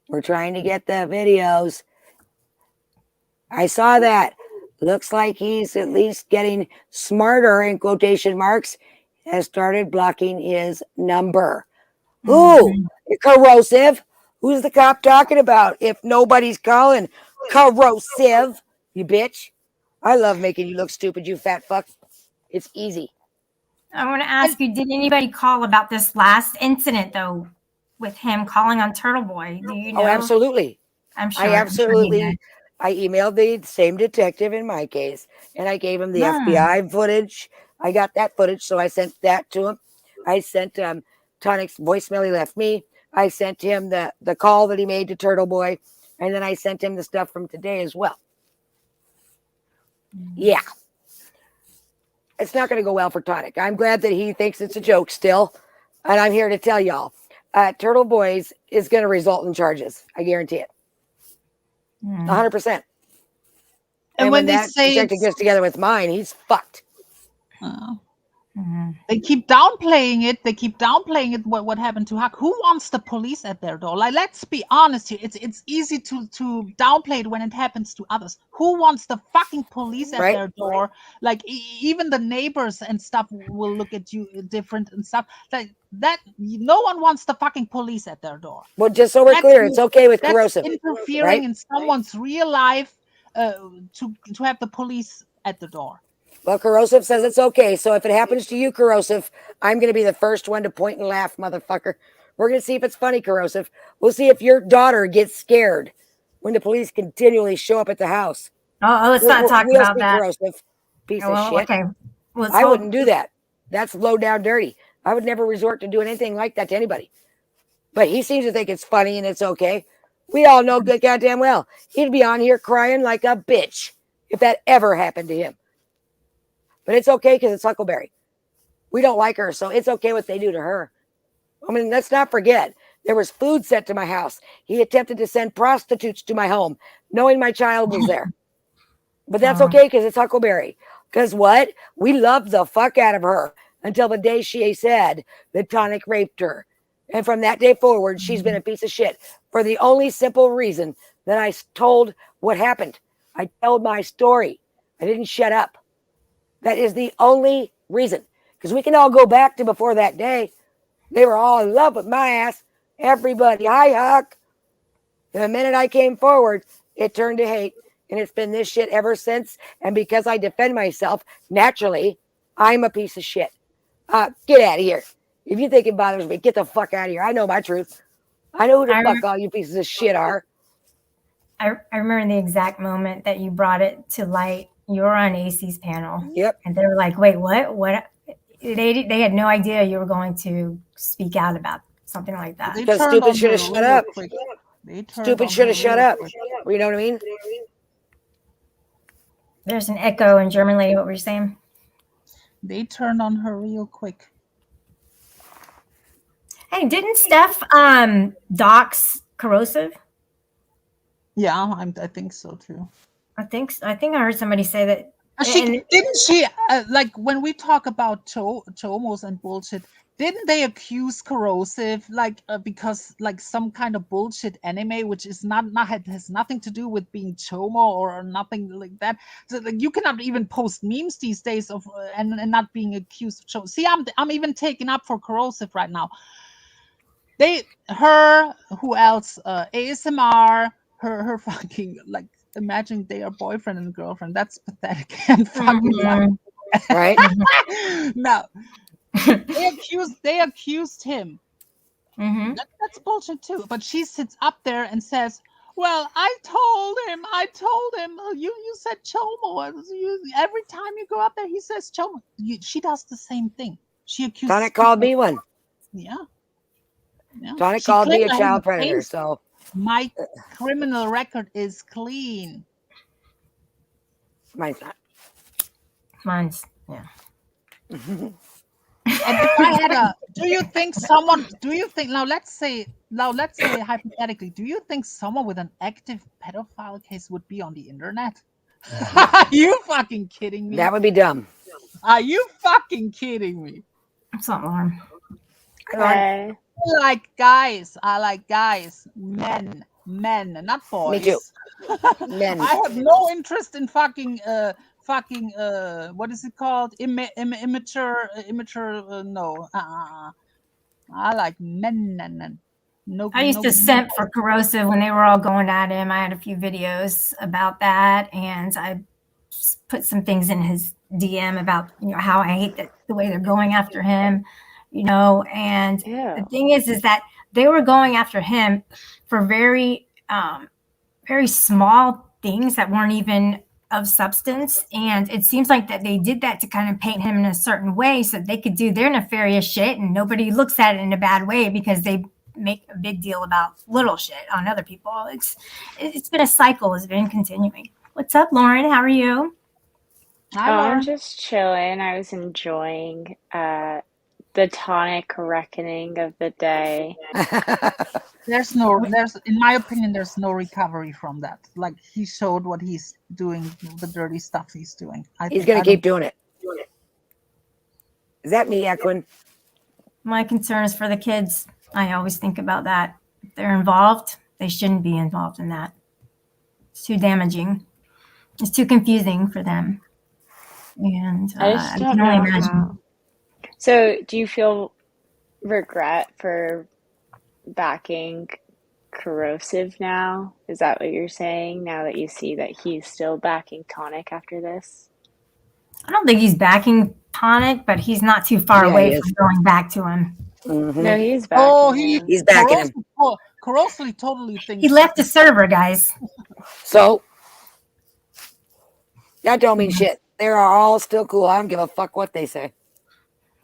We're trying to get the videos. I saw that. Looks like he's at least getting smarter, in quotation marks, has started blocking his number. Who? Corrosive. Who's the cop talking about if nobody's calling? Corrosive, you bitch. I love making you look stupid, you fat fuck. It's easy. I want to ask you, did anybody call about this last incident, though, with him calling on Turtle Boy? Do you know? Oh, absolutely. I'm sure. I absolutely. I emailed the same detective in my case, and I gave him the FBI footage. I got that footage, so I sent that to him. I sent Tonic's voicemail he left me. I sent him the call that he made to Turtle Boy, and then I sent him the stuff from today as well. Yeah. It's not going to go well for Tonic. I'm glad that he thinks it's a joke still, and I'm here to tell y'all, Turtle Boys is going to result in charges. I guarantee it. 100%. And when they that say detective gets together with mine, he's fucked. They keep downplaying it. They keep downplaying it. What happened to Huck? Who wants the police at their door? Like, let's be honest here. It's easy to downplay it when it happens to others. Who wants the fucking police at their door? Like, even the neighbors and stuff will look at you different and stuff like that. No one wants the fucking police at their door. Well, just so we're clear, it's okay with corrosive. Interfering right? in someone's real life to have the police at the door. Well, Corrosive says it's okay. So if it happens to you, Corrosive, I'm going to be the first one to point and laugh, motherfucker. We're going to see if it's funny, Corrosive. We'll see if your daughter gets scared when the police continually show up at the house. Oh, let's not talk about that. Corrosive, piece well, of shit. Okay. I wouldn't do that. That's low down dirty. I would never resort to doing anything like that to anybody. But he seems to think it's funny and it's okay. We all know good goddamn well he'd be on here crying like a bitch if that ever happened to him. But it's okay because it's Huckleberry. We don't like her, so it's okay what they do to her. I mean, let's not forget, there was food sent to my house. He attempted to send prostitutes to my home, knowing my child was there. But that's okay because it's Huckleberry. Because what? We loved the fuck out of her until the day she said that Tonic raped her. And from that day forward, she's been a piece of shit for the only simple reason that I told what happened. I told my story. I didn't shut up. That is the only reason. Because we can all go back to before that day. They were all in love with my ass. Everybody. Hi, Huck. The minute I came forward, it turned to hate. And it's been this shit ever since. And because I defend myself, naturally, I'm a piece of shit. Get out of here. If you think it bothers me, get the fuck out of here. I know my truth. I know who the fuck all you pieces of shit are. I remember the exact moment that you brought it to light. You were on AC's panel. Yep. And they were like, wait, what? What? They had no idea you were going to speak out about something like that. Because stupid should have shut up. Stupid should have shut up. You know what I mean? There's an echo in German, lady. What were you saying? They turned on her real quick. Hey, didn't Steph dox Corrosive? Yeah, I think so too. I think I heard somebody say that. Didn't she like when we talk about chomos and bullshit? Didn't they accuse Corrosive because like some kind of bullshit anime, which is not has nothing to do with being chomo or nothing like that? So, like, you cannot even post memes these days of and not being accused of chomo. See, I'm even taking up for Corrosive right now. Who else? ASMR, her fucking like. Imagine they are boyfriend and girlfriend. That's pathetic and fucking right. No, they accused him. That's bullshit too. But she sits up there and says, "Well, I told him. You said chomo. Every time you go up there, he says chomo." She does the same thing. She accused. Tonic called me one. Yeah. Tonic called me a child predator. So. My criminal record is clean. Mine's not. Mine's, yeah. And if I had do you think now let's say hypothetically, do you think someone with an active pedophile case would be on the internet? Are you fucking kidding me? That would be dumb. Are you fucking kidding me? It's not warm. I like guys, men, not boys. Me too. Men. I have no interest in fucking what is it called? Immature. No. I like men. No. I used to simp for Corrosive when they were all going at him. I had a few videos about that, and I put some things in his DM about how I hate the way they're going after him. And the thing is that they were going after him for very, very small things that weren't even of substance, and it seems like that they did that to kind of paint him in a certain way so that they could do their nefarious shit, and nobody looks at it in a bad way because they make a big deal about little shit on other people. It's been a cycle. It's been continuing. What's up, Lauren? How are you? Hi, I'm Lauren. just chilling. I was enjoying the tonic reckoning of the day. There's in my opinion, there's no recovery from that. Like, he showed what he's doing, the dirty stuff he's doing. He's going to keep doing it. Is that me echoing? My concern is for the kids. I always think about that. If they're involved, they shouldn't be involved in that. It's too damaging. It's too confusing for them. And I just I don't can only know imagine. how. So, do you feel regret for backing Corrosive now? Is that what you're saying? Now that you see that he's still backing Tonic after this? I don't think he's backing Tonic, but he's not too far Yeah, away he from is. going back to him. No, he's backing Oh, him. He's backing him. Corrosive totally thinks He left the server, guys. So that don't mean shit. They are all still cool. I don't give a fuck what they say.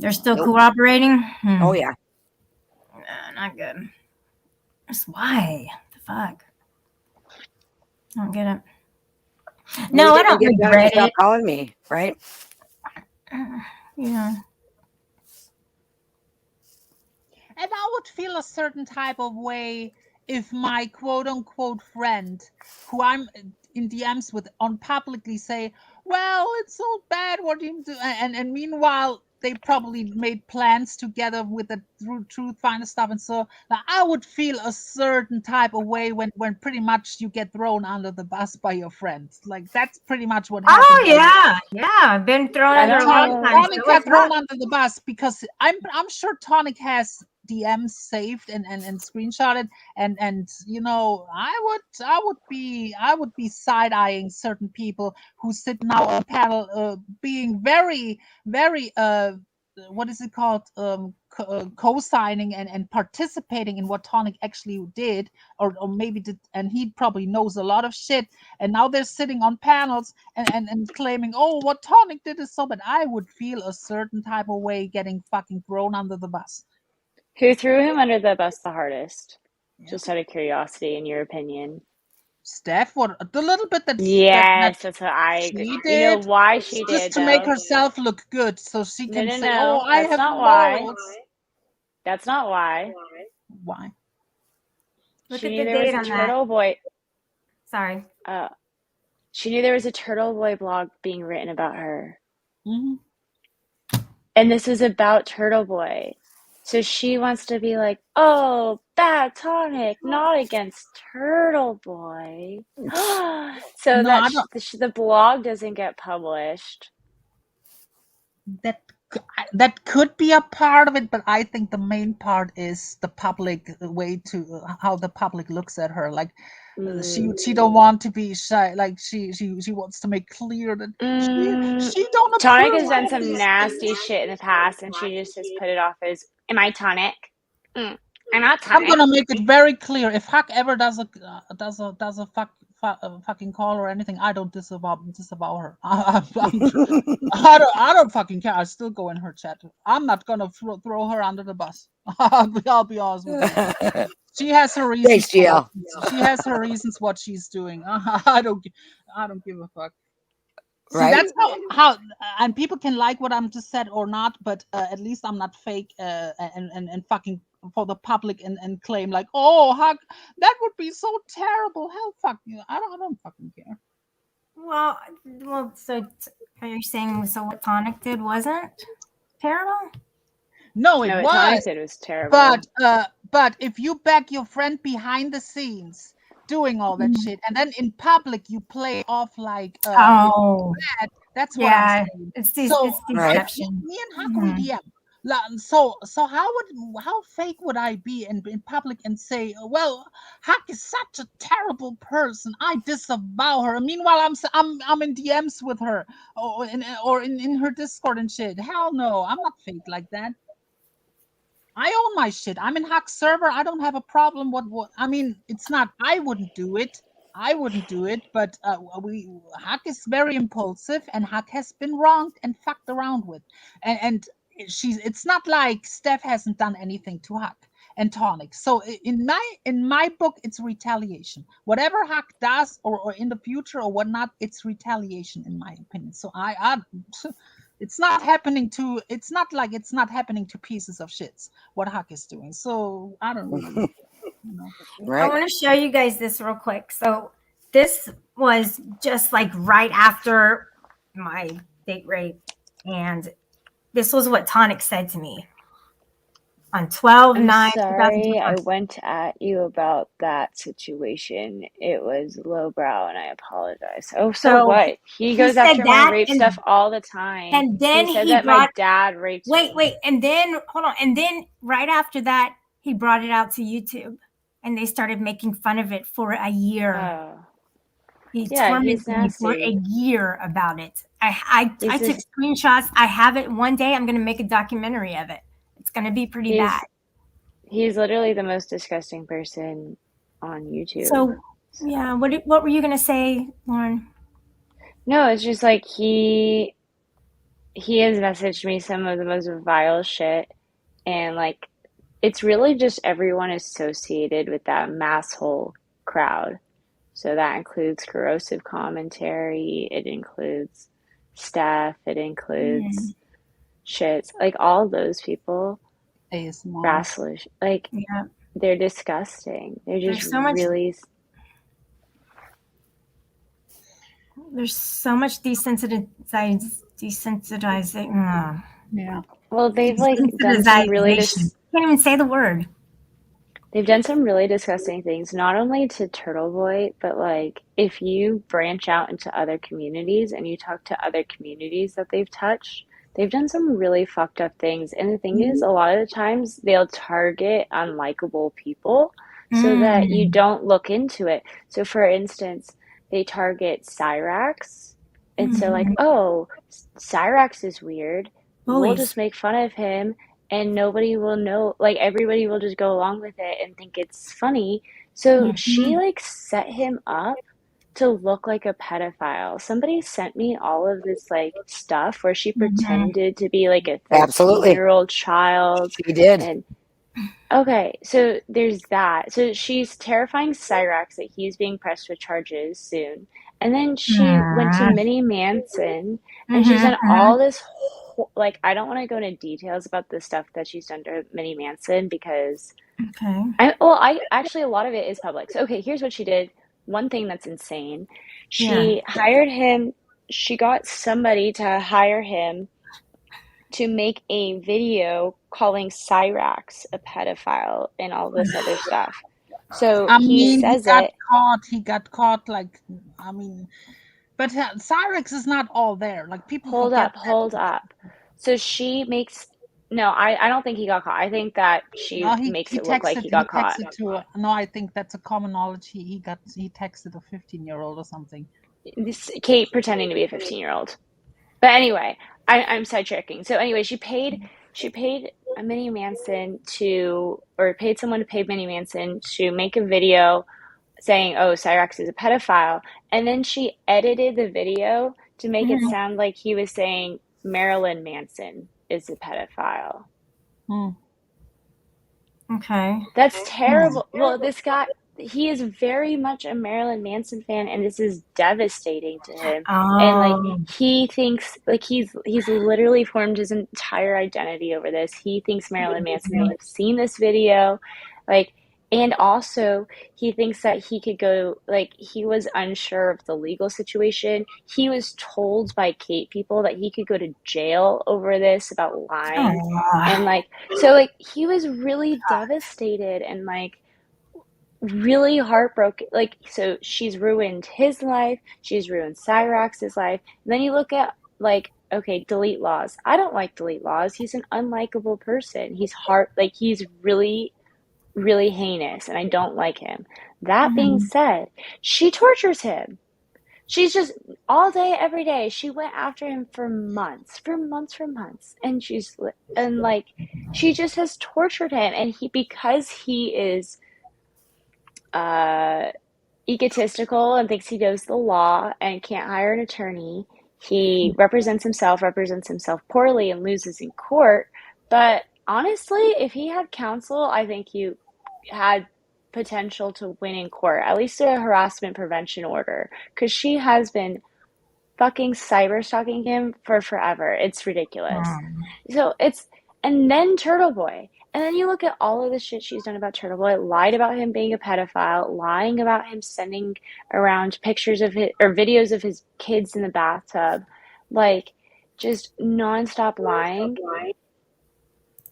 They're still Nope. cooperating? Oh yeah. Not good. Just why? The fuck? I don't get it. No, I don't regret Stop it. calling me, right? Yeah. And I would feel a certain type of way if my quote unquote friend, who I'm in DMs with, on publicly say, well, it's so bad what you do. And meanwhile, they probably made plans together with the truth finder stuff. And so now I would feel a certain type of way when pretty much you get thrown under the bus by your friends. Like, that's pretty much what happened. Oh, yeah. Yeah. I've been thrown under a lot of times. Tonic So got it's thrown not- under the bus because I'm sure Tonic has DMs saved and screenshotted, and you know, I would be side-eyeing certain people who sit now on a panel being very what is it called, co-signing and participating in what Tonic actually did, or maybe did, and he probably knows a lot of shit, and now they're sitting on panels and claiming, oh, what Tonic did is so bad. I would feel a certain type of way getting fucking thrown under the bus. Who threw him under the bus the hardest? Just out of curiosity, in your opinion. Steph, what the little bit that Yes, that's what I she agree. did, You know why she just did, to make though? herself look good, so she No, can no, say, no. "Oh, I That's have not why. morals." That's not why. Why? Look She at knew the there was date a on Turtle that. Boy. Sorry. She knew there was a Turtle Boy blog being written about her. Mm-hmm. And this is about Turtle Boy. So she wants to be like, oh, bad Tonic, not against Turtle Boy. So No, that I don't. the blog doesn't get published. That could be a part of it, but I think the main part is the public way to how the public looks at her. Like, she don't want to be shy. Like, she wants to make clear that she don't Tonic approve has done of some these nasty things. shit in the past, and she just has put it off as, am I Tonic? I'm not I'm Tonic. gonna make it very clear. If Huck ever does a fucking call or anything, I don't disavow her. I don't fucking care. I still go in her chat. I'm not gonna throw her under the bus. I'll be honest with you. She has her reasons. Thanks, GL. She has her reasons what she's doing. I don't give a fuck. See, Right? that's how and people can like what I'm just said or not, but at least I'm not fake and fucking for the public and claim like, oh, Huck, that would be so terrible. Hell, fuck you. I don't fucking care. Well, so are you saying so what Tonic did wasn't terrible? No, it No, what was. Tonic did was terrible. But if you back your friend behind the scenes doing all that shit, and then in public you play off like Oh. bad, that's what Yeah, I'm saying. it's Me deception. and Huck on DM. So how fake would I be in public and say, well, Huck is such a terrible person, I disavow her. Meanwhile, I'm in DMs with her or in her Discord and shit. Hell no, I'm not fake like that. I own my shit. I'm in Huck's server. I don't have a problem. What I mean, it's not. I wouldn't do it. I wouldn't do it, but Huck is very impulsive, and Huck has been wronged and fucked around with, and it's not like Steph hasn't done anything to Huck and Tonic. So in my book, it's retaliation. Whatever Huck does, or in the future or whatnot, it's retaliation in my opinion. So it's not happening to. It's not like it's not happening to pieces of shits what Huck is doing. So I don't really. I want to show you guys this real quick. So this was just like right after my date rape, and this was what Tonic said to me on 12/9. I'm sorry I went at you about that situation. It was lowbrow, and I apologize. Oh, so what? He goes after my rape stuff all the time. And then he said he that my brought, dad raped me. Wait, and then hold on. And then right after that, he brought it out to YouTube, and they started making fun of it for a year. Oh. He Yeah, tormented he's me for a nasty. year about it. I He's took screenshots. I have it. One day I'm going to make a documentary of it. It's going to be pretty bad. He's literally the most disgusting person on YouTube. So, yeah, what were you going to say, Lauren? No, it's just like he has messaged me some of the most vile shit, and like it's really just everyone associated with that masshole crowd. So that includes corrosive commentary, it includes Steph, it includes shits, like all those people. Wrestlers, like they're disgusting. They're just really. There's so much desensitizing. Yeah. Well, they've like done some really. Can't even say the word. They've done some really disgusting things, not only to Turtle Boy, but like if you branch out into other communities and you talk to other communities that they've touched, they've done some really fucked up things. And the thing is, a lot of the times they'll target unlikable people so that you don't look into it. So for instance, they target Cyrax. And so like, oh, Cyrax is weird. We'll just make fun of him and nobody will know, like everybody will just go along with it and think it's funny. So she like set him up to look like a pedophile. Somebody sent me all of this like stuff where she pretended to be like a 13-year-old child. She did. And okay, so there's that. So she's terrifying Cyrax that he's being pressed with charges soon. And then she went to Minnie Manson and she's done all this like I don't want to go into details about the stuff that she's done to Minnie Manson because I actually a lot of it is public. So okay, here's what she did. One thing that's insane. She hired him, she got somebody to hire him to make a video calling Cyrax a pedophile and all this other stuff. So he says he got caught like, I mean, but Cyrax is not all there. Like people hold up. So she makes, no, I don't think he got caught. I think that she makes it look like he got caught. No, I think that's a common knowledge. He texted a 15-year-old or something. This Kate pretending to be a 15-year-old. But anyway, I'm sidetracking. So anyway, she paid Minnie Manson paid someone to pay Minnie Manson to make a video saying, oh, Cyrax is a pedophile. And then she edited the video to make it sound like he was saying Marilyn Manson is a pedophile. Okay. That's terrible. Well, this guy, he is very much a Marilyn Manson fan, and this is devastating to him. And like he thinks, like he's literally formed his entire identity over this. He thinks Marilyn Manson may have seen this video, like, and also he thinks that he could go, like, he was unsure of the legal situation. He was told by Kate people that he could go to jail over this about lying, and like, so like he was really devastated and like really heartbroken. Like, so she's ruined his life, she's ruined Cyrax's life. And then you look at like, okay, Delete Laws. I don't like Delete Laws. He's an unlikable person. He's he's really, really heinous, and I don't like him. That being said, she tortures him. She's just all day, every day. She went after him for months, and she just has tortured him. And because he is, egotistical and thinks he knows the law and can't hire an attorney. He represents himself poorly and loses in court. But honestly, if he had counsel, I think he had potential to win in court, at least a harassment prevention order, because she has been fucking cyber stalking him for forever. It's ridiculous. So and then Turtle Boy. And then you look at all of the shit she's done about Turtle Boy, lied about him being a pedophile, lying about him sending around pictures of his or videos of his kids in the bathtub, like just nonstop lying.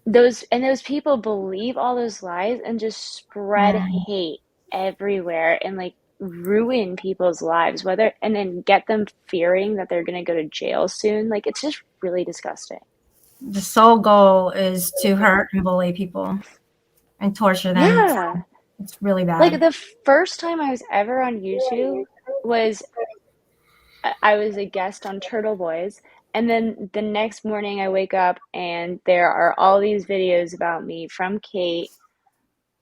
Those people believe all those lies and just spread hate everywhere and like ruin people's lives, and then get them fearing that they're gonna go to jail soon. Like, it's just really disgusting. The sole goal is to hurt and bully people and torture them. Yeah. It's really bad. Like, the first time I was ever on YouTube was I was a guest on Turtle Boys, and then the next morning I wake up and there are all these videos about me from Kate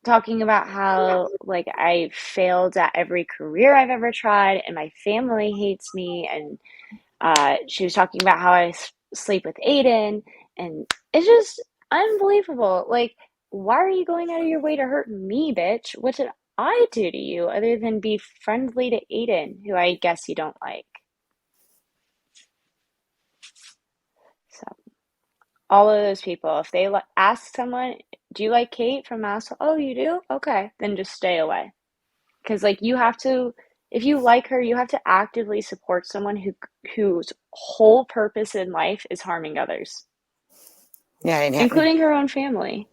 talking about how like I failed at every career I've ever tried and my family hates me, and she was talking about how I sleep with Aiden, and it's just unbelievable. Like, why are you going out of your way to hurt me, bitch? What did I do to you other than be friendly to Aiden, who I guess you don't like? So, all of those people, if they ask someone, do you like Kate from Asshole? Oh, you do? Okay, then just stay away. Because, like, you have to, if you like her, you have to actively support someone whose whole purpose in life is harming others. Yeah, including her own family.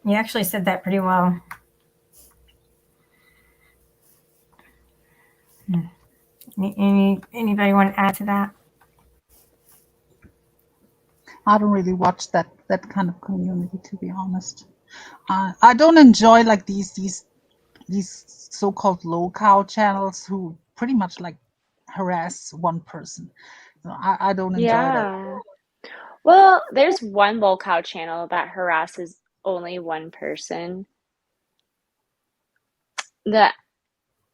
You actually said that pretty well. Anybody want to add to that? I don't really watch that kind of community, to be honest. I don't enjoy like these so-called low-cow channels who pretty much like harass one person. So I don't enjoy that. Yeah. Well, there's one lol cow channel that harasses only one person that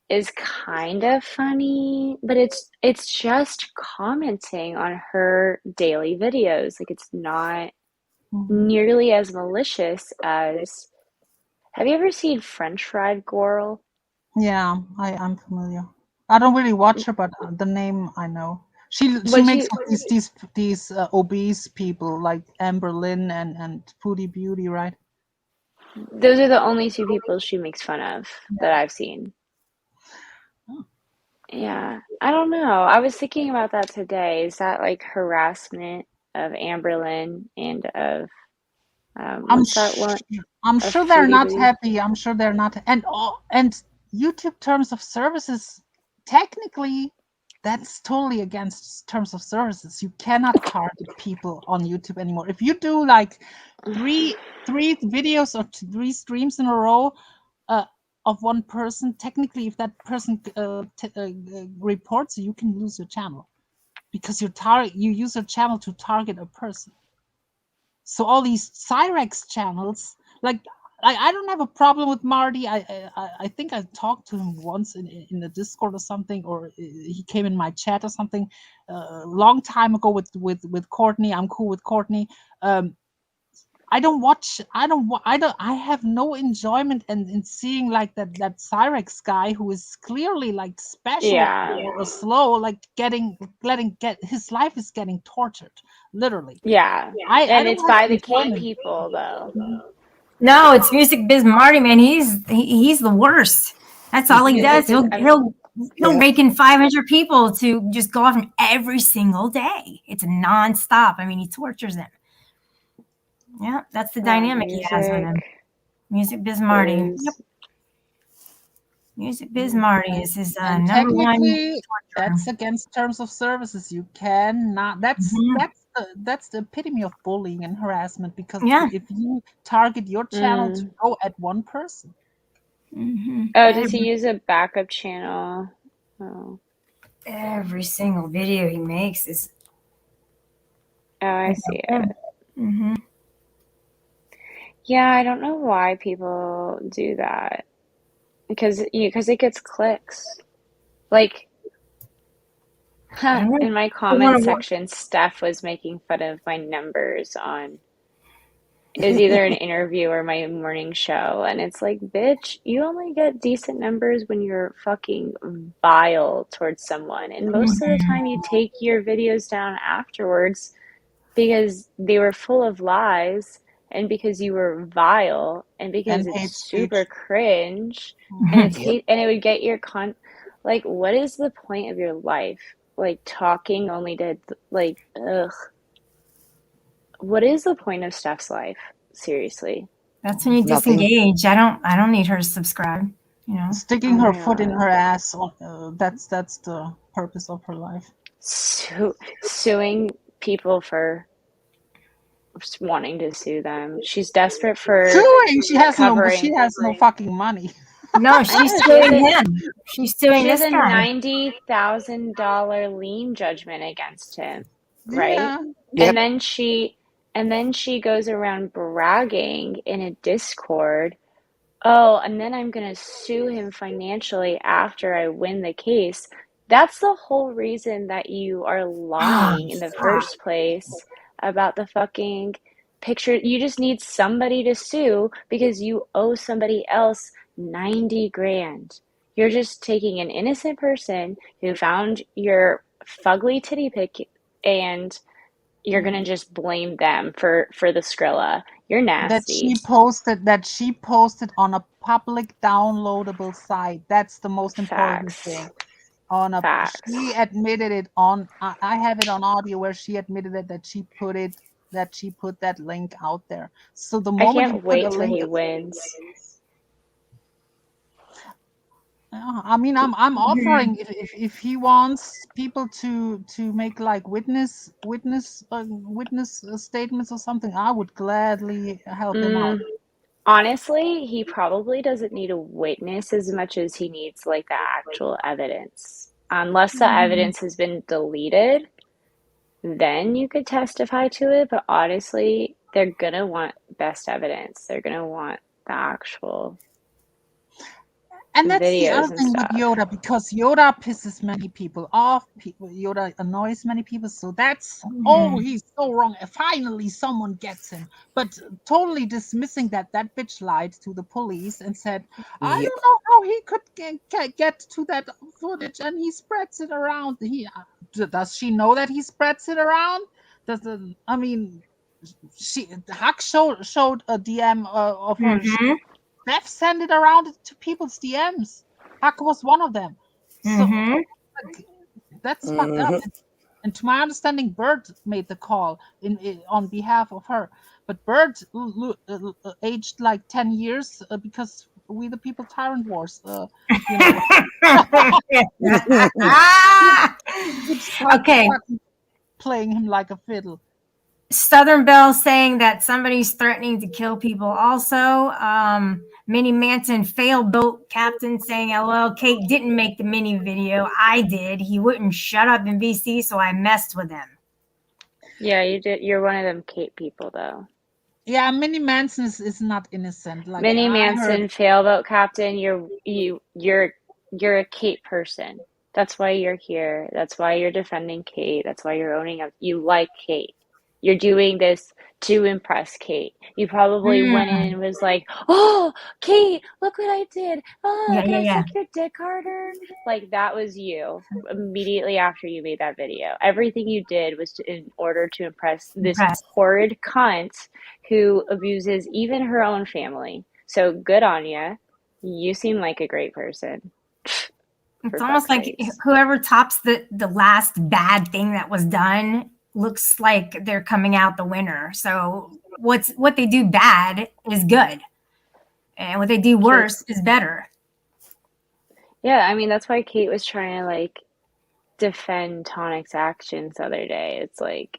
is kind of funny, but it's just commenting on her daily videos. Like, it's not nearly as malicious as. Have you ever seen French Fried Girl? Yeah, I'm familiar. I don't really watch her, but the name I know. She Would makes you- these obese people like Amber Lynn and Pootie Beauty, right? Those are the only two people she makes fun of that I've seen. Yeah, I don't know. I was thinking about that today. Is that like harassment of Amberlyn and of what's that one? I'm Of sure they're Foodie not Boo? happy. I'm sure they're not. And YouTube terms of services, technically, that's totally against terms of services. You cannot target people on YouTube anymore. If you do like three videos or three streams in a row of one person, technically, if that person reports, you can lose your channel because you use your channel to target a person. So all these Cyrex channels, like I don't have a problem with Marty. I think I talked to him once in the Discord or something, or he came in my chat or something a long time ago with Courtney. I'm cool with Courtney. I have no enjoyment in seeing like that Cyrex guy who is clearly like special Yeah. or slow, like his life is getting tortured, literally. Yeah. I And don't it's have by the K enjoyment. people though. No, it's Music Biz Marty, man. He's the worst. That's all he does. He'll rake in 500 people to just go off him every single day. It's nonstop. I mean, he tortures them. Yeah, that's the dynamic he has with him. Music Biz Marty. Yep. Music Biz Marty is his And number one. technically, that's against terms of services. You cannot. That's the epitome of bullying and harassment, because if you target your channel to go at one person. Oh, does he use a backup channel? Oh. Every single video he makes is. Oh, I see it. Mm-hmm. Yeah, I don't know why people do that. because it gets clicks. Like, in my comment section, Steph was making fun of my numbers on. It was either an interview or my morning show, and it's like, bitch, you only get decent numbers when you're fucking vile towards someone, and most of the time you take your videos down afterwards because they were full of lies and because you were vile and because And hate it's super speech. cringe and it's Yep. hate, and it would get your like, what is the point of your life? Like, talking only to, like, ugh. What is the point of Steph's life? Seriously. That's when you Nothing. disengage. I don't need her to subscribe. You know, Sticking Oh her my foot in God. her ass. That's the purpose of her life. Suing people for wanting to sue them. She's desperate for Suing. She has covering. no fucking money. no, I she's know, suing him. She's suing she has this a guy. $90,000 lien judgment against him, right? Yeah. Yep. And then she goes around bragging in a Discord, oh, and then I'm gonna sue him financially after I win the case. That's the whole reason that you are lying in the first place about the fucking picture. You just need somebody to sue because you owe somebody else 90 grand. You're just taking an innocent person who found your fugly titty pic and you're gonna just blame them for the Skrilla. You're That nasty. she posted on a public downloadable site. That's the most important Facts. thing. On a Facts. She admitted it on. I have it on audio where she admitted it, that she put that link out there. So the I moment you can't put a wait till link, he wins. I mean, I'm offering, if he wants people to make like witness statements or something, I would gladly help him out. Honestly, he probably doesn't need a witness as much as he needs like the actual evidence. Unless the evidence has been deleted, then you could testify to it. But honestly, they're gonna want best evidence. They're gonna want the actual And that's the videos other and thing with stuff. Yoda, because Yoda pisses many people off. Yoda annoys many people. So that's, oh, he's so wrong. Finally, someone gets him. But totally dismissing that bitch lied to the police and said, I Yep. don't know how he could get to that footage, and he spreads it around. Does she know that he spreads it around? I mean, Huck showed a DM of her. Steph sent it around to people's DMs. Huck was one of them. So that's fucked up. And to my understanding, Bird made the call on behalf of her. But Bird aged like 10 years because We the People Tyrant Wars. Okay. Playing him like a fiddle. Southern Belle saying that somebody's threatening to kill people also. Minnie Manson failed boat captain saying, LOL, Kate didn't make the mini video. I did. He wouldn't shut up in VC, so I messed with him. Yeah, you did. You're one of them Kate people, though. Yeah, Minnie Manson is not innocent. Like Minnie I Manson, heard. fail boat captain. You're a Kate person. That's why you're here. That's why you're defending Kate. That's why you're owning up. You like Kate. You're doing this to impress Kate. You probably went in and was like, "Oh, Kate, look what I did. Oh, can I suck your dick harder?" Like, that was you immediately after you made that video. Everything you did was in order to impress this horrid cunt who abuses even her own family. So good on you. You seem like a great person. It's almost like whoever tops the last bad thing that was done looks like they're coming out the winner. So what they do bad is good, and what they do worse is better. Yeah, I mean, that's why Kate was trying to like defend Tonic's actions the other day. It's like,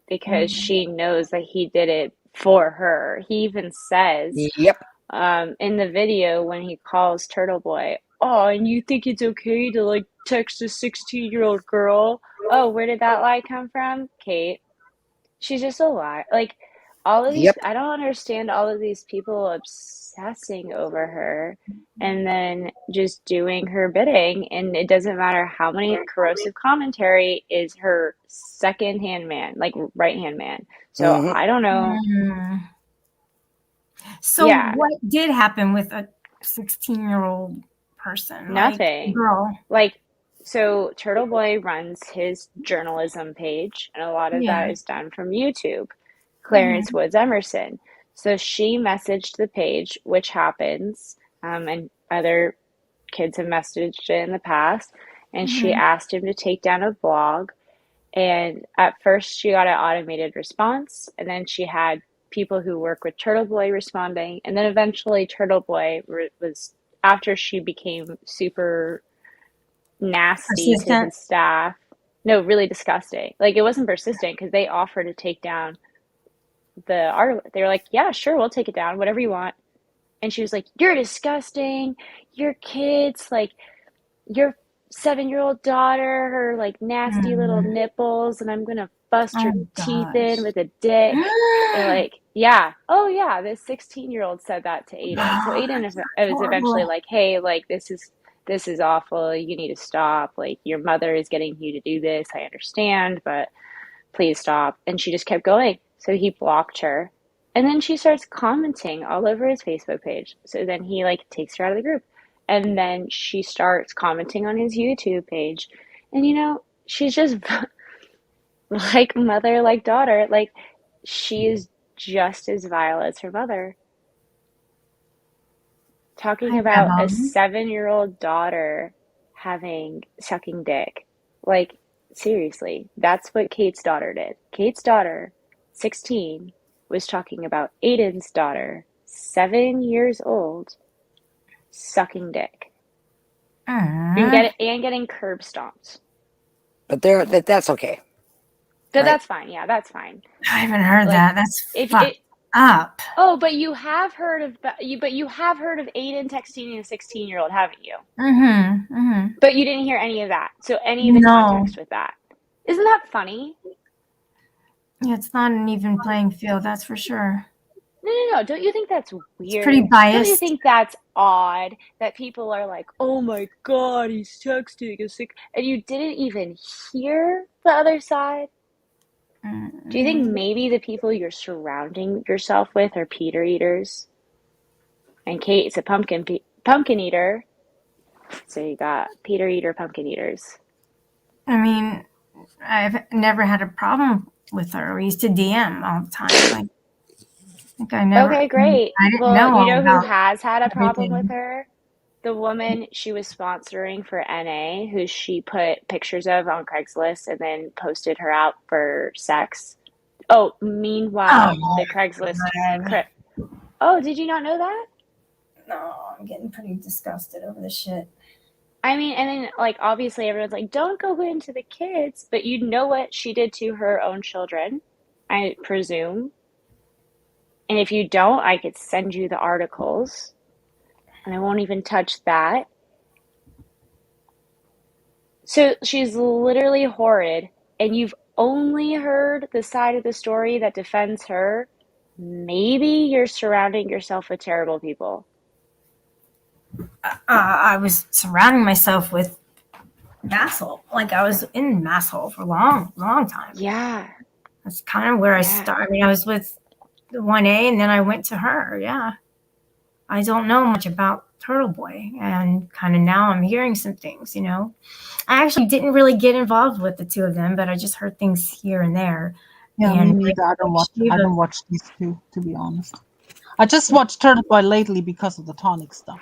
because she knows that he did it for her. He even says, in the video when he calls Turtle Boy, "Oh, and you think it's okay to like text a 16-year-old girl?" Oh, where did that lie come from? Kate. She's just a liar. Like, all of these, I don't understand all of these people obsessing over her and then just doing her bidding. And it doesn't matter how many corrosive commentary is her second hand man, like right hand man. So Mhm. I don't know. Mm. So Yeah. what did happen with a 16-year-old person? Nothing. Girl. Like, so Turtle Boy runs his journalism page, and a lot of Yeah. that is done from YouTube. Clarence Woods Emerson. So she messaged the page, which happens, and other kids have messaged it in the past, and she Mhm. asked him to take down a blog. And at first, she got an automated response, and then she had people who work with Turtle Boy responding, and then eventually Turtle Boy was, after she became super nasty to Persistent? his staff. No, really disgusting. Like, it wasn't persistent because they offered to take down the art. They were like, yeah, sure, we'll take it down, whatever you want. And she was like, you're disgusting. Your kids, like, your 7-year-old daughter, her like nasty little nipples, and I'm gonna bust Oh your my teeth in gosh. with a dick. They're like, yeah, oh yeah, this 16-year-old said that to Aiden. So Aiden was eventually Horrible. like, hey, like this is awful. You need to stop. Like, your mother is getting you to do this. I understand, but please stop. And she just kept going. So he blocked her. And then she starts commenting all over his Facebook page. So then he like takes her out of the group. And then she starts commenting on his YouTube page. And you know, she's just like mother, like daughter. Like, she is just as vile as her mother. Talking Hi, about a Rebel. 7-year-old daughter sucking dick. Like, seriously, that's what Kate's daughter did. Kate's daughter, 16, was talking about Aiden's daughter, 7 years old, sucking dick and getting curb stomped. But that's okay. But Right. that's fine. Yeah, that's fine. I haven't heard Like, that. That's if fucked it, up. oh, but you have heard of Aiden texting a 16-year-old, haven't you? Mm-hmm. Mm-hmm. But you didn't hear any of that. So any of the No. context with that. Isn't that funny? Yeah, it's not an even playing field, that's for sure. No. Don't you think that's weird? pretty Don't you biased. think that's odd that people are like, oh my God, he's texting a sick, and you didn't even hear the other side? Do you think maybe the people you're surrounding yourself with are Peter eaters? And Kate's a pumpkin eater. So you got Peter eater, pumpkin eaters. I mean, I've never had a problem with her. We used to DM all the time. I never. Okay, great. I didn't Well, know you know who about has had a problem with everything. her? The woman she was sponsoring for NA, who she put pictures of on Craigslist and then posted her out for sex. Oh, meanwhile, the Craigslist. Oh, did you not know that? No, I'm getting pretty disgusted over this shit. I mean, and then, like, obviously everyone's like, don't go into the kids, but you know what she did to her own children, I presume. And if you don't, I could send you the articles, and I won't even touch that. So she's literally horrid, and you've only heard the side of the story that defends her. Maybe you're surrounding yourself with terrible people. I was surrounding myself with Masshole. Like, I was in Masshole for a long time. Yeah. That's kind of where I started. I mean, I was with the 1A, and then I went to her. Yeah. I don't know much about Turtle Boy, and kind of now I'm hearing some things, you know. I actually didn't really get involved with the two of them, but I just heard things here and there. Yeah, and me neither. I don't watch these two, to be honest. I just watched Turtle Boy lately because of the tonic stuff.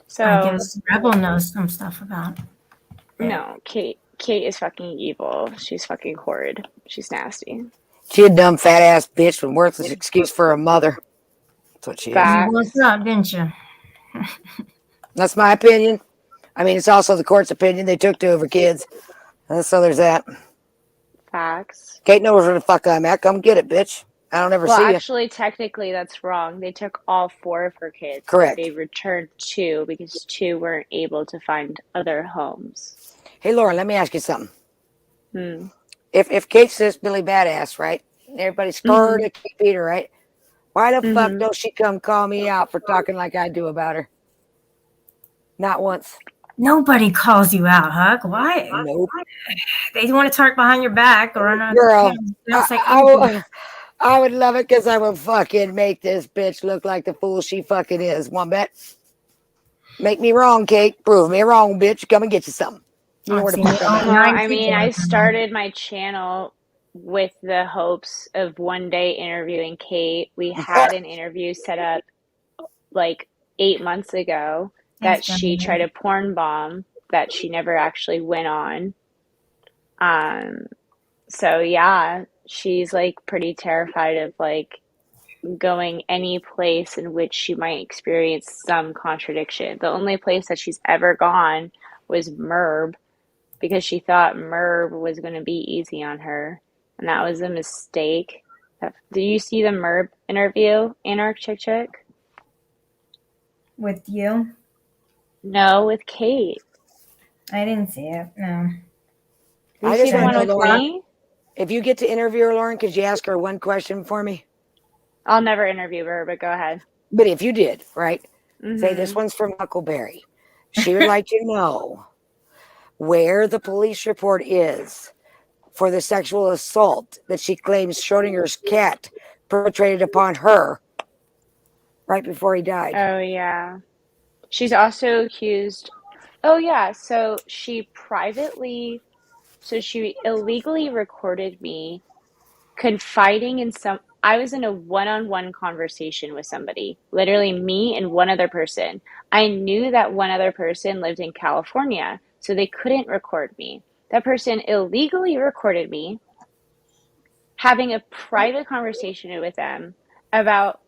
So I guess Rebel knows some stuff about it. No, Kate is fucking evil. She's fucking horrid. She's nasty. She a dumb fat ass bitch with worthless excuse for her mother. That's what she is. You woke up, didn't you? That's my opinion. I mean, it's also the court's opinion. They took two of her kids. So there's that. Facts. Kate knows where the fuck I'm at. Come get it, bitch. I don't ever Well, see you. actually, technically, that's wrong. They took all 4 of her kids. Correct. They returned 2 because 2 weren't able to find other homes. Hey, Lauren, let me ask you something. Hmm. If Kate's this Billy Badass, right? Everybody's scared Mhm. of Kate Peter, right? Why the fuck Mhm. don't she come call me out for talking like I do about her? Not once. Nobody calls you out, Huck. Why? Nope. They want to talk behind your back or on a Girl, camera. They don't say I anything. would love it because I would fucking make this bitch look like the fool she fucking is. One bet. Make me wrong, Kate. Prove me wrong, bitch. Come and get you something. You know where the fuck I'm at. Well, I mean, I started my channel with the hopes of one day interviewing Kate. We had an interview set up like 8 months ago that Thanks, she Brenda. tried to porn bomb that she never actually went on. So yeah, she's like pretty terrified of like going any place in which she might experience some contradiction. The only place that she's ever gone was Merb because she thought Merb was going to be easy on her, and that was a mistake. Did you see the Merb interview, Anarch Chick Chick? With you? No, with Kate. I didn't see it. No. I see just the want one to know, with Lauren, me? if you get to interview her, Lauren, could you ask her one question for me? I'll never interview her, but go ahead. But if you did, right? Say this Mhm. one's from Huckleberry. She would like to know where the police report is for the sexual assault that she claims Schrodinger's cat perpetrated upon her right before he died. Oh yeah. She's also accused. Oh yeah, so she illegally recorded me confiding in I was in a one-on-one conversation with somebody, literally me and one other person. I knew that one other person lived in California, so they couldn't record me. That person illegally recorded me having a private conversation with them about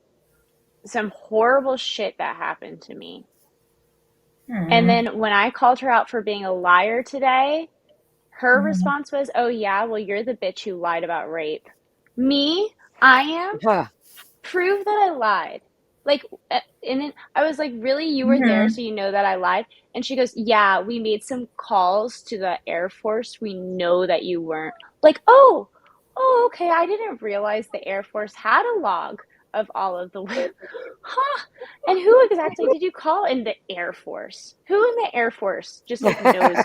some horrible shit that happened to me. And then when I called her out for being a liar today, her response was, "Oh yeah, well you're the bitch who lied about rape." Me? I am? Huh. Prove that I lied. Like, and then I was like, "Really? You were there, so you know that I lied?" And she goes, "Yeah, we made some calls to the Air Force. We know that you weren't." Like, oh, okay. I didn't realize the Air Force had a log of all of the, huh? And who exactly did you call in the Air Force? Who in the Air Force just like knows?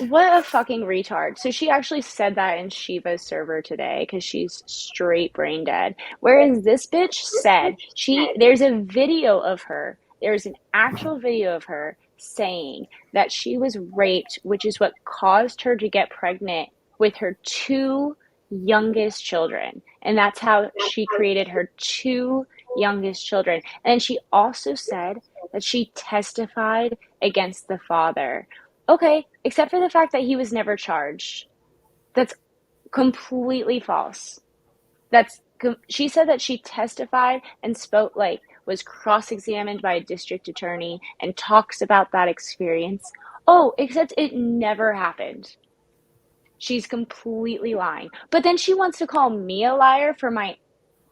What a fucking retard. So she actually said that in Shiva's server today because she's straight brain dead. Whereas this bitch said there's a video of her. There's an actual video of her saying that she was raped, which is what caused her to get pregnant with her 2 youngest children. And that's how she created her 2 youngest children. And she also said that she testified against the father. Okay, except for the fact that he was never charged. That's completely false. She said that she testified and spoke, like, was cross-examined by a district attorney and talks about that experience. Oh, except it never happened. She's completely lying. But then she wants to call me a liar for my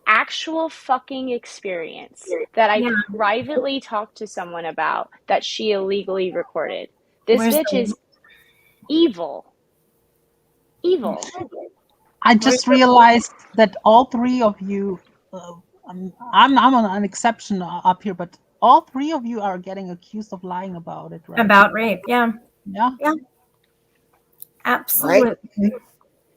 actual fucking experience that I privately talked to someone about that she illegally recorded. This bitch is evil. Evil. I just realized that all 3 of you, I'm an exception up here, but all 3 of you are getting accused of lying about it, right? About rape, yeah. Yeah. Yeah. Absolutely. Right?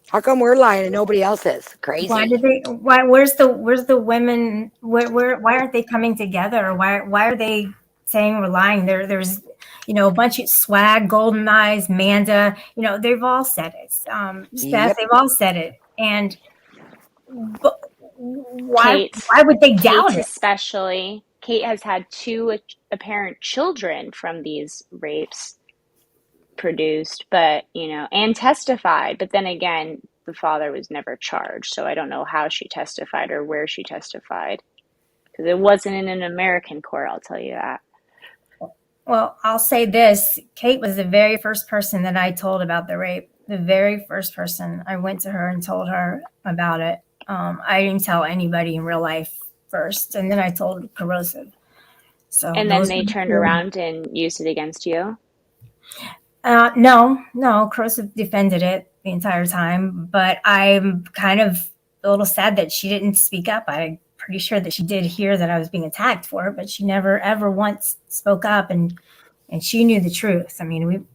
How come we're lying and nobody else is? Crazy. Where's the women? Why aren't they coming together? Why are they saying we're lying? There's a bunch of Swag, Golden Eyes, Manda, they've all said it. Steph, they've all said it. And why would they doubt Kate it? especially. Kate has had 2 apparent children from these rapes produced, but and testified. But then again, the father was never charged, so I don't know how she testified or where she testified because it wasn't in an American court. I'll tell you that. Well, I'll say this. Kate was the very first person that I told about the rape. The very first person. I went to her and told her about it. I didn't tell anybody in real life first, and then I told Corrosive. So And then they turned around and used it against you? No, Corrosive defended it the entire time, but I'm kind of a little sad that she didn't speak up. I'm pretty sure that she did hear that I was being attacked for it, but she never ever once spoke up, and she knew the truth. I mean,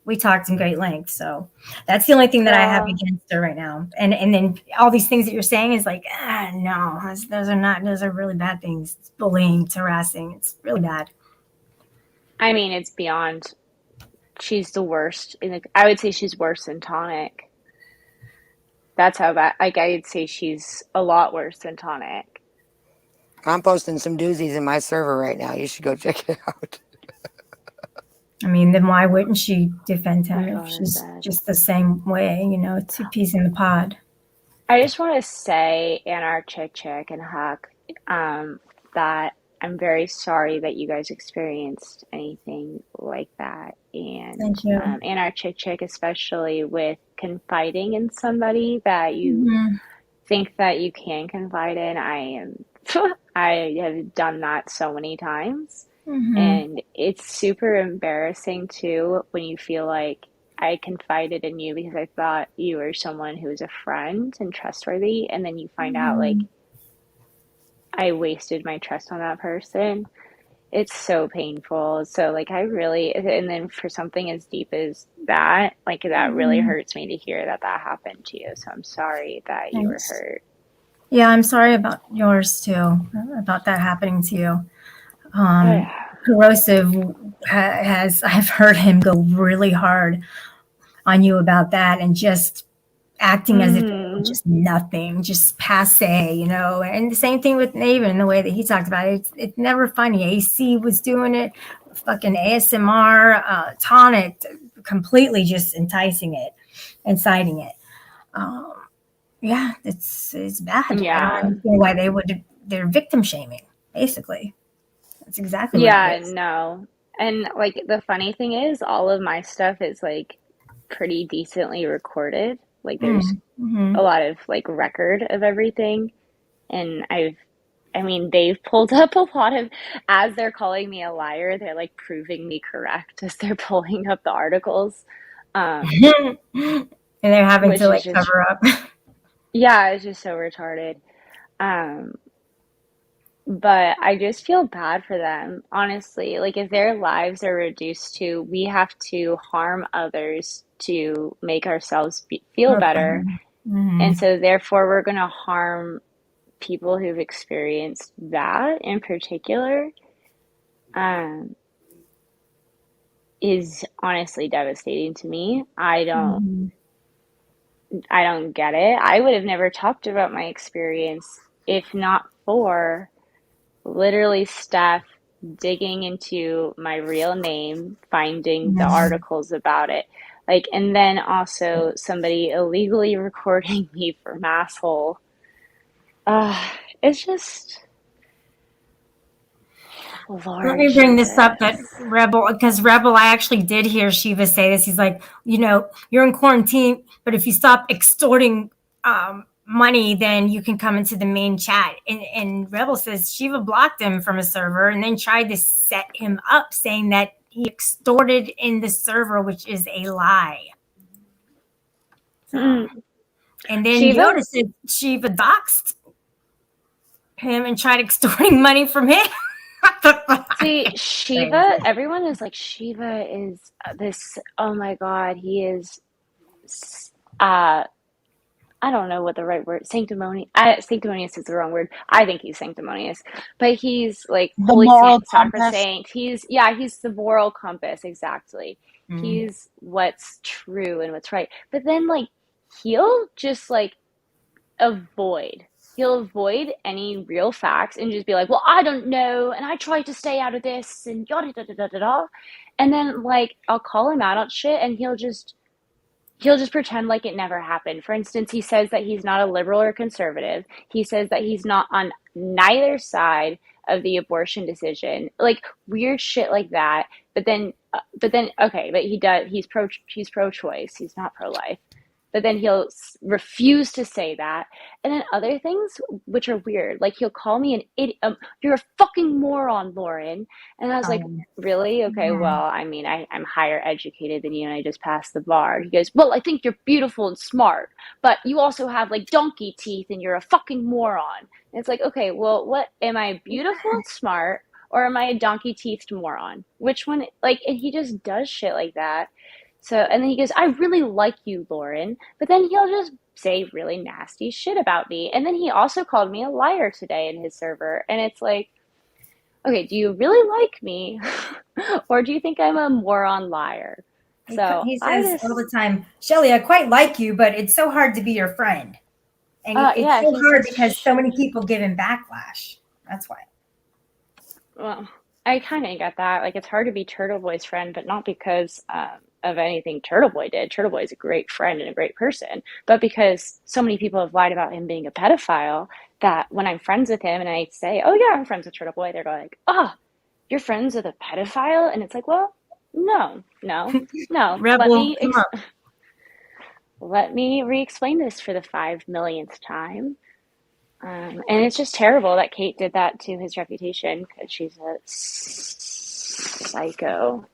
we talked in great length, so that's the only thing that I have against her right now. And then all these things that you're saying is like, no, those are really bad things. It's bullying, it's harassing, it's really bad. I mean, it's beyond. She's the worst. I would say she's worse than Tonic. That's how bad. Like, I'd say she's a lot worse than Tonic. I'm posting some doozies in my server right now. You should go check it out. I mean, then why wouldn't she defend him if she's just the same way, two peas in the pod? I just want to say, Anarchick Chick and Huck, that I'm very sorry that you guys experienced anything like that. And Thank you. Anarchick Chick, especially with confiding in somebody that you think that you can confide in. I have done that so many times. And it's super embarrassing too when you feel like I confided in you because I thought you were someone who was a friend and trustworthy, and then you find out like I wasted my trust on that person. It's so painful. So like and then for something as deep as that, like that really hurts me to hear that happened to you. So I'm sorry that you were hurt. Yeah, I'm sorry about yours too, about that happening to you. Corrosive I've heard him go really hard on you about that and just acting as if it was just nothing, just passe, and the same thing with Naven, the way that he talked about it. It's never funny. AC was doing it, fucking ASMR, Tonic, completely just inciting it. Yeah, it's bad. Yeah. I don't understand why they're victim shaming, basically. That's exactly what it is. No. And like the funny thing is all of my stuff is like pretty decently recorded. Like there's a lot of like record of everything. And they've pulled up a lot of, as they're calling me a liar, they're like proving me correct as they're pulling up the articles. And they're having to like cover up. Yeah, it's just so retarded. But I just feel bad for them, honestly. Like, if their lives are reduced to, we have to harm others to make ourselves feel better. And so, therefore, we're going to harm people who've experienced that in particular, is honestly devastating to me. I don't get it. I would have never talked about my experience if not for literally Steph digging into my real name, finding the articles about it. Like, and then also somebody illegally recording me for Masshole. It's just... Lord Let me bring this Jesus. up that because Rebel, I actually did hear Shiva say this. He's like, you're in quarantine, but if you stop extorting money, then you can come into the main chat. And Rebel says Shiva blocked him from a server and then tried to set him up saying that he extorted in the server, which is a lie. And then Yoda said Shiva doxed him and tried extorting money from him. See, Shiva, everyone is like, Shiva is this, oh my God, he is, I don't know what the right word, sanctimonious is the wrong word. I think he's sanctimonious, but he's like holy sacrosanct. He's the moral compass, exactly. He's what's true and what's right. But then like, he'll just like He'll avoid any real facts and just be like, well, I don't know, and I tried to stay out of this, and yada da da da da da. And then like I'll call him out on shit, and he'll just pretend like it never happened. For instance, he says that he's not a liberal or conservative. He says that he's not on neither side of the abortion decision, like weird shit like that. But then okay, but he's pro-choice. He's not pro-life. but then he'll refuse to say that. And then other things which are weird, like he'll call me an idiot. You're a fucking moron, Lauren. And I was like, really? Okay, well, I mean, I'm higher educated than you, and I just passed the bar. He goes, well, I think you're beautiful and smart, but you also have like donkey teeth, and you're a fucking moron. And it's like, okay, well, what am I, beautiful and smart, or am I a donkey-teethed moron? Which one? Like, and he just does shit like that. So, and then he goes, I really like you, Lauren. But then he'll just say really nasty shit about me. And then he also called me a liar today in his server. And it's like, okay, do you really like me? Or do you think I'm a moron liar? So He I says just, all the time, Shelly, I quite like you, but it's so hard to be your friend. And it's yeah, so he hard says, because so many people give him backlash. That's why. well, I kind of get that. Like, it's hard to be Turtle Boy's friend, but not because of anything Turtle Boy did. Turtle Boy is a great friend and a great person, but because so many people have lied about him being a pedophile, that when I'm friends with him and I say, oh yeah, I'm friends with Turtle Boy, they're like, oh, you're friends with a pedophile? And it's like, well, no. Rebel, come up. Let me re-explain this for the 5 millionth time. And it's just terrible that Kate did that to his reputation, because she's a psycho.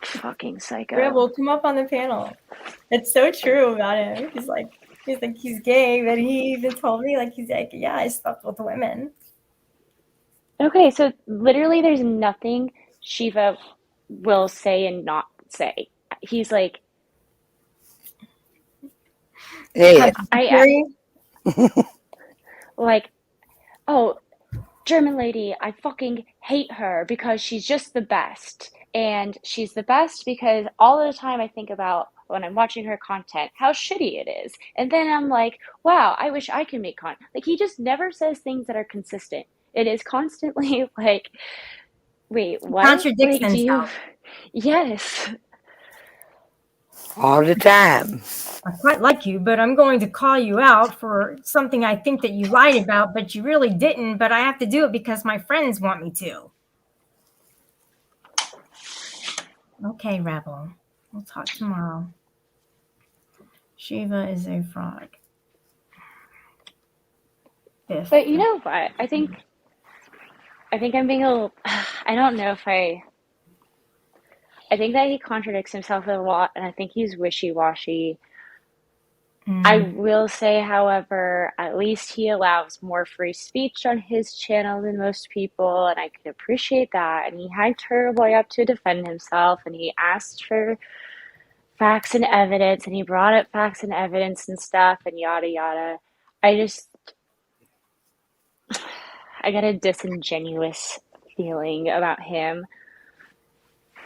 Fucking psycho. Rebel, come up on the panel. It's so true about him. He's like he's gay, but he even told me he's like, yeah, I slept with women. Okay, so literally there's nothing Shiva will say and not say. He's like, Hey. like, oh, German lady, I fucking hate her because she's just the best. And she's the best because all the time I think about, when I'm watching her content, how shitty it is. And then I'm like, wow, I wish I could make content. Like, he just never says things that are consistent. It is constantly like, wait, what? Contradicts Like, himself. Yes. All the time. I quite like you, but I'm going to call you out for something I think that you lied about, but you really didn't, but I have to do it because my friends want me to. Okay, Rebel. We'll talk tomorrow. Shiva is a fraud. Biff. But you know what? I think I'm being a little, I don't know if I think that he contradicts himself a lot, and I think he's wishy-washy. I will say, however, at least he allows more free speech on his channel than most people, and I could appreciate that. And he had Turtle Boy up to defend himself, and he asked for facts and evidence, and he brought up facts and evidence and stuff, and yada yada. I got a disingenuous feeling about him.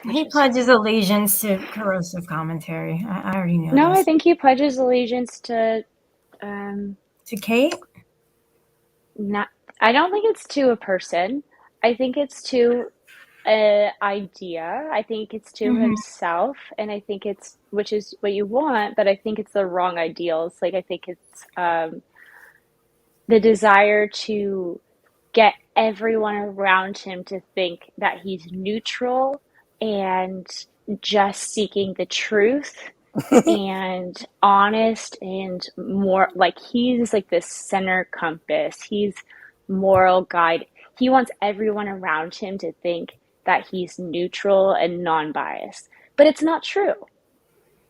He pledges allegiance to corrosive commentary. I already know. No, this. I think he pledges allegiance to Kate. Not. I don't think it's to a person. I think it's to an idea. I think it's to himself, and I think it's, which is what you want, but I think it's the wrong ideals. Like, I think it's the desire to get everyone around him to think that he's neutral and just seeking the truth and honest, and more like he's like this center compass. He's moral guide. He wants everyone around him to think that he's neutral and non-biased, but it's not true.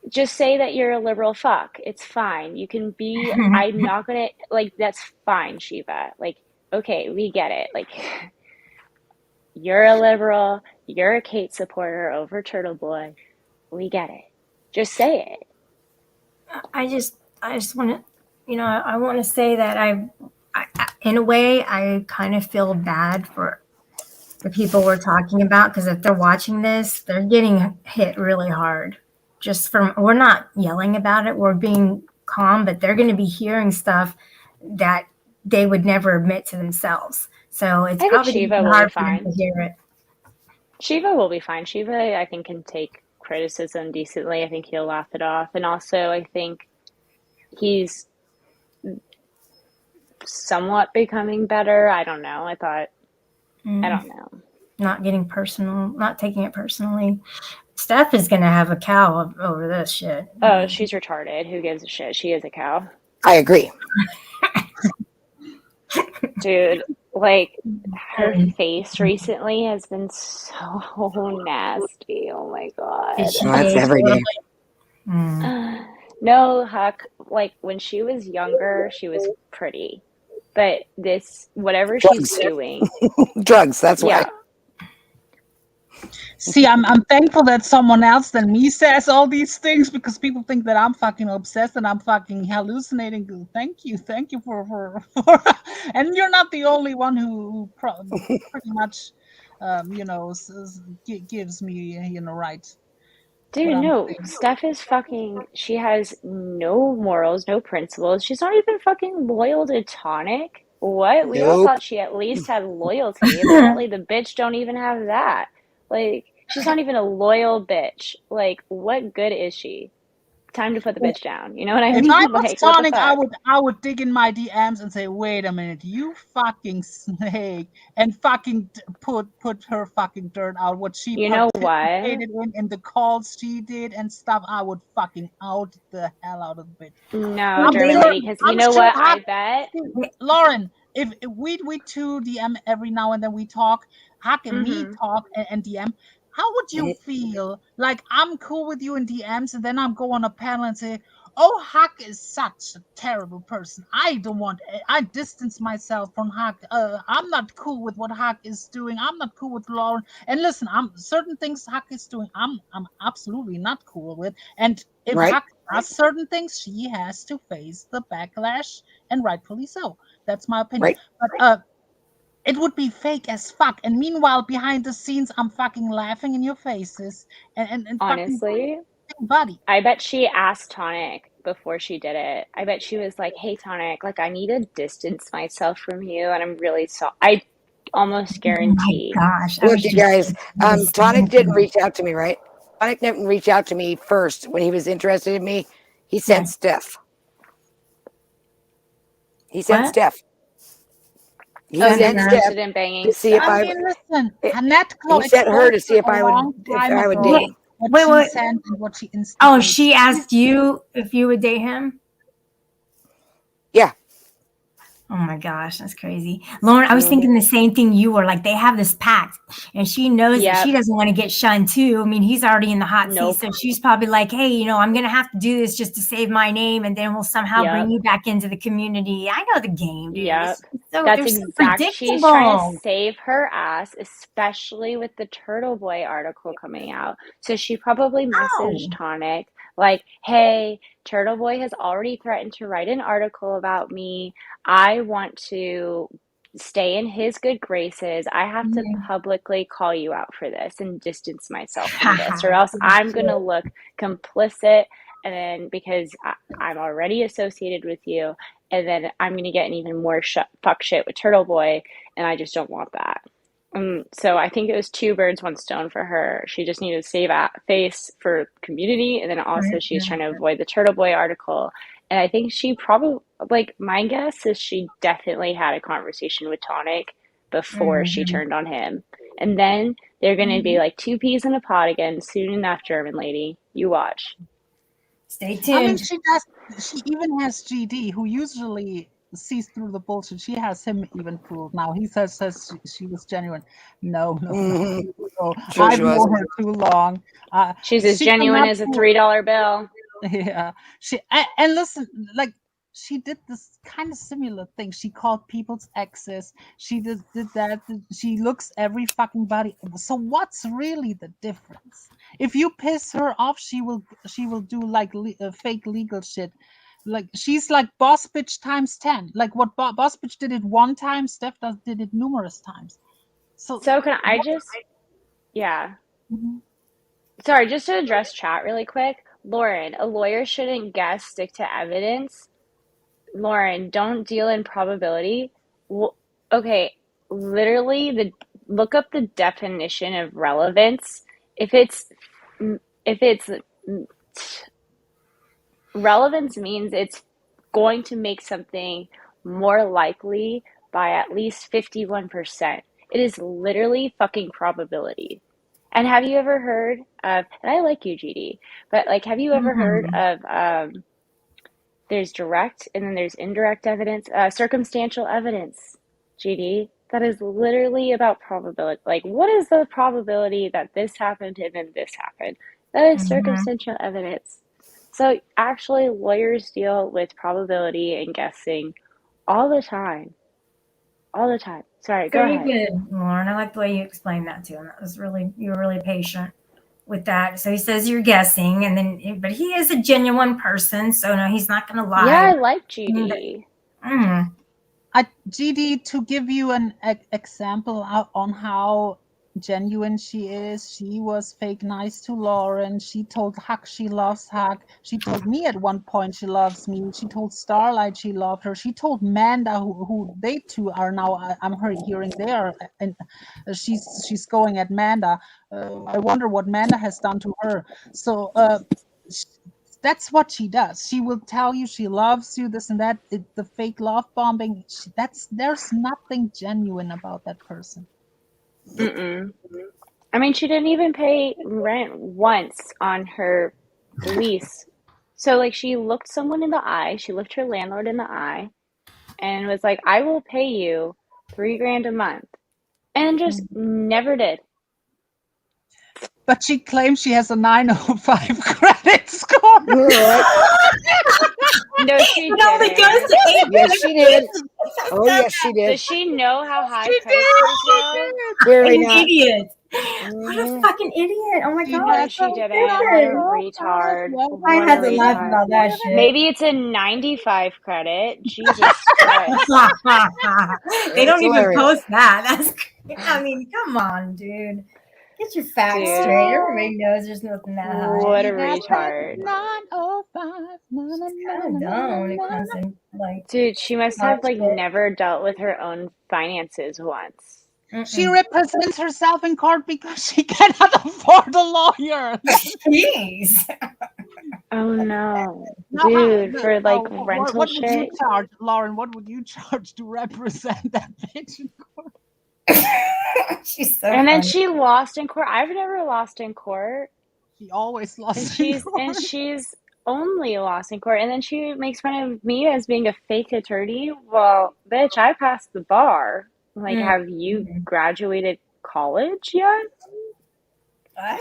Just say that you're a liberal fuck. It's fine. You can be, I'm not gonna, like, that's fine, Shiva. Like, okay, we get it. Like, you're a liberal, you're a Kate supporter over Turtle Boy. We get it. Just say it. I just want to, I want to say that I, in a way, I kind of feel bad for the people we're talking about, because if they're watching this, they're getting hit really hard. We're not yelling about it, we're being calm, but they're going to be hearing stuff that they would never admit to themselves. So it's probably Shiva will hard be for them fine. to hear it. Shiva will be fine. Shiva, I think, can take criticism decently. I think he'll laugh it off. And also, I think he's somewhat becoming better. I don't know. I don't know. Not getting personal, not taking it personally. Steph is gonna have a cow over this shit. Oh, she's retarded. Who gives a shit? She is a cow. I agree. Dude, like, her face recently has been so nasty. Oh my god. Did she Well, that's age every a little day. bit? Mm. No, Huck, like, when she was younger, she was pretty. But this, whatever she's Drugs. doing, Drugs. That's why. yeah. See, I'm thankful that someone else than me says all these things because people think that I'm fucking obsessed and I'm fucking hallucinating. Thank you for and you're not the only one who pretty much, gives me, right. Dude, what I'm no, saying. Steph is fucking, she has no morals, no principles. She's not even fucking loyal to Tonic. What? We all Nope. thought she at least had loyalty. Apparently the bitch don't even have that. Like, she's not even a loyal bitch. Like, what good is she? Time to put the bitch down. You know what I If mean? I was Like, what the Tonic, fuck? I would dig in my DMs and say, "Wait a minute, you fucking snake!" and fucking put her fucking dirt out. What she You know what? participated in the calls she did and stuff. I would fucking out the hell out of the bitch. No, I'm German sure. lady, because you I'm know sure. what? I bet. Lauren, if we two DM every now and then we talk, Huck and me Mm-hmm. talk and DM. How would you feel? Like I'm cool with you in DMs, and then I'm go on a panel and say, "Oh, Huck is such a terrible person. I don't want. I distance myself from Huck. I'm not cool with what Huck is doing. I'm not cool with Lauren. And listen, I'm certain things Huck is doing. I'm absolutely not cool with. And if Right. Huck does certain things, she has to face the backlash, and rightfully so. That's my opinion. Right. But it would be fake as fuck. And meanwhile, behind the scenes, I'm fucking laughing in your faces and fucking Honestly, buddy. I bet she asked Tonic before she did it. I bet she was like, "Hey, Tonic, like I need to distance myself from you, and I'm really sorry." I almost guarantee. Oh my gosh. Look, you guys, Tonic didn't reach out to me, right? Tonic didn't reach out to me first when he was interested in me. He sent Right. Steph. He sent What? Steph. He Oh, he's sent Steph interested in banging to see if Steph. I I. mean, listen, Annette Chloe He sent her to see if a I long would time ago date him. what Wait, she wait. sent and what she Oh, instigated. she asked you if you would date him? Yeah. Oh my gosh, that's crazy. Lauren, I was thinking the same thing you were. Like, they have this pact, and she knows that she Yep. doesn't want to get shunned too. I mean, he's already in the hot Nope. seat, so she's probably like, hey, I'm going to have to do this just to save my name, and then we'll somehow Yep. bring you back into the community. I know the game, dude. Yep. So That's they're so exact. She's trying predictable. to save her ass, especially with the Turtle Boy article coming out. So she probably messaged Oh. Tonic like, "Hey, Turtle Boy has already threatened to write an article about me. I want to stay in his good graces. I have to publicly call you out for this and distance myself from this, or else I'm going to look complicit. And then because I'm already associated with you, and then I'm going to get in even more fuck shit with Turtle Boy, and I just don't want that." So I think it was two birds, one stone for her. She just needed to save face for community, and then also she's trying to avoid the Turtle Boy article. And I think she probably, like, my guess is she definitely had a conversation with Tonic before she turned on him. And then they're going to be like two peas in a pod again soon enough, German lady. You watch. Stay I mean, tuned. she even has GD, who usually sees through the bullshit. She has him even fooled now. He says she was genuine. No. Sure I've she was. known her too long. She's as genuine as a $3 bill. Yeah, and listen, like, she did this kind of similar thing. She called people's exes. She did that. She looks every fucking body. So what's really the difference? If you piss her off, she will do like fake legal shit. Like, she's like boss bitch times 10. Like, what boss bitch did it one time, Steph did it numerous times. So can I just, yeah. Mhm. Sorry, just to address chat really quick. Lauren, a lawyer shouldn't guess, stick to evidence. Lauren, don't deal in probability. Okay, literally, look up the definition of relevance. If it's relevance means it's going to make something more likely by at least 51%. It is literally fucking probability. And have you ever heard of, and I like you, GD, but like, have you ever heard of, there's direct and then there's indirect evidence, circumstantial evidence, GD? That is literally about probability. Like, what is the probability that this happened and then this happened? That is circumstantial evidence. So actually, lawyers deal with probability and guessing all the time. All the time. Sorry, go Very ahead. good, Lauren. I like the way you explained that to him. That was really, you were really patient with that. So he says you're guessing, and then, but he is a genuine person, so no, he's not going to lie. Yeah, I like GD. GD, to give you an example on how genuine she is, she was fake nice to Lauren. She told Huck she loves Huck. She told me at one point she loves me. She told Starlight she loved her. She told Manda, who they two are now, I'm hearing there, and she's going at Manda. I wonder what Manda has done to her. So that's what she does. She will tell you she loves you, this and that. The fake love bombing, there's nothing genuine about that person. Mm-mm. I mean, she didn't even pay rent once on her lease. So, like, she looked someone in the eye. She looked her landlord in the eye and was like, I will pay you $3,000 a month. And just never did. But she claims she has a 905 credit score. No, she It only didn't. goes to 8. Yes, she did. Oh, yes, she did. Does she know how high credit scores go? Very An not. idiot. What a fucking idiot. Oh my No, god. she didn't. What a retard. I What had a to laugh retard. about that shit. Maybe it's a 95 credit. Jesus Christ. They don't even hilarious. post that. That's, I mean, come on, dude. Get your facts Dude. straight. Everybody knows there's nothing that high. What a retard. 905. It's kind of dumb when it comes to like. Dude, she must have like shit. never dealt with her own finances once. She represents herself in court because she cannot afford a lawyer. Jeez. Oh no. Now, Dude, for like what rental would you shit. charge, Lauren? What would you charge to represent that bitch in court? She's so And then funny. she lost in court. I've never lost in court. She always lost And in court. she's only lost in court. And then she makes fun of me as being a fake attorney. Well, bitch, I passed the bar. Like, have you graduated college yet? I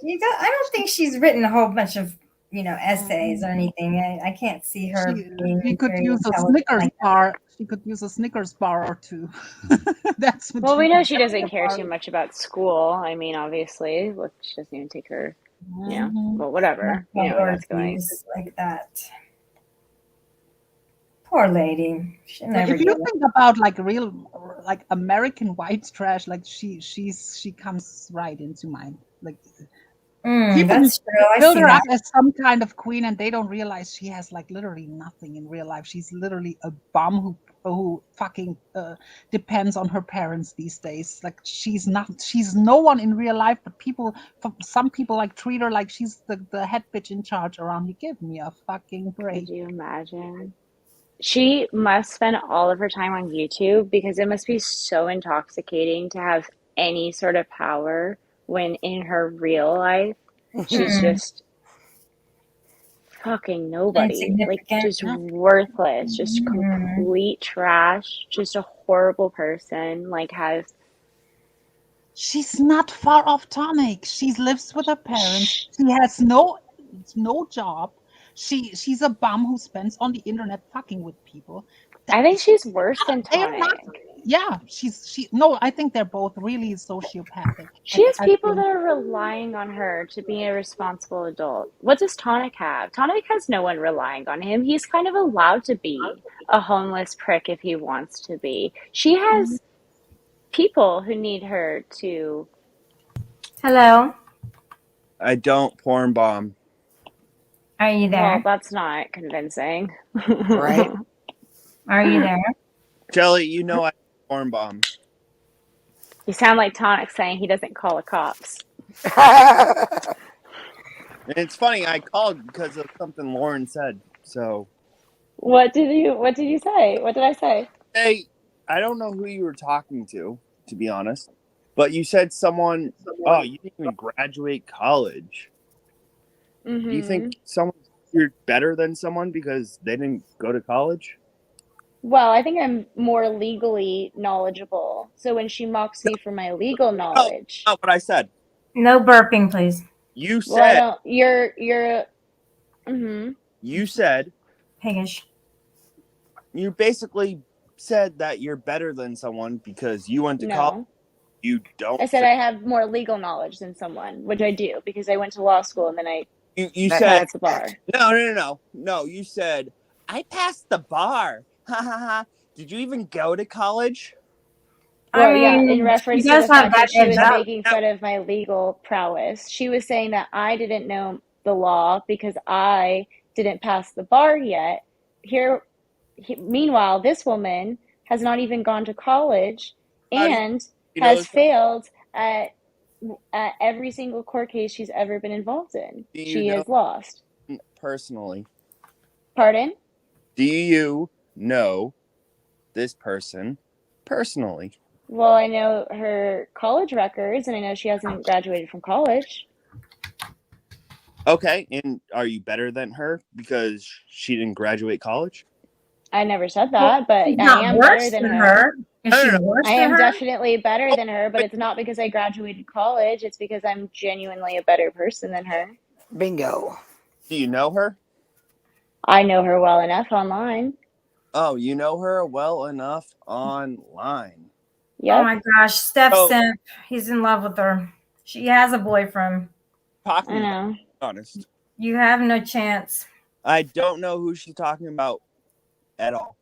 don't think she's written a whole bunch of, essays or anything. I can't see her being She could very use a intelligent Snickers like that. bar. She could use a Snickers bar or two. That's what Well, we she know could she do. doesn't care too much about school. I mean, obviously, look, she doesn't even take her, but whatever. You know where that's going. Priorities like that. Poor lady. She'll Like, never if you get it. think about like real, like American white trash, like she comes right into mind. Like people That's true. I build see her up that. as some kind of queen, and they don't realize she has like literally nothing in real life. She's literally a bum who fucking depends on her parents these days. Like she's no one in real life, but some people like treat her like she's the head bitch in charge around. You give me a fucking break. Could you imagine? She must spend all of her time on YouTube because it must be so intoxicating to have any sort of power when in her real life she's just fucking nobody. Like just worthless, just complete trash, just a horrible person, like has She's not far off Tonic. She lives with her parents. She has no job. She's a bum who spends on the internet fucking with people. I think she's worse than They're not. Tonic. Yeah, no, I think they're both really sociopathic. She has I people think- that are relying on her to be a responsible adult. What does Tonic have? Tonic has no one relying on him. He's kind of allowed to be a homeless prick if he wants to be. She has people who need her to. Hello. I don't porn bomb. Are you Well, there? that's not convincing. Right? Are you there? Jelly, you know I porn bomb. You sound like Tonic saying he doesn't call the cops. And it's funny, I called because of something Lauren said. So What did you say? What did I say? hey, I don't know who you were talking to be honest. But you said someone, oh, you didn't even graduate college. Do you think you're better than someone because they didn't go to college? Well, I think I'm more legally knowledgeable. So when she mocks me for my legal knowledge, Not what I said. No burping, please. You well, I said, don't. You're. you said, Higgish. you basically said that you're better than someone because you went to college. No. You don't. I said I have more legal knowledge than someone, which I do because I went to law school and then I You said passed the bar. No. You said I passed the bar. Ha ha ha. Did you even go to college? Well, yeah, in reference to the fact that she was edge making fun of my legal prowess. She was saying that I didn't know the law because I didn't pass the bar yet. Meanwhile, this woman has not even gone to college and has failed at every single court case she's ever been involved in. She has lost. Personally. Pardon? Do you know this person personally? Well, I know her college records, and I know she hasn't graduated from college. Okay, and are you better than her because she didn't graduate college? I never said that, but she's I not am worse better than than her. her. Is she worse I than am her? definitely better than her, but it's not because I graduated college. It's because I'm genuinely a better person than her. Bingo. Do you know her? I know her well enough online. Oh, you know her well enough online. Yep. Oh my gosh, Steph So- Simp. He's in love with her. She has a boyfriend. Talking I know. about, honest. You have no chance. I don't know who she's talking about at all.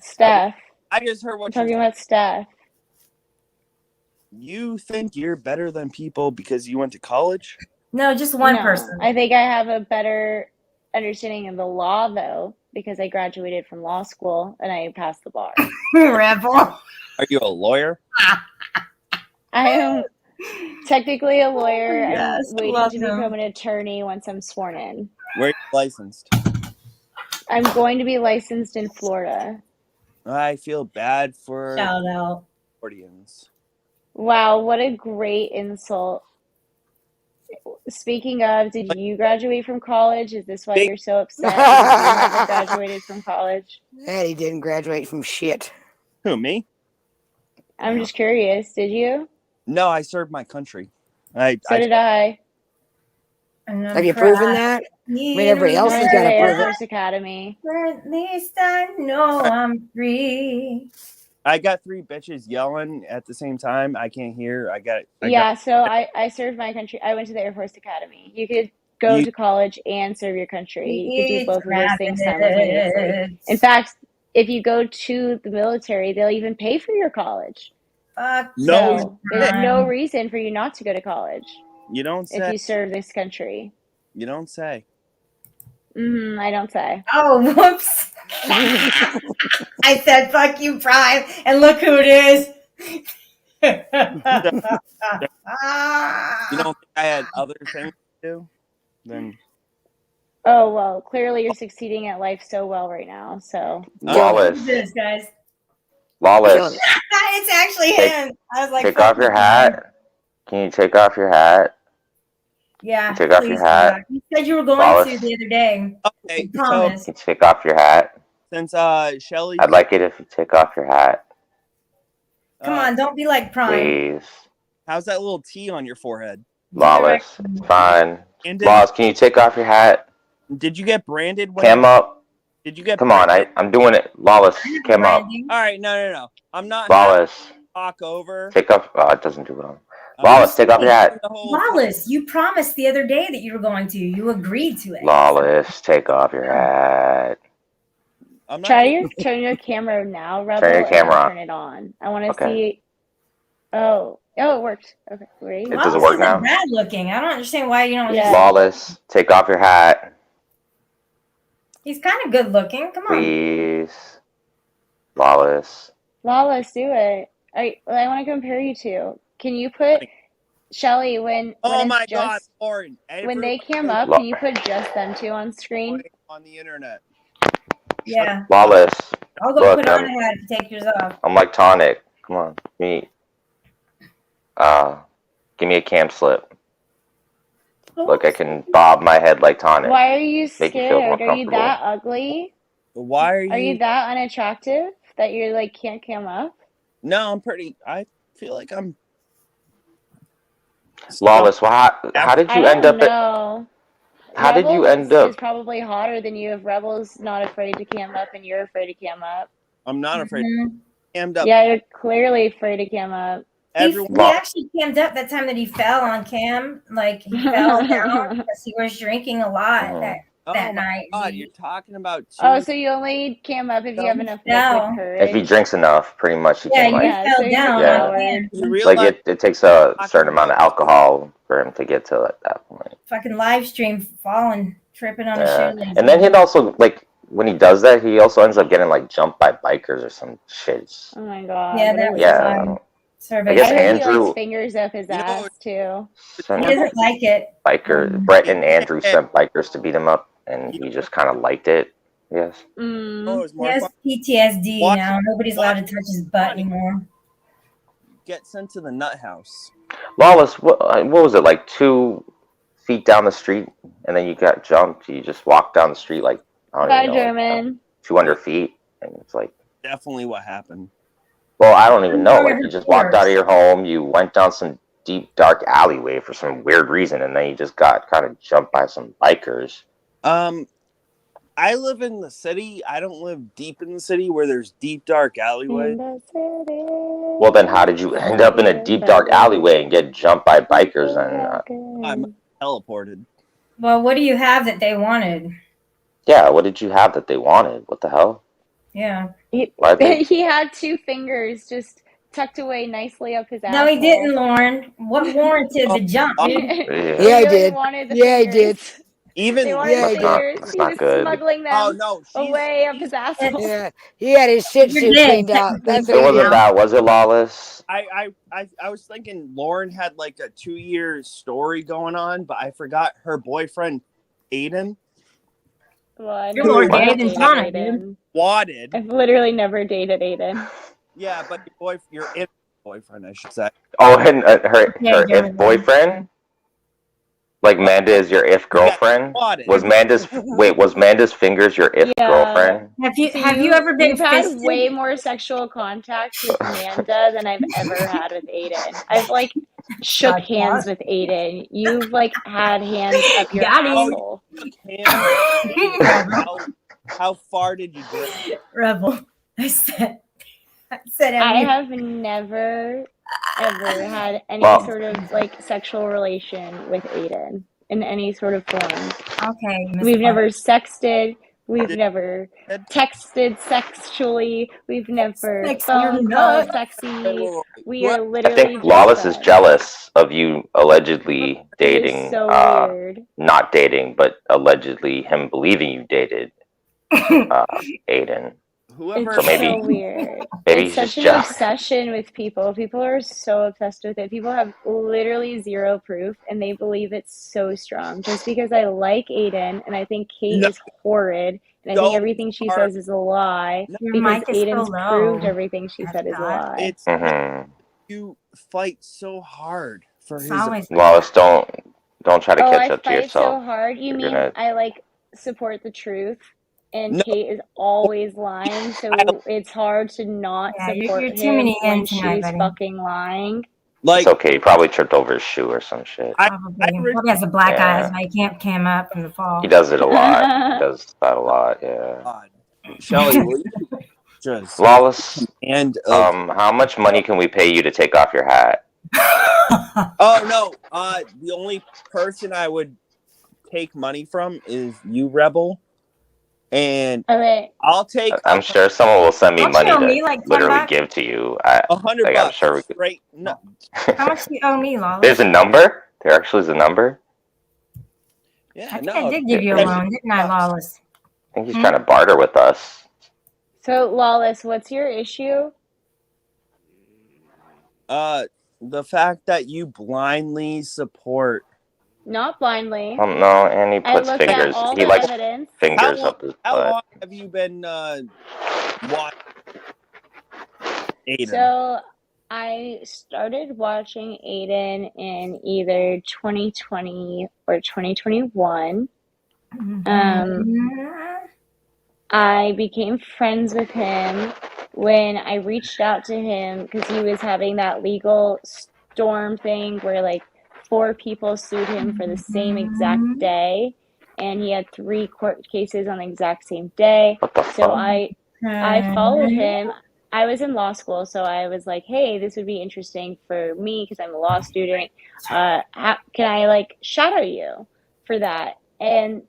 Steph. I just heard I'm what talking about Steph. You think you're better than people because you went to college? No, just one No, person. I think I have a better understanding of the law, though, because I graduated from law school and I passed the bar. Rebel. Are you a lawyer? I am technically a lawyer. Yes, I'm waiting love to him. become an attorney once I'm sworn in. Where are you licensed? I'm going to be licensed in Florida. I feel bad for Shout out. Floridians. Wow, what a great insult. Speaking of, did you graduate from college? Is this why you're so upset because you haven't graduated from college? And he didn't graduate from shit. Who, me? I'm just curious. Did you? No, I served my country. So did I. Have you proven that? I mean, everybody else has got to Air prove it. Force Academy. At least I know I'm free. I got 3 bitches yelling at the same time. I can't hear. Yeah, so I served my country. I went to the Air Force Academy. You could go to college and serve your country. You could do both of those things simultaneously. In fact, if you go to the military, they'll even pay for your college. Fuck No, So there's no reason for you not to go to college you don't if say. you serve this country. You don't say. I don't say. Oh, whoops. I said, fuck you, Prime. And look who it is. You don't think I had other things to do? Then Oh, well, clearly you're succeeding at life so well right now. So Who's this, guys? Lawless. It's actually Take- him. I was like, Take fuck off your you, hat. Can you take off your hat? Yeah. Take off please your do hat. that. You said you were going Wallace. to the other day. Okay, I promise. Can you take off your hat? since Shelly, I'd like it if you take off your hat, Come on, don't be like Prime. please. how's that little T on your forehead? Lawless. It's fine. And Lawless, can you take off your hat? Did you get branded? When Cam up. Did you get? Come on, I'm doing it. Lawless, cam up. All right, no. I'm not. Lawless, Talk over. take off. Oh, it doesn't do well. Lawless, take off your hat. Lawless, you promised the other day that you were going to. You agreed to it. Lawless, take off your hat. turn your camera now, Rebel. Turn your and camera on. Turn it on. I want to Okay. see. Oh, it worked. Okay, wait. It doesn't work now. Bad looking. I don't understand why you don't. just- Lawless, take off your hat, He's kind of good looking. Come on. please. Lawless. Lawless, do it. I want to compare you two. Can you put Shelly when Oh it's my just, God, Lauren! when they cam up? Can you put just them two on screen? On the internet. Yeah. Lawless. I'll go Look, put on a hat to take yours off. I'm like tonic. Come on, me. Give me a cam slip. Look, I can bob my head like Tonic. Why are you Make you feel more scared? Are you comfortable. that ugly? Why are Are you you? that unattractive that you're like can't cam up? No, I'm pretty. I feel like I'm. Lawless, well, how did I you end don't up at? know. How did you end Rebel is up? probably hotter than you if Rebel's not afraid to cam up and you're afraid to cam up. I'm not afraid. Mhm. Cammed up. Yeah, you're clearly afraid to cam up. He actually cammed up that time that he fell on cam. Like he fell down because he was drinking a lot that night. God, you're talking about. Oh, so you only cam up if you have enough No. liquid courage. If he drinks enough, pretty much he Yeah, can you like. fell so you're down. Yeah. on cam. You Like it takes a certain amount of alcohol for him to get to like that point. Fucking live stream falling, tripping on his Yeah. shoelaces. And then he'd also like when he does that, he also ends up getting like jumped by bikers or some shit. Oh my god. Yeah, that was Yeah. fun. I guess I heard he Andrew likes fingers up his ass too. He sent doesn't like it. Brett and Andrew sent bikers to beat him up, and he just kind of liked it. Yes. Oh, it's He more has fun. PTSD Watch- now. Nobody's allowed to touch his butt anymore. Get sent to the nut house. Lawless, what was it like 2 feet down the street, and then you got jumped? You just walked down the street like I don't Bye, even know, like, German. 200 feet, and it's like. Definitely what happened. Well, I don't even know. Like, you just walked out of your home, you went down some deep, dark alleyway for some weird reason, and then you just got kind of jumped by some bikers. I live in the city. I don't live deep in the city where there's deep, dark alleyways. Well, then how did you end up in a deep, dark alleyway and get jumped by bikers? And I'm teleported. Well, what do you have that they wanted? yeah, what did you have that they wanted? What the hell? Yeah. Why they? He had 2 fingers just tucked away nicely up his ass. No, he didn't, Lauren. What warranted the jump, dude? Yeah, I did. Yeah, I did. Even They wanted I the did. fingers. That's He not was good. smuggling them Oh no, away up his asshole. Yeah, he had his shit You're suit dead, cleaned out. That's It what he wasn't did. that, was it, Lawless? I was thinking Lauren had like a 2-year story going on, but I forgot her boyfriend Aiden Well, I've You're never more gay dated than Tonic, dude. Aiden. wadded. I've literally never dated Aiden. Yeah, but your if boyfriend, I should say. Oh, and her Yeah, German. if boyfriend? Like Manda is your if girlfriend? Wadded. Was Manda's fingers your if Yeah. girlfriend? Have you ever been You've had fisted? way more sexual contact with Amanda than I've ever had with Aiden. I've like shook God, hands with Aiden. You've like had hands up your Got him. asshole. How far did you go? Rebel. I said I every- have never ever had any Well- sort of like sexual relation with Aiden in any sort of form. Okay. Miss We've Clark. never sexted. We've never texted sexually. We've never Sex phone your called nut. sexy. We are I literally think just Lawless is friends. jealous of you allegedly dating, so weird. not dating, but allegedly him believing you dated Aiden. Whoever. So maybe- so weird. maybe It's he's just such an jealous. obsession with people. People are so obsessed with it. People have literally zero proof, and they believe it's so strong. Just because I like Aiden, and I think Kate No. is horrid, and I Don't think everything she start- says is a lie, Your because mic is so Aiden's low. proved everything she said is a God. lie. It's Mm-hmm. you fight so hard for It's his. always Lawless, don't try to Oh, catch I up to fight so yourself. hard. You You're mean gonna- I like support the truth, and No. Kate is always lying, so it's hard to not Yeah, you're support too him many in when tonight, she's buddy. fucking lying. Like It's okay. You probably tripped over his shoe or some shit. Probably. Probably has a black Yeah. eyes. Now you can't cam up from the fall. He does it a lot. He does that a lot. Yeah. God. Shelly, will you just Lawless. and How much money can we pay you to take off your hat? oh no, the only person I would take money from is you, Rebel, and Okay. I'll take. I'm sure someone will send me Don't you money owe to me, like, $10 literally bucks? give to you. $100 like, I'm sure we could. straight. No, How much do you owe me, Lawless? There's a number. There actually is a number. yeah, I think no. I did give you a loan, didn't I, Lawless? I think he's trying to barter with us. So, Lawless, what's your issue? The fact that you blindly support. Not blindly. No, and he I puts looked at fingers. all He the likes evidence. fingers up his How butt. long have you been watching Aiden? So, I started watching Aiden in either 2020 or 2021. I became friends with him when I reached out to him because he was having that legal storm thing where like 4 people sued him for the same exact day, and he had 3 court cases on the exact same day. So I followed him. I was in law school, so I was like, hey, this would be interesting for me because I'm a law student. Can I like shadow you for that? And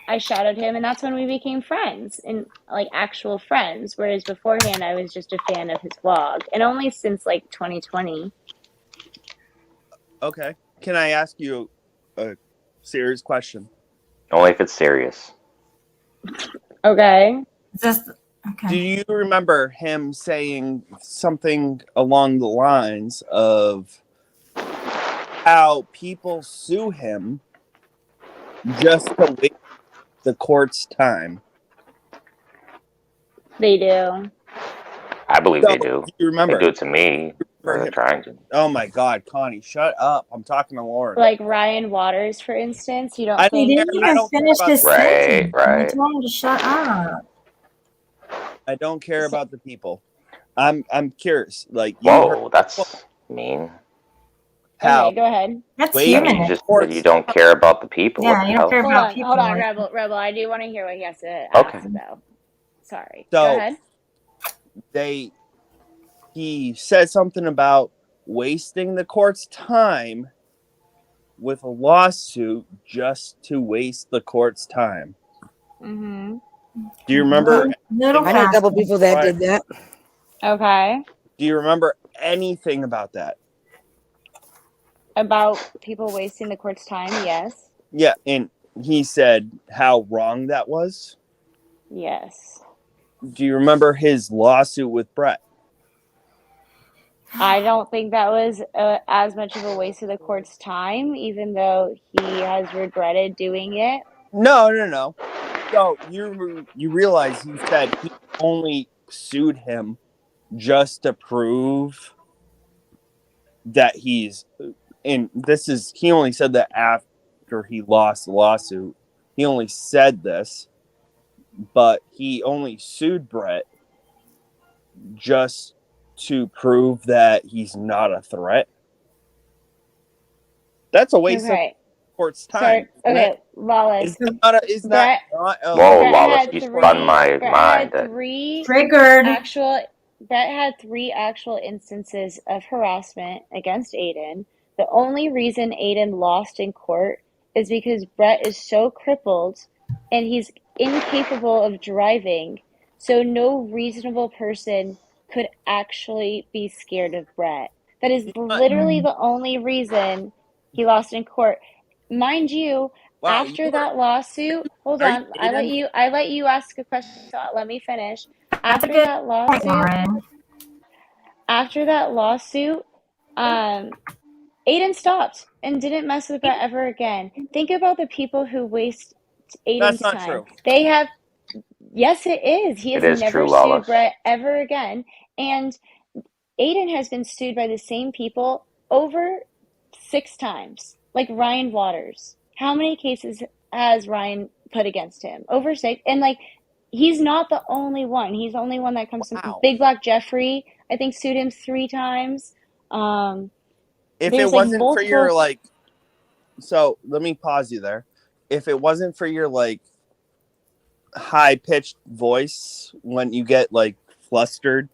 I shadowed him, and that's when we became friends, and like actual friends. Whereas beforehand, I was just a fan of his vlog, and only since like 2020. Okay. Can I ask you a serious question? Only if it's serious. Okay. Do you remember him saying something along the lines of how people sue him just to waste the court's time? They do. I believe they do. You remember? They do it to me. Or they're trying to. Oh my God, Connie, shut up! I'm talking to Lauren. Like Ryan Waters, for instance. You don't I think He didn't even finish his sentence. I told him to shut up. I don't care about the people. I'm curious. Like, Whoa, that's mean. How? Okay, go ahead. That's I mean, you just said you don't care about the people. Yeah, What the you don't hell? care Hold about on, people. hold on, like- Rebel. I do want to hear what he has to ask Okay. about. Sorry. So, Go ahead. He said something about wasting the court's time with a lawsuit just to waste the court's time. Mm-hmm. Do you remember? I know a couple people that did that. Okay. Do you remember anything about that? About people wasting the court's time, yes. Yeah, and he said how wrong that was. Yes. Do you remember his lawsuit with Brett? I don't think that was as much of a waste of the court's time, even though he has regretted doing it. No. So you realize he said he only sued him just to prove that he's, and this is, he only said that after he lost the lawsuit. He only said this, but he only sued Brett just to prove that he's not a threat. That's a waste of the court's time. Okay, Lawless. Is that not a Whoa, Brett Lawless, had you three- spun my Brett mind. had three Triggered. Brett had 3 actual instances of harassment against Aiden. The only reason Aiden lost in court is because Brett is so crippled and he's incapable of driving. So no reasonable person could actually be scared of Brett. That is literally the only reason he lost in court. Mind you, after that lawsuit, hold on, I let you ask a question, so let me finish. After that lawsuit, Aiden stopped and didn't mess with Brett ever again. Think about the people who waste Aiden's That's not time. true. They have, yes, it is. He It has is never true, sued Lawless. Brett ever again. And Aiden has been sued by the same people over 6 times, like Ryan Waters. How many cases has Ryan put against him? Over 6. And like, he's not the only one. He's the only one that comes from Big Black Jeffrey, I think, sued him 3 times. If There's, it wasn't like, for your multiple- like, so let me pause you there. If it wasn't for your like high pitched voice when you get like flustered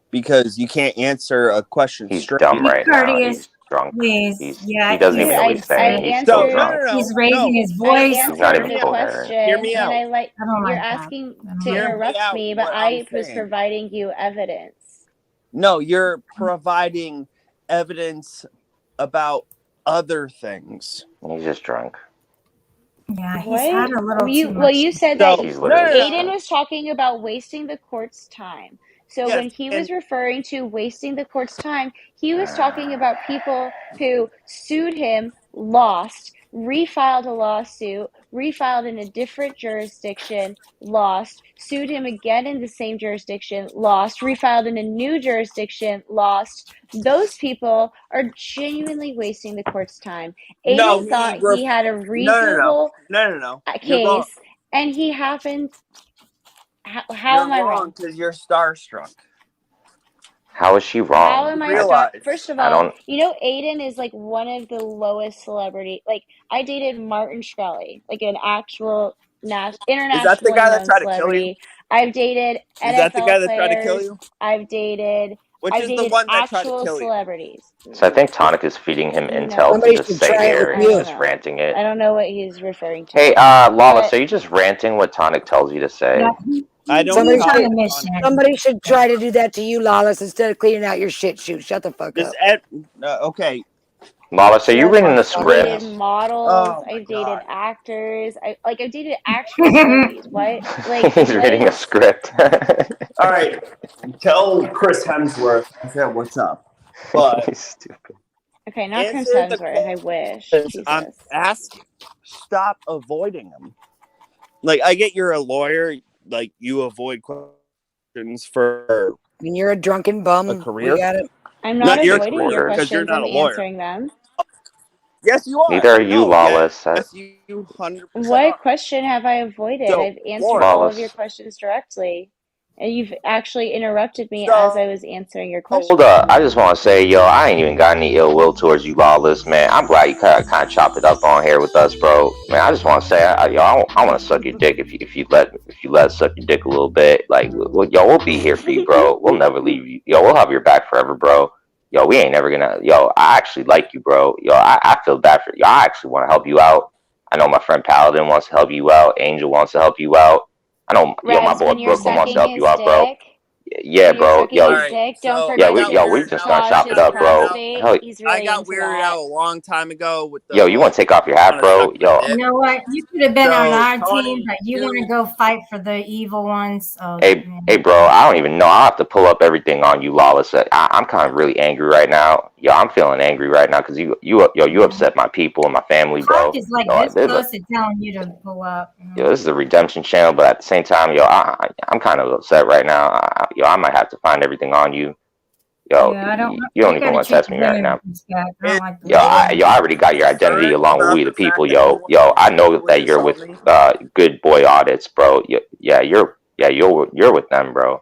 because you can't answer a question He's straight. dumb right now. Courteous, He's drunk. please. He Yeah, doesn't even know what he's saying. He's still drunk. He's raising his voice. He's not even the coherent. question, Hear me out. and I don't you're like that. asking I don't to like that. interrupt out me, but what I I'm was saying. providing you evidence. No, you're providing evidence about other things. He's just drunk. Yeah, he's What? had a little you too well, much. you said So- that He's literally Aiden was talking about wasting the court's time. So Yes, when he was and- referring to wasting the court's time, he was talking about people who sued him, lost, refiled a lawsuit, refiled in a different jurisdiction, lost, sued him again in the same jurisdiction, lost, refiled in a new jurisdiction, lost. Those people are genuinely wasting the court's time. No, Aiden thought he had a no. reasonable No. You're wrong. case, and he happened. How You're am I wrong wrong? because you're starstruck. How is she How wrong? am I Realize. First of I all, don't. you know, Aiden is like one of the lowest celebrity. Like, I dated Martin Shkreli, like an actual Is that the internationally guy that known tried to kill you? celebrity. I've dated Is that the guy NFL that tried to kill players. you? I've dated Which is the one that tried to actual kill you? celebrities. So I think Tonic is feeding him intel to Somebody just should say try it here, with and he's you. just ranting it. I don't know what he's referring to. Hey, Lawless, But are you just ranting what Tonic tells you to say? Yeah, I don't Somebody call should, it Tonic. somebody should try to do that to you, Lawless, instead of cleaning out your shit chute. Shut the fuck Does up. Ed, okay. Lawless, are you Shut reading the the fuck I've up. dated script? models. Oh my I've dated God. actors. I've dated actual celebrities. What? Like, He's what reading a is? script. All right. Tell Chris Hemsworth I said what's up. But He's stupid. Okay, not Chris answer the Hemsworth. I wish. questions I'm Jesus. asked. Stop avoiding them. Like, I get you're a lawyer. Like, you avoid questions for When you're a drunken bum, a career. we got it. I'm not Takes avoiding your orders. Because you're questions. not I'm a lawyer. answering them. Yes, you are. Neither are you, No, Lawless. yes, you 100% What are. question have I avoided? So, I've answered all of your Lawless. questions directly. And you've actually interrupted me as I So, was answering your question. Hold up. I just want to say, yo, I ain't even got any ill will towards you, Lawless, man. I'm glad you kind of chopped it up on here with us, bro. Man, I just want to say, I want to suck your dick if you let us suck your dick a little bit. Like, we'll be here for you, bro. We'll never leave you. Yo, we'll have your back forever, bro. Yo, we ain't never gonna. Yo, I actually like you, bro. Yo, I feel bad for you. I actually want to help you out. I know my friend Paladin wants to help you out. Angel wants to help you out. I know, yo, my Rez, boy when you're Brooklyn wants to sucking help his you out, bro. dick, Yeah, when you're bro. sucking Yo, his Alright, dick, don't so forget we to just gonna massage chop his it up, bro. prostate. Hell, He's I really got into weirded that. out a long time ago with the yo, you want to take off your hat, wanna bro? suck my Yo, You dick. know what? You could have been on So, our team, Tony, but you want to you go fight for the evil ones. Oh, hey, bro. I don't even know. I'll have to pull up everything on you, Lawless. I'm kind of really angry right now. Yo, I'm feeling angry right now because you upset my people and my family, bro. Hawk is like Yo, this close to telling you to pull up. yo, this is a redemption channel, but at the same time, yo, I'm kind of upset right now. Yo, I might have to find everything on you. Yo, Yeah, I don't. you don't You even gotta want to treat test me right women now. with respect. I don't like Yo, I already got your identity along with We the People, yo. Yo, I know that you're with Good Boy Audits, bro. You're with them, bro.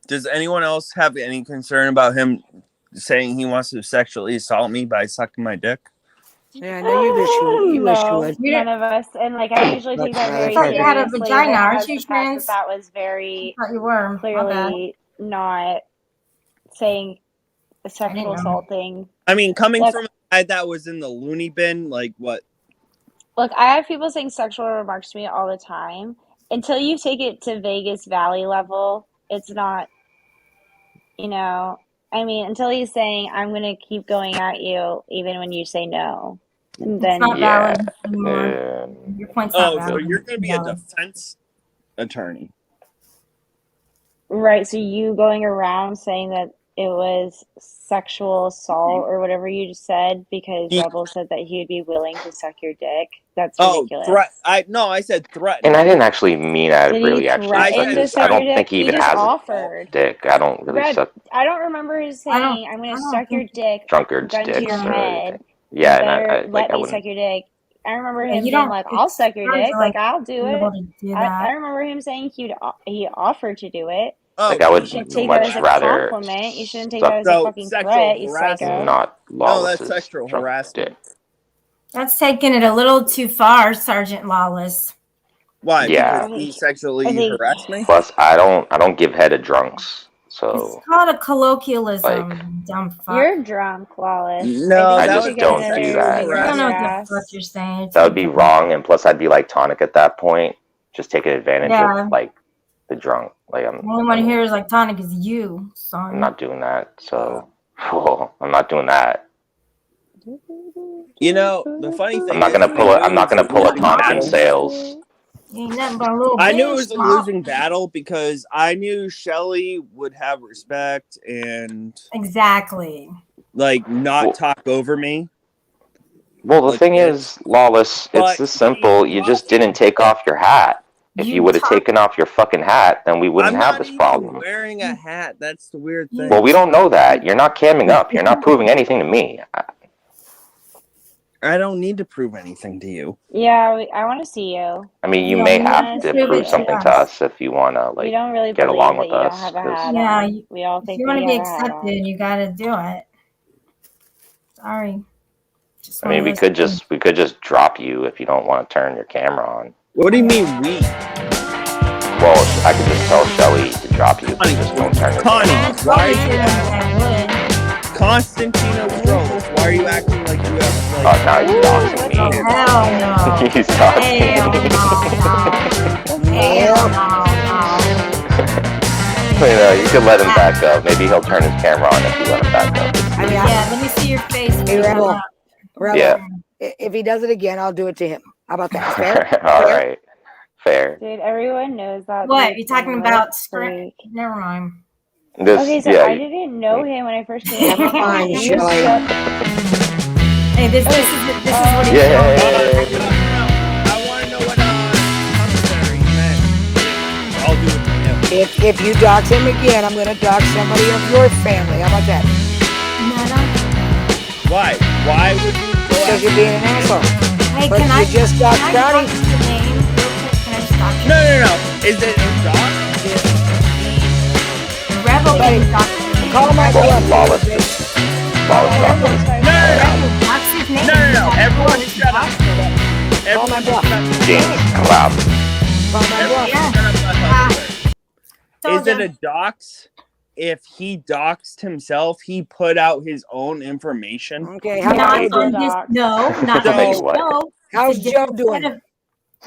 Does anyone else have any concern about him saying he wants to sexually assault me by sucking my dick? Yeah, no, you wish you No, would. none of us. And like, I usually take that I very thought you had a seriously. vagina, That aren't has you, the fact trans? that was very I thought you were. My bad. clearly not saying a I didn't sexual know. assault thing. I mean, coming Look, from a guy that was in the loony bin, like what? look, I have people saying sexual remarks to me all the time. Until you take it to Vegas Valley level, it's not, you know, I mean, until he's saying, I'm going to keep going at you even when you say no. And It's then, not valid anymore. Your point's not Oh, so valid. you're going to be a Valid. defense attorney. right, so you going around saying that it was sexual assault or whatever you just said because Rebel said that he would be willing to suck your dick. That's ridiculous. I said threat. And I didn't actually mean I Did really he actually threaten suck to his. suck I don't your think dick? he He even just has offered. a dick. I don't really Red, suck I don't remember his saying, I'm going to suck your dick, drunkards' gun to dicks your or head. anything. Yeah, You and better I let me wouldn't. suck your dick. I remember Yeah, him you being don't like, I'll suck your expect dick. to Like, I'll do be it. able to do I that. remember him saying he offered to do it. Like I You would should take that much as a rather compliment. You shouldn't take suck that as a fucking threat, you psycho. not No, Lawless's that's sexual drunk harassment. dick. That's taking it a little too far, Sergeant Lawless. Why? Yeah. Because he sexually I think- harassed me? Plus, I don't give head to drunks, so It's called a colloquialism, dumb fuck. You're drunk, Lawless. No, I I think you just should get don't another do that. finger I don't in know your what the ass. fuck you're saying. That would be wrong. And plus, I'd be like Tonic at that point, just taking advantage Yeah. of like the drunk. Like The only one here is like tonic is you, son. I'm not doing that. So I'm not doing that. You know, the funny thing I'm not is, gonna pull. I'm not gonna pull a Tonic in sales. Ain't nothing but a little I knew it bitch, was a Mom. losing battle because I knew Shelly would have respect and Exactly. like not talk over me. Well, the Like, thing is, Lawless, but it's this simple. You just didn't take off your hat. If you would have taken off your fucking hat, then we wouldn't I'm have not this even problem. wearing a hat. That's the weird thing. Well, we don't know that. You're not camming up. You're not proving anything to me. I don't need to prove anything to you. Yeah, I want to see you. I mean, you Yeah, may you have have to to prove prove it to something to us. us if you want to, We like, don't really get believe along that with you don't us. have a 'cause- hat Yeah, on. We all if think you that want to you be have a hat accepted, on. you got to do it. Sorry. Just I one mean, of we those could things. just drop you if you don't want to turn your camera on. What do you mean we? Well, I could just tell Shelly to drop you if you just don't turn your Connie, camera on. why are you acting? Constantino Strollers, why are you acting like you have Oh, like? now he's doxing me. Oh, hell no. He's doxing Hell me. no, no. You know, you could let him back up. Maybe he'll turn his camera on if you let him back up. Yeah, let me see your face. when Hey, you come Rebel. up. Rebel. Yeah. If he does it again, I'll do it to him. How about that? Fair? All right. Fair. Dude, everyone knows that. What? dude's You talking a about real script? freak. Never mind. This, Okay, so yeah. I didn't know him when I first came in. Never mind, He was Shelly. Hey, this is what he's Yeah. doing. I want to know what commissary meant. I'll do it to him. If you dox him again, I'm going to dox somebody of your family. How about that? Why? Why would you go Because you're being an asshole. Hey, But can I you just doxed can I Johnny. dox your name real quick? Can I just dox your No. Is it a dog? Rebel can dox your name. Call my bluff. Lawless. Dox his name. No. Everyone shut up. Call my bluff. James, clap. Call my bluff. Is it a dox? If he doxed himself, he put out his own information. Okay, how Not about on this. No, not on this So- show. How's It's a Joe different doing? set of-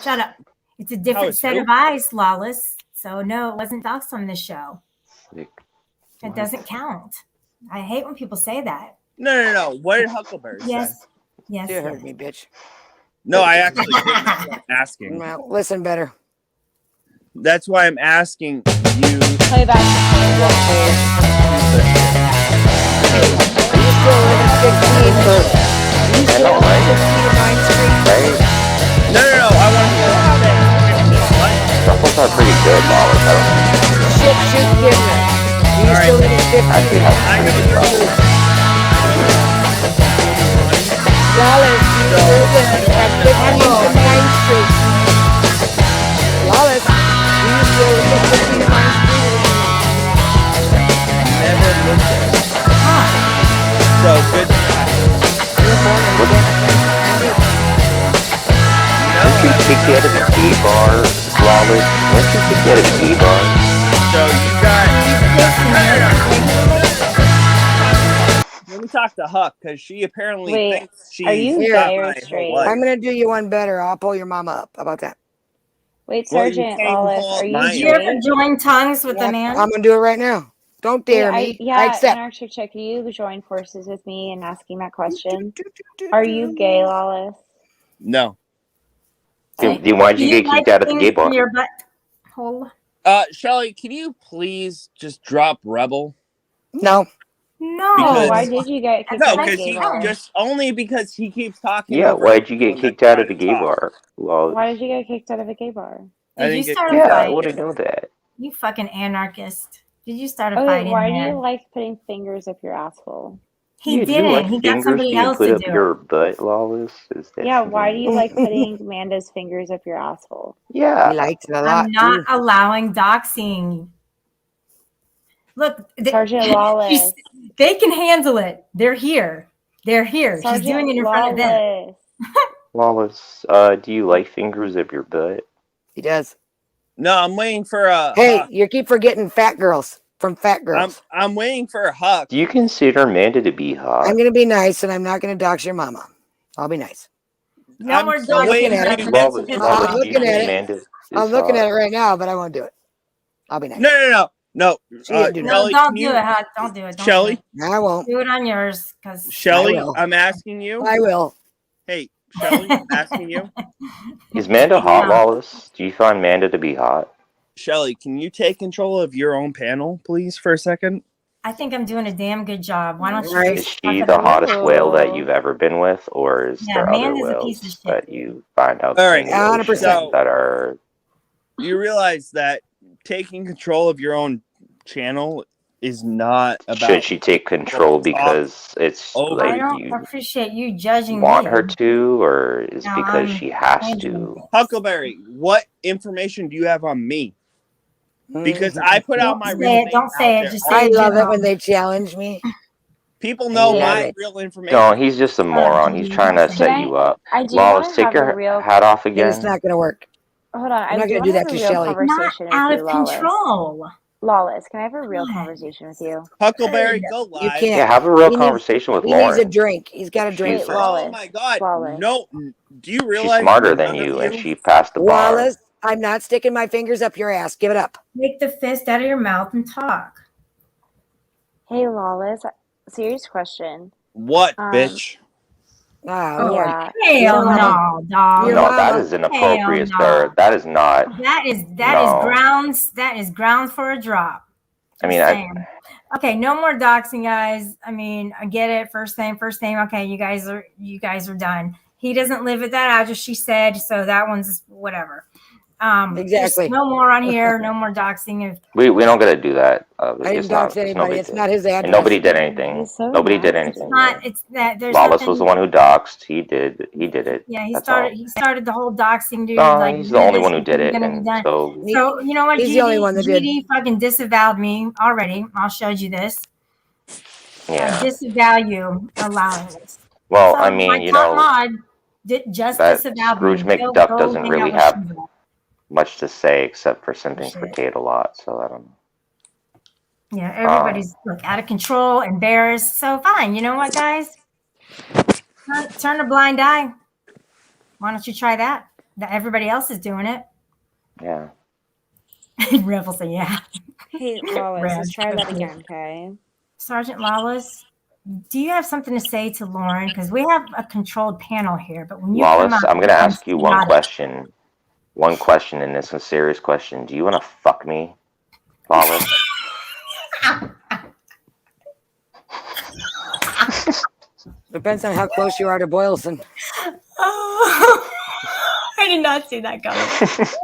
Shut up. It's a different is set who? of eyes, Lawless. So no, it wasn't doxed on this show. It doesn't count. I hate when people say that. No. What did Huckleberry say? Yes. Yes. You heard me, bitch. No, I actually didn't. That's why I'm asking. Well, listen better. That's why I'm asking you. Play back. Are you still living 15 for? Are you still living 15 to 9th Street? Right? No. I want to hear what you say. Truffles are pretty good, Lawless. I don't Shit, shoot, business. Do you still live in 15? actually have pretty good truffles. Wallace, do you still live at 15 to 9th Street? Wallace, do you still live at 15 to 9th Street? Never lived there. So good. Weren't you kicked out of the gay bar, Lawless? Weren't you kicked out of the gay bar? So you got. Let me talk to Huck because she apparently Wait, thinks she's are you got gay or my whole straight? life. I'm gonna do you one better. I'll pull your mama up. How about that? Wait, Well, you Sergeant can't Lawless, hold are you mine. Did you ever straight? join tongues with a Yep, man? I'm gonna do it right now. Don't dare me. I Yeah, accept. Anarchy Chick, can you join forces with me in asking that question? Are you gay, Lawless? No. Then why'd you get kicked out of the gay bar? Your butt hole? Shelly, can you please just drop Rebel? No. No. Because- Why did you get kicked No, out of the because gay he bar? just only because he keeps talking. Yeah, over why'd you get everyone kicked that's out of the trying to gay talk. bar, Lawless? Why did you get kicked out of a gay bar? I Did you didn't get start a Yeah, I fight? wouldn't know that. You fucking anarchist. Did you start a fight Okay, in why do there? you like putting fingers up your asshole? He You didn't. like He got fingers somebody being else put to up do your it. butt, Lawless? Is that Yeah, why do you like Mm-mm. putting Amanda's fingers up your asshole? Yeah. He likes it a lot. I'm not too. allowing doxing. Look, Sergeant Lawless. they can handle it. They're here. They're here. She's Sergeant doing it in front of them. Lawless. Lawless, do you like fingers up your butt? He does. No, I'm waiting for a. Hey, Huck. you keep forgetting fat girls from fat girls. I'm waiting for a Huck. Do you consider Amanda to be hot? I'm gonna be nice, and I'm not gonna dox your mama. I'll be nice. No I'm more still doxing. waiting at for it. you. Lawless, I'm Lawless, I'm do you looking think at it. Amanda is I'm looking hot? at it right now, but I won't do it. I'll be nice. No. She didn't do No, nothing. Shelly, don't can do you- it, Hot. Don't do it. Don't Shelly, do it. I won't. Do it on yours, because Shelly, I will. I'm asking you. I will. Hey, Shelly, I'm asking you. Is Amanda hot, Yeah. Lawless? Do you find Amanda to be hot? Shelly, can you take control of your own panel, please, for a second? I think I'm doing a damn good job. Why don't you Right. just Is suck she it the up? hottest whale that you've ever been with, or is Yeah, there other Amanda's a piece of whales shit. that you find out All in right. the ocean 100%. that are? You realize that taking control of your own channel is not Should about she take control because it's over I like don't you appreciate you judging want me. her to, or is Now because I'm she has changing to? things. Huckleberry, what information do you have on me? Because I put out Don't my say real it. name Don't say out it. there. Just say I it love it general. when they challenge me. People I know love my it. real information. No, he's just a moron. He's trying to set you up. I do Lawless, want to take have a your real. hat off And it's again. not going to work. Hold on, I'm I not do going to want do to that have to a real Shelly. Not conversation with out you, of Lawless. control. Lawless, can I have a real God. conversation with you? Huckleberry, go You live. can't. Yeah, have a real He needs, conversation with he needs a Lauren. drink. He's got a drink She's Wait, first. Oh Lawless. my God! Lawless. No, do you she's realize smarter that than none of you, and you? she passed the bar. Wallace, I'm not sticking my fingers up your ass. Give it up. Take the fist out of your mouth and talk. Hey, Lawless. Serious question. What, Um, bitch? Ah, Oh, Lord. yeah. Your hell mama. no, dog. Your No, that mama. is Hell inappropriate, no. sir. That is not. That is No. grounds. That is grounds for a drop. I Just mean, saying. Okay, no more doxing, guys. I mean, I get it. First name. Okay, you guys are done. He doesn't live at that address, she said, so that one's whatever. Exactly. Just no more on here. No more doxing. We don't gotta do that. I It's didn't dox no anybody. big It's deal. not his And address. nobody did anything. He's so Nobody did nasty. anything. Not. It's that. There's Lawless nothing. was the one who doxed. He did it. Yeah, he That's started. all. He started the whole doxing, dude. No, Like, he's do the only this, one who and did it's it, gonna be and done. so So you know what, He's the only one that did. GD fucking disavowed me already. I'll show you this. yeah. Disavow you allowing this. Well, So I my mean, you top know, mod just that disavowed Scrooge me. Go McDuck doesn't hang really out with have Shiva. much to say except for simping for Shit. Kate a lot. So I don't know. Yeah, everybody's look out of control, embarrassed. So fine. You know what, guys? Turn a blind eye. Why don't you try that? That everybody else is doing it. Yeah. Revel say, yeah. Hey, Lawless, Rev, let's try that okay. again, okay? Sergeant Lawless, do you have something to say to Lauren? Because we have a controlled panel here, but when you come Lawless, out, I'm gonna I'm ask you one chaotic. question. One question, and it's a serious question. Do you want to fuck me, Lawless? Depends on how close you are to Boylston. Oh, I did not see that coming.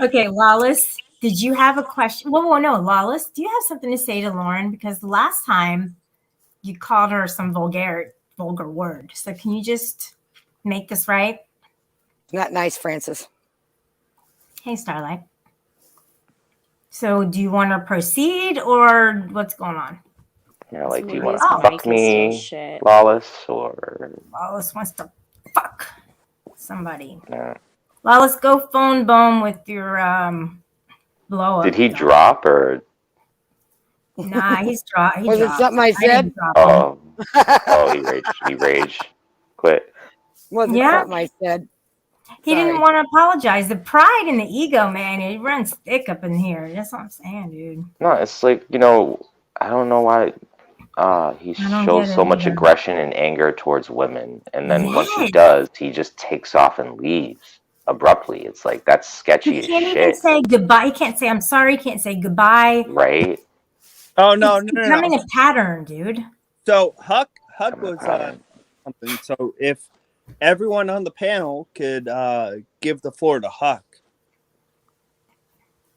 Okay, Lawless, did you have a question? Well, no, Lawless, do you have something to say to Lauren? Because the last time you called her some vulgar word. So can you just make this right? Not nice, Francis. Hey, Starlight. So do you want to proceed or what's going on? Yeah, like, do you Maybe want his to mic fuck is still me, shit. Lawless, or Lawless wants to fuck somebody. no? Lawless, go phone bone with your blow up. Did he drop or? Nah, he's dropped. He Was it dropped. something I didn't said? drop him. Oh, he raged. He raged. Quit. Wasn't Yeah. something I said. He Sorry. didn't want to apologize. The pride and the ego, man, it runs thick up in here. That's what I'm saying, dude. No, it's like, you know, I don't know why he I don't shows get so it much either. aggression and anger towards women, and then once he Yes. does, he just takes off and leaves abruptly. It's like, that's sketchy He as can't even shit, say goodbye. He can't say I'm sorry. He can't say goodbye. right? Oh no, It's no, no, becoming no. a pattern, dude. So Huck Becoming a was pattern. something. So if everyone on the panel could give the floor to Huck.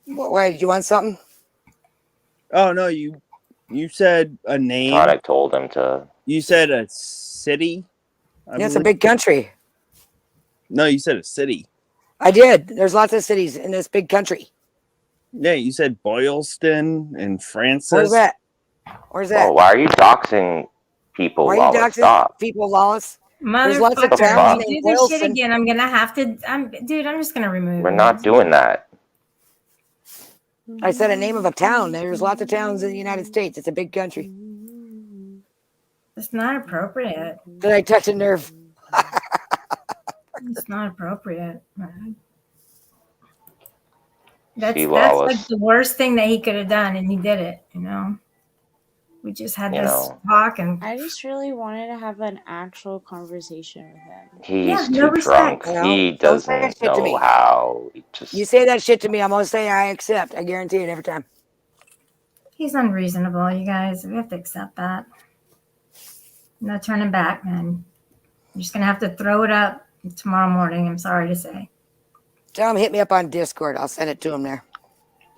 Wait, you want something? Oh no, you said a name. Tonic told him to. You said a city. I Yeah, it's a believe. big country. No, you said a city. I did. There's lots of cities in this big country. Yeah, you said Boylston and Francis. Where's that? Where's that? Oh, why are you doxing people, Why are you Lawless? doxing Stop. people, Lawless? There's lots of What the Motherfucker, fuck? towns you named do this shit Boylston. again. I'm gonna have to. Dude, I'm just gonna remove We're you. not doing that. I said a name of a town. There's lots of towns in the United States. It's a big country. It's not appropriate. Did I touch a nerve? It's not appropriate. That's See, like Lawless, the worst thing that he could have done, and he did it. You know, we just had you this know, talk, and I just really wanted to have an actual conversation with him. he's yeah, too no respect. drunk. Well, He don't say that doesn't shit to know me. how. He just You say that shit to me, I'm gonna say I accept. I guarantee it every time. He's unreasonable, you guys. We have to accept that. No turning back, man. You're just gonna have to throw it up tomorrow morning. I'm sorry to say. Tell him hit me up on Discord. I'll send it to him there.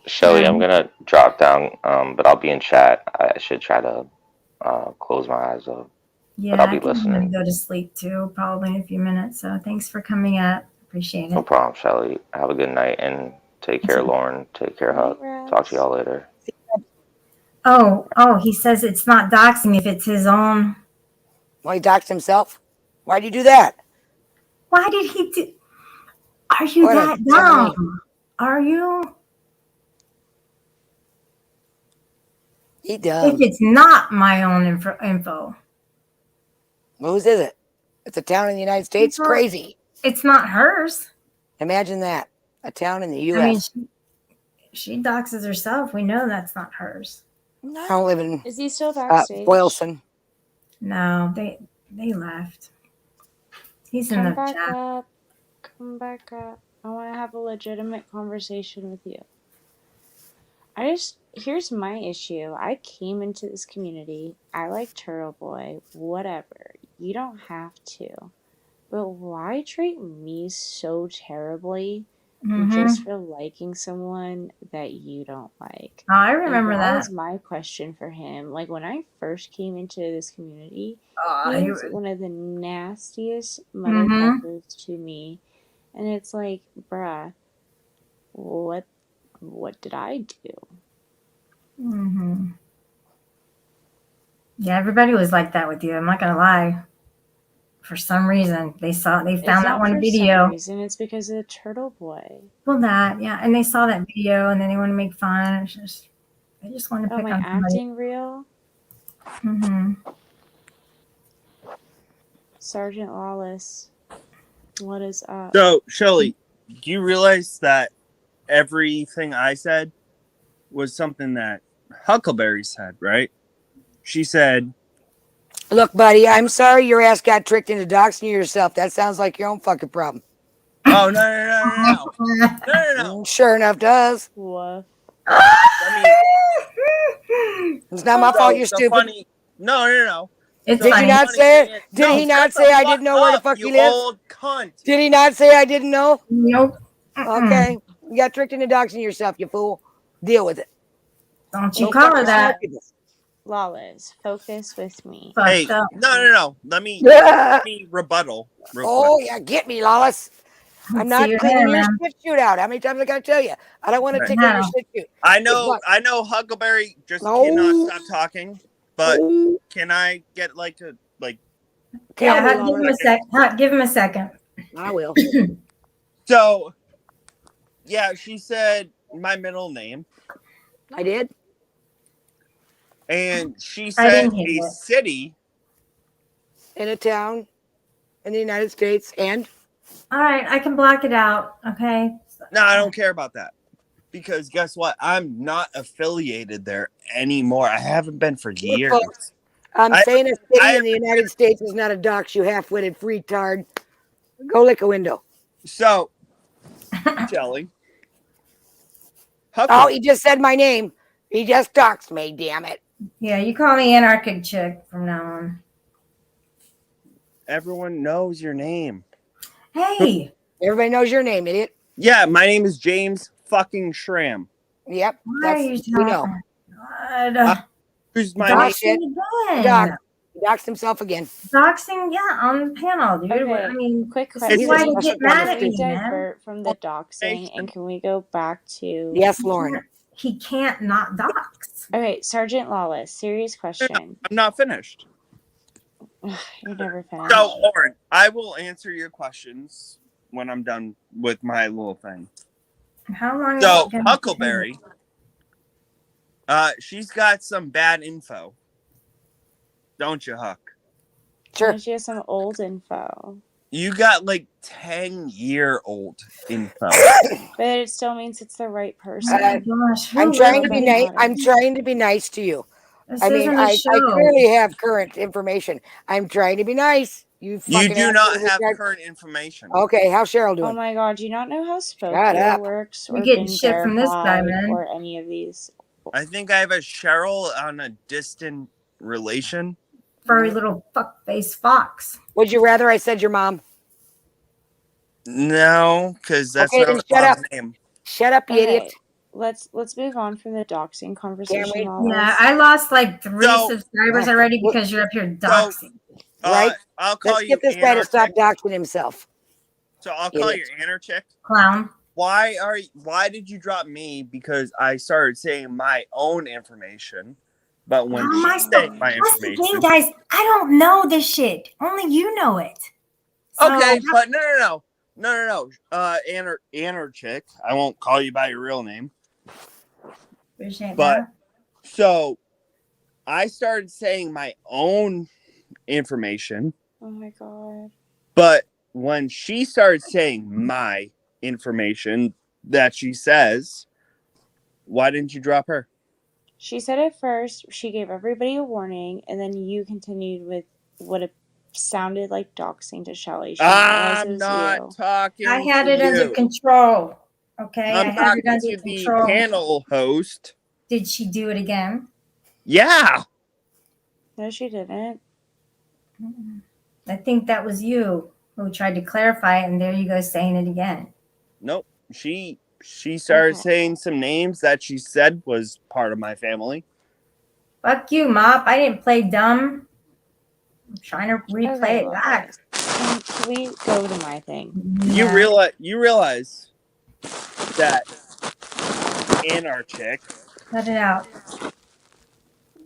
Shelly, I'm gonna drop down, but I'll be in chat. I should try to close my eyes up, Yeah, but I'll I be think I'm listening. gonna go to sleep too, probably in a few minutes. So thanks for coming up. Appreciate No it. problem, Shelly. Have a good night and take care, Lauren. Take care, Huck. Talk to y'all later. Oh, he says it's not doxing if it's his own. Well, he doxed himself. Why'd you do that? Why did he do? Are you What a that dummy. dumb? Are you? He dumb. If it's not my own info. Whose is it? It's a town in the United States? Well, Crazy. It's not hers. Imagine that. A town in the I mean, U.S. she doxes herself. We know that's not hers. I don't live in Is he still backstage? Boylston. No, they left. He's in Come the back chat. up. Come back up. I want to have a legitimate conversation with you. Here's my issue. I came into this community. I like Turtle Boy. Whatever. You don't have to. But why treat me so terribly just for liking someone that you don't like? Oh, I remember Like, that. was my question for him. Like, when I first came into this community, he he was was- one of the nastiest Mhm. motherfuckers to me. And it's like, bruh, what did I do? Yeah, everybody was like that with you. I'm not gonna lie. For some reason, they It's found that not one for video. some reason. It's because of the Turtle Boy. Well, and they saw that video, and then they want to make fun. It's just, they just want to Oh, pick my on somebody. acting real? Sergeant Lawless, what is up? So, Shelly, do you realize that everything I said was something that Huckleberry said, right? She said, Look, buddy, I'm sorry your ass got tricked into doxing yourself. That sounds like your own fucking problem. "Oh no, Sure enough, does. Woof. It's not my fault. You're stupid. No. It's Did funny. you not say it? Did No, he not shut the say I fuck didn't know where the up, fuck you he lives? old cunt. Did he not say I didn't know? Nope. Okay. You got tricked into doxing yourself, you fool. Deal with it. Don't you Don't call her fucking that. smoke people. Lawless, focus with me. Hey, up. no. Let me rebuttal. Real Oh, quick. yeah, get me, Lawless. I'm Let's not see your cleaning hair, your man. shit shoot out. How many times I gotta tell you? I don't want to Right. tickle your No. shit shoot. I Guess know what? Huckleberry just No. cannot stop talking, but Oh. can I get like to like Yeah, Tell me, give him a Lawless. sec. Give him a second. I will. so yeah, she said my middle name I did. and she I said didn't hear a it. city. In a town in the United States and All right, I can block it out. Okay. No, I don't care about that. Because guess what? I'm not affiliated there anymore. I haven't been for years. I'm I- saying a city I- in the United States is not a dox, you half-witted retard. Go lick a window. So, Shelly. Oh, he just said my name. He just doxed me, damn it. Yeah, you call me anarchic chick from now on. Everyone knows your name. Hey, Everybody knows your name, idiot. Yeah, my name is James fucking Schramm. Yep. why are you we know. God. Who's my Dox name? Doxing again. Doc. He doxed himself again. Doxing, yeah, on the panel, dude. Okay, I mean, quick this question. is why they Special get mad at Can we me, man. divert from the doxing and can we go back to... Yes, Lauren. He can't not dox. Okay, Sergeant Lawless, serious question. I'm not finished. You're never finished. So, Lauren, I will answer your questions when I'm done with my little thing. How long? So, is it gonna Huckleberry, she's got some bad info. Don't you, Huck? Sure. She has some old info. You got like 10-year-old info. But it still means it's the right person. Gosh, I'm who trying wrote to be that? nice. I'm trying to be nice to you. This I mean, isn't a I show. clearly have current information. I'm trying to be nice. You You fucking do not asshole. have current information. Okay, how's Cheryl Oh doing? my god, do you not know how Shut Spokeo up. works You're or getting being shit from this guy, verified man. or any of these I think I have a Cheryl on a distant relation. Furry little fuck-faced fox. Would you rather I said your mom? No, because that's Okay, not then my shut mom's up. name. Shut up, you idiot. Okay, let's move on from the doxing conversation. we? Lawless. Yeah, I lost like 3 So- subscribers already because you're up here doxing. Right? I'll call Let's you get this guy to Anarchic. stop doxing himself. So I'll call Idiot. you Anarchic. Clown. Why did you drop me? Because I started saying my own information, but when Oh, my she said my That's the thing, information, guys. I don't know this shit. Only you know it. So, okay, but no. Anarchic. I won't call you by your real name. Appreciate But that. so I started saying my own information, Oh my god. but when she started saying my information that she says, why didn't you drop her? She said it first. She gave everybody a warning, and then you continued with what it sounded like doxing to Shelly. She didn't realize it I'm was not you. talking I had to it under you. control. Okay, I I'm had talking it under to the control. panel host. Did she do it again? Yeah. No, she didn't. I think that was you who tried to clarify it, and there you go saying it again. Nope. She started saying some names that she said was part of my family. Fuck you, Mop. I didn't play dumb. I'm trying to replay Okay, it back. Can we go to my thing? You realize that Anarchic. Cut it out.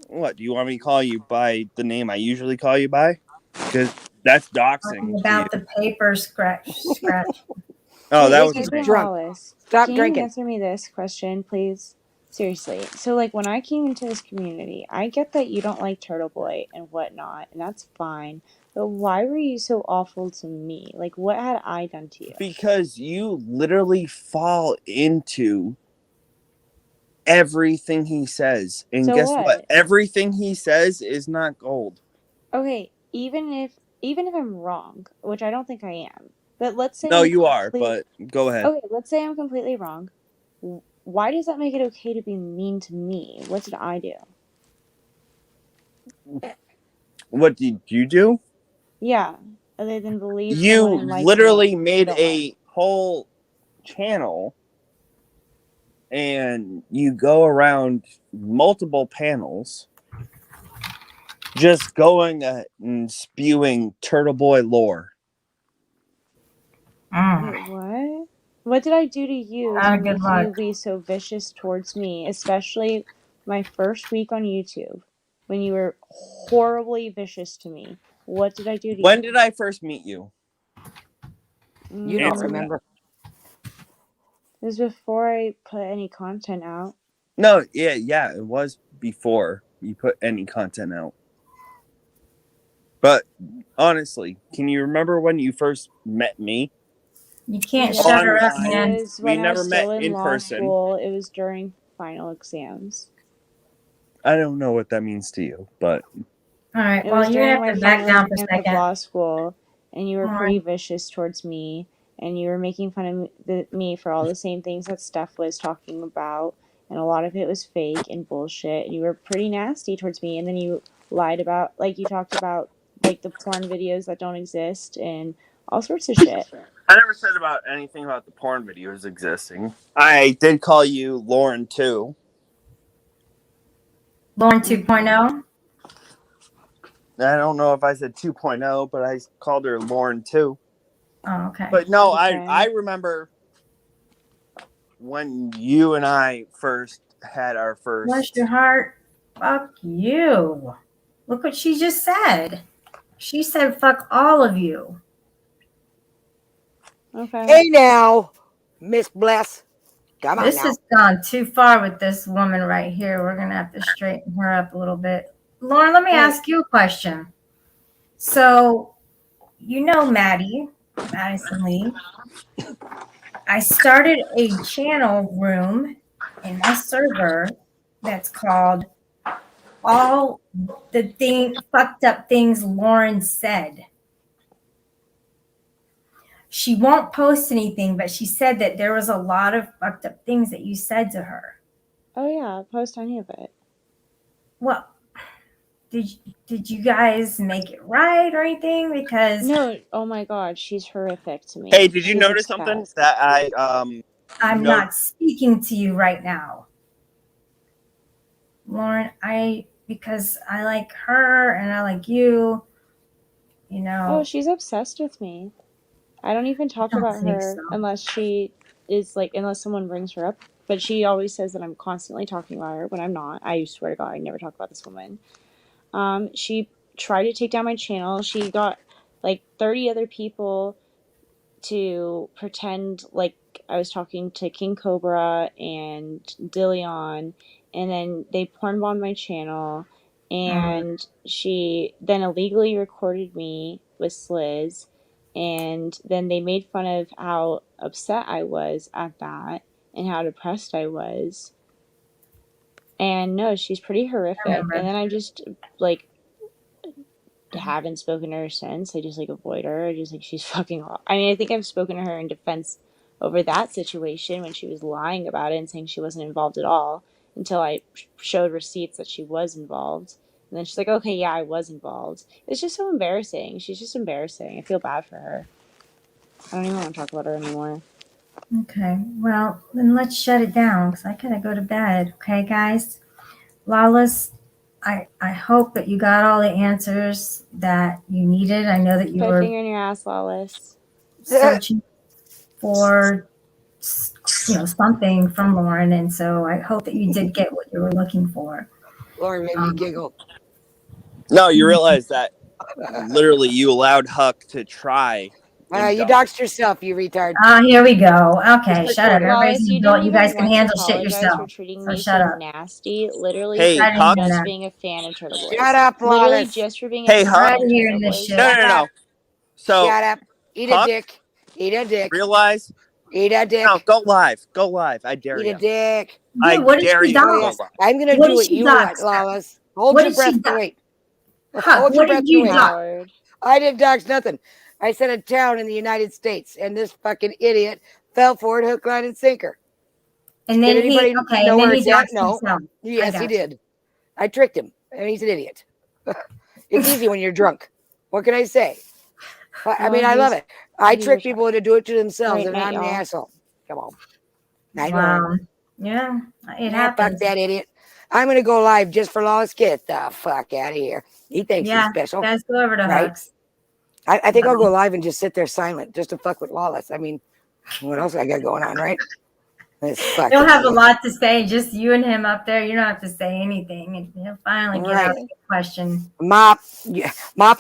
What, do you want me to call you by the name I usually call you by? Because that's doxing. Talking about the paper scratch. Oh, that was Adrian drunk. Wallace, Stop can drinking. you answer me this question, please? Seriously. So, like, when I came into this community, I get that you don't like Turtle Boy and whatnot, and that's fine. But why were you so awful to me? Like, what had I done to you? Because you literally fall into everything he says. And So guess what? what? Everything he says is not gold. Okay, even if I'm wrong, which I don't think I am, but let's say No, I'm you are, complete- but go ahead. Okay, let's say I'm completely wrong. Why does that make it okay to be mean to me? What did I do? What did you do? Yeah, other than believe You someone and like literally someone made you don't a whole channel and you go around multiple panels just going and spewing Turtle Boy lore. Wait, what? What did I do to you to Good make you luck. be so vicious towards me? Especially my first week on YouTube, when you were horribly vicious to me. What did I do to When you? did I first meet you? You don't Answer that. remember. It was before I put any content out. No, yeah, it was before you put any content out. But honestly, can you remember when you first met me? You can't shut her up, Online. man. It was We when I never was met still in in law person. school. It was during final exams. I don't know what that means to you, but All right, It well, was you're during going to my have to back final down for a exams of second. law school, and you were All pretty right. vicious towards me, and you were making fun of me for all the same things that Steph was talking about, and a lot of it was fake and bullshit, and you were pretty nasty towards me, and then you lied about, like, you talked about, like, the porn videos that don't exist, and all sorts of shit. I never said about anything about the porn videos existing. I did call you Lauren too. Lauren 2.0. I don't know if I said 2.0, but I called her Lauren too. Oh, okay. But no, Okay. I remember when you and I first had our Bless first. your heart. Fuck you. Look what she just said. She said, fuck all of you. Okay. Hey now, Miss Bless. Come on This now. has gone too far with this woman right here. We're going to have to straighten her up a little bit. Lauren, let me ask you a question. So, you know Maddie, Madison Lee. I started a channel room in my server that's called All the Fucked Up Things Lauren Said. She won't post anything, but she said that there was a lot of fucked up things that you said to her. Oh yeah, post any of it. Well, did you guys make it right or anything? Because No, oh my god, she's horrific to me. Hey, did you She's notice something obsessed. that I I'm no not speaking to you right now, Lauren. Because I like her and I like you. You Oh, know, she's obsessed with me. I don't even talk I don't about think her so. unless she is like, unless someone brings her up. But she always says that I'm constantly talking about her when I'm not. I swear to God, I never talk about this woman. She tried to take down my channel. She got like 30 other people to pretend like I was talking to King Cobra and Dillion, and then they porn bombed my channel, and she then illegally recorded me with Sliz, and then they made fun of how upset I was at that and how depressed I was. And no, she's pretty horrific. And then I just like haven't spoken to her since. I just like avoid her. I just like she's fucking. I mean, I think I've spoken to her in defense over that situation when she was lying about it and saying she wasn't involved at all until I showed receipts that she was involved. And then she's like, okay, yeah, I was involved. It's just so embarrassing. She's just embarrassing. I feel bad for her. I don't even want to talk about her anymore. Okay, well, then let's shut it down because I gotta go to bed. Okay, guys? Lawless, I hope that you got all the answers that you needed. I know that you Put a were finger in your ass, Lawless. searching for, something from Lauren, and so I hope that you did get what you were looking for. Lauren made me giggle. No, you realize that literally you allowed Huck to try. and You dox. doxed yourself, you retard. Here we go. Okay, Just shut up. recorded. Everybody's Lawless, an you adult. didn't You even guys can once handle shit apologize for yourself. treating So me shut so up. nasty. Literally Hey, for Huck. just being a fan of Turtle Boys. Shut up, Literally Lawless. just for being Hey, a fan Huck. of Turtle this Boys. shit. No. So Shut up. Eat a Huck, dick. Eat a dick. realize. Eat a dick. No, go live. Go live. I dare Eat a you. dick. I Dude, what did dare she you to Oh, go yes. live. I'm gonna What do did what she you dox want, her? Lawless. Hold What your did she breath and dox? wait. Huh, Hold what your breath did you and wait. dox? I didn't dox nothing. I said a town in the United States, and this fucking idiot fell for it hook, line, and sinker. And Did then anybody know and where then he it's at? doxed No. himself. Yes, he got you. did. I tricked him, and he's an idiot. It's easy when you're drunk. What can I say? I mean, Well, I love he's- it. I he's trick a people into do it to themselves, Great and night, I'm the y'all. asshole. Come on. I know. Wow. Yeah, it Fuck happens. that idiot. I'm gonna go live just for Lawless. Get the fuck out of here. He thinks he's Yeah, special, guys, go over to right? Hugs. I think I'll go live and just sit there silent, just to fuck with Lawless. I mean, what else I got going on, right? This fucking You'll have a idiot. lot to say, just you and him up there. You don't have to say anything, and he'll finally get out Right. a good question. Mop,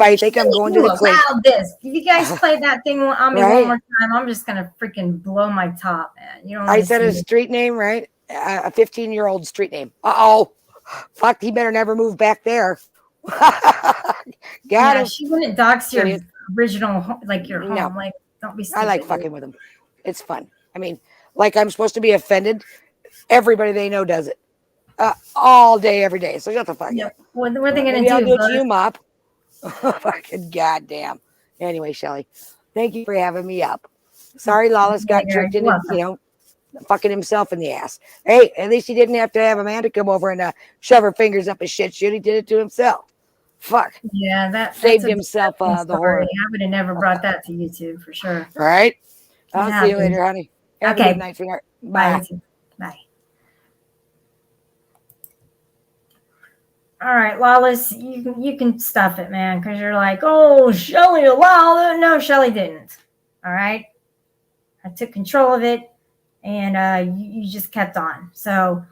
I think I'm going to You the clinic. allowed this. If you guys play that thing on me Right. one more time, I'm just gonna freaking blow my top, man. You don't I want to said see a it. street name, right? A 15-year-old street name. Uh-oh. Fuck, he better never move back there. Got Yeah, him. she wouldn't dox your Idiot. original, like your home. No. Like, don't be stupid. I like dude. fucking with him. It's fun. I mean, like I'm supposed to be offended. Everybody they know does it. All day, every day. So shut the fuck up. What are they gonna Maybe I'll do? do it Buzz? to you, Mop. Fucking goddamn. Anyway, Shelly, thank you for having me up. Sorry, Lawless got Yeah, tricked you're into, welcome. fucking himself in the ass. Hey, at least he didn't have to have Amanda come over and shove her fingers up his shit. He did it to himself. Fuck. Yeah, that's Saved a himself disgusting the story. horror. I would have never brought that to YouTube for sure. All right. I'll Yeah, see you dude. later, honey. Have a Okay. good night, sweetheart. Bye. Bye. Bye. All right, Lawless, you can stuff it, man, because you're like, oh, Shelly allowed it. No, Shelly didn't. All right. I took control of it, and you just kept on. So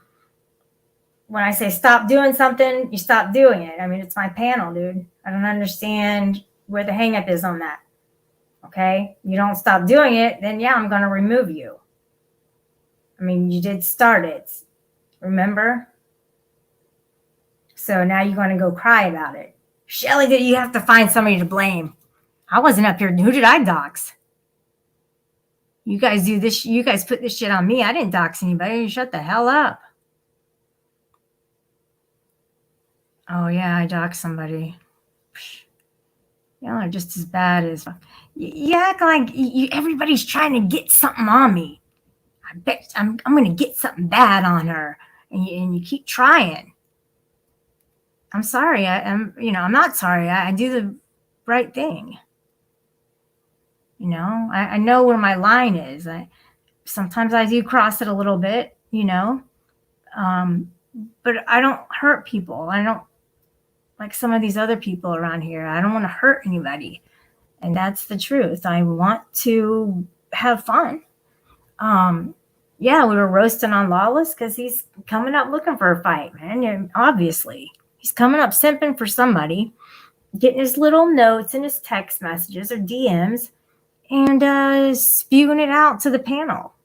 when I say stop doing something, you stop doing it. I mean, it's my panel, dude. I don't understand where the hang up is on that. Okay? You don't stop doing it, then yeah, I'm going to remove you. I mean, you did start it. Remember? So now you're going to go cry about it. Shelly, you have to find somebody to blame. I wasn't up here. Who did I dox? You guys do this. You guys put this shit on me. I didn't dox anybody. Shut the hell up. Oh, yeah, I doxed somebody. Y'all are just as bad as... You act like everybody's trying to get something on me. I bet I'm going to get something bad on her. and you keep trying. I'm sorry. I'm not sorry. I do the right thing. I know where my line is. Sometimes I do cross it a little bit, but I don't hurt people. I don't like some of these other people around here. I don't want to hurt anybody. And that's the truth. I want to have fun. Yeah, we were roasting on Lawless because he's coming up looking for a fight, man. And obviously, he's coming up simping for somebody, getting his little notes and his text messages or DMs, and spewing it out to the panel.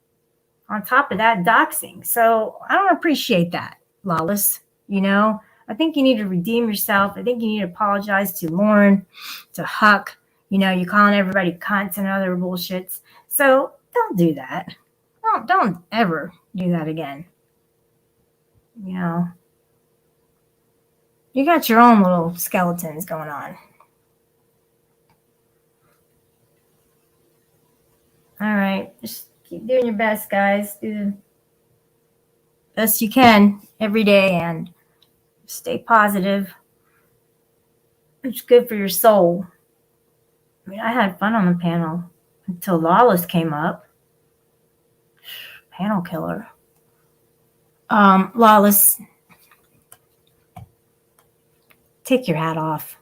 On top of that, doxing. So I don't appreciate that, Lawless. I think you need to redeem yourself. I think you need to apologize to Lauren, to Huck. You're calling everybody cunts and other bullshits. So don't do that. Don't ever do that again. You got your own little skeletons going on. All right. Just keep doing your best, guys. Do the best you can every day and stay positive. It's good for your soul. I mean, I had fun on the panel until Lawless came up. Panel killer. Lawless, take your hat off.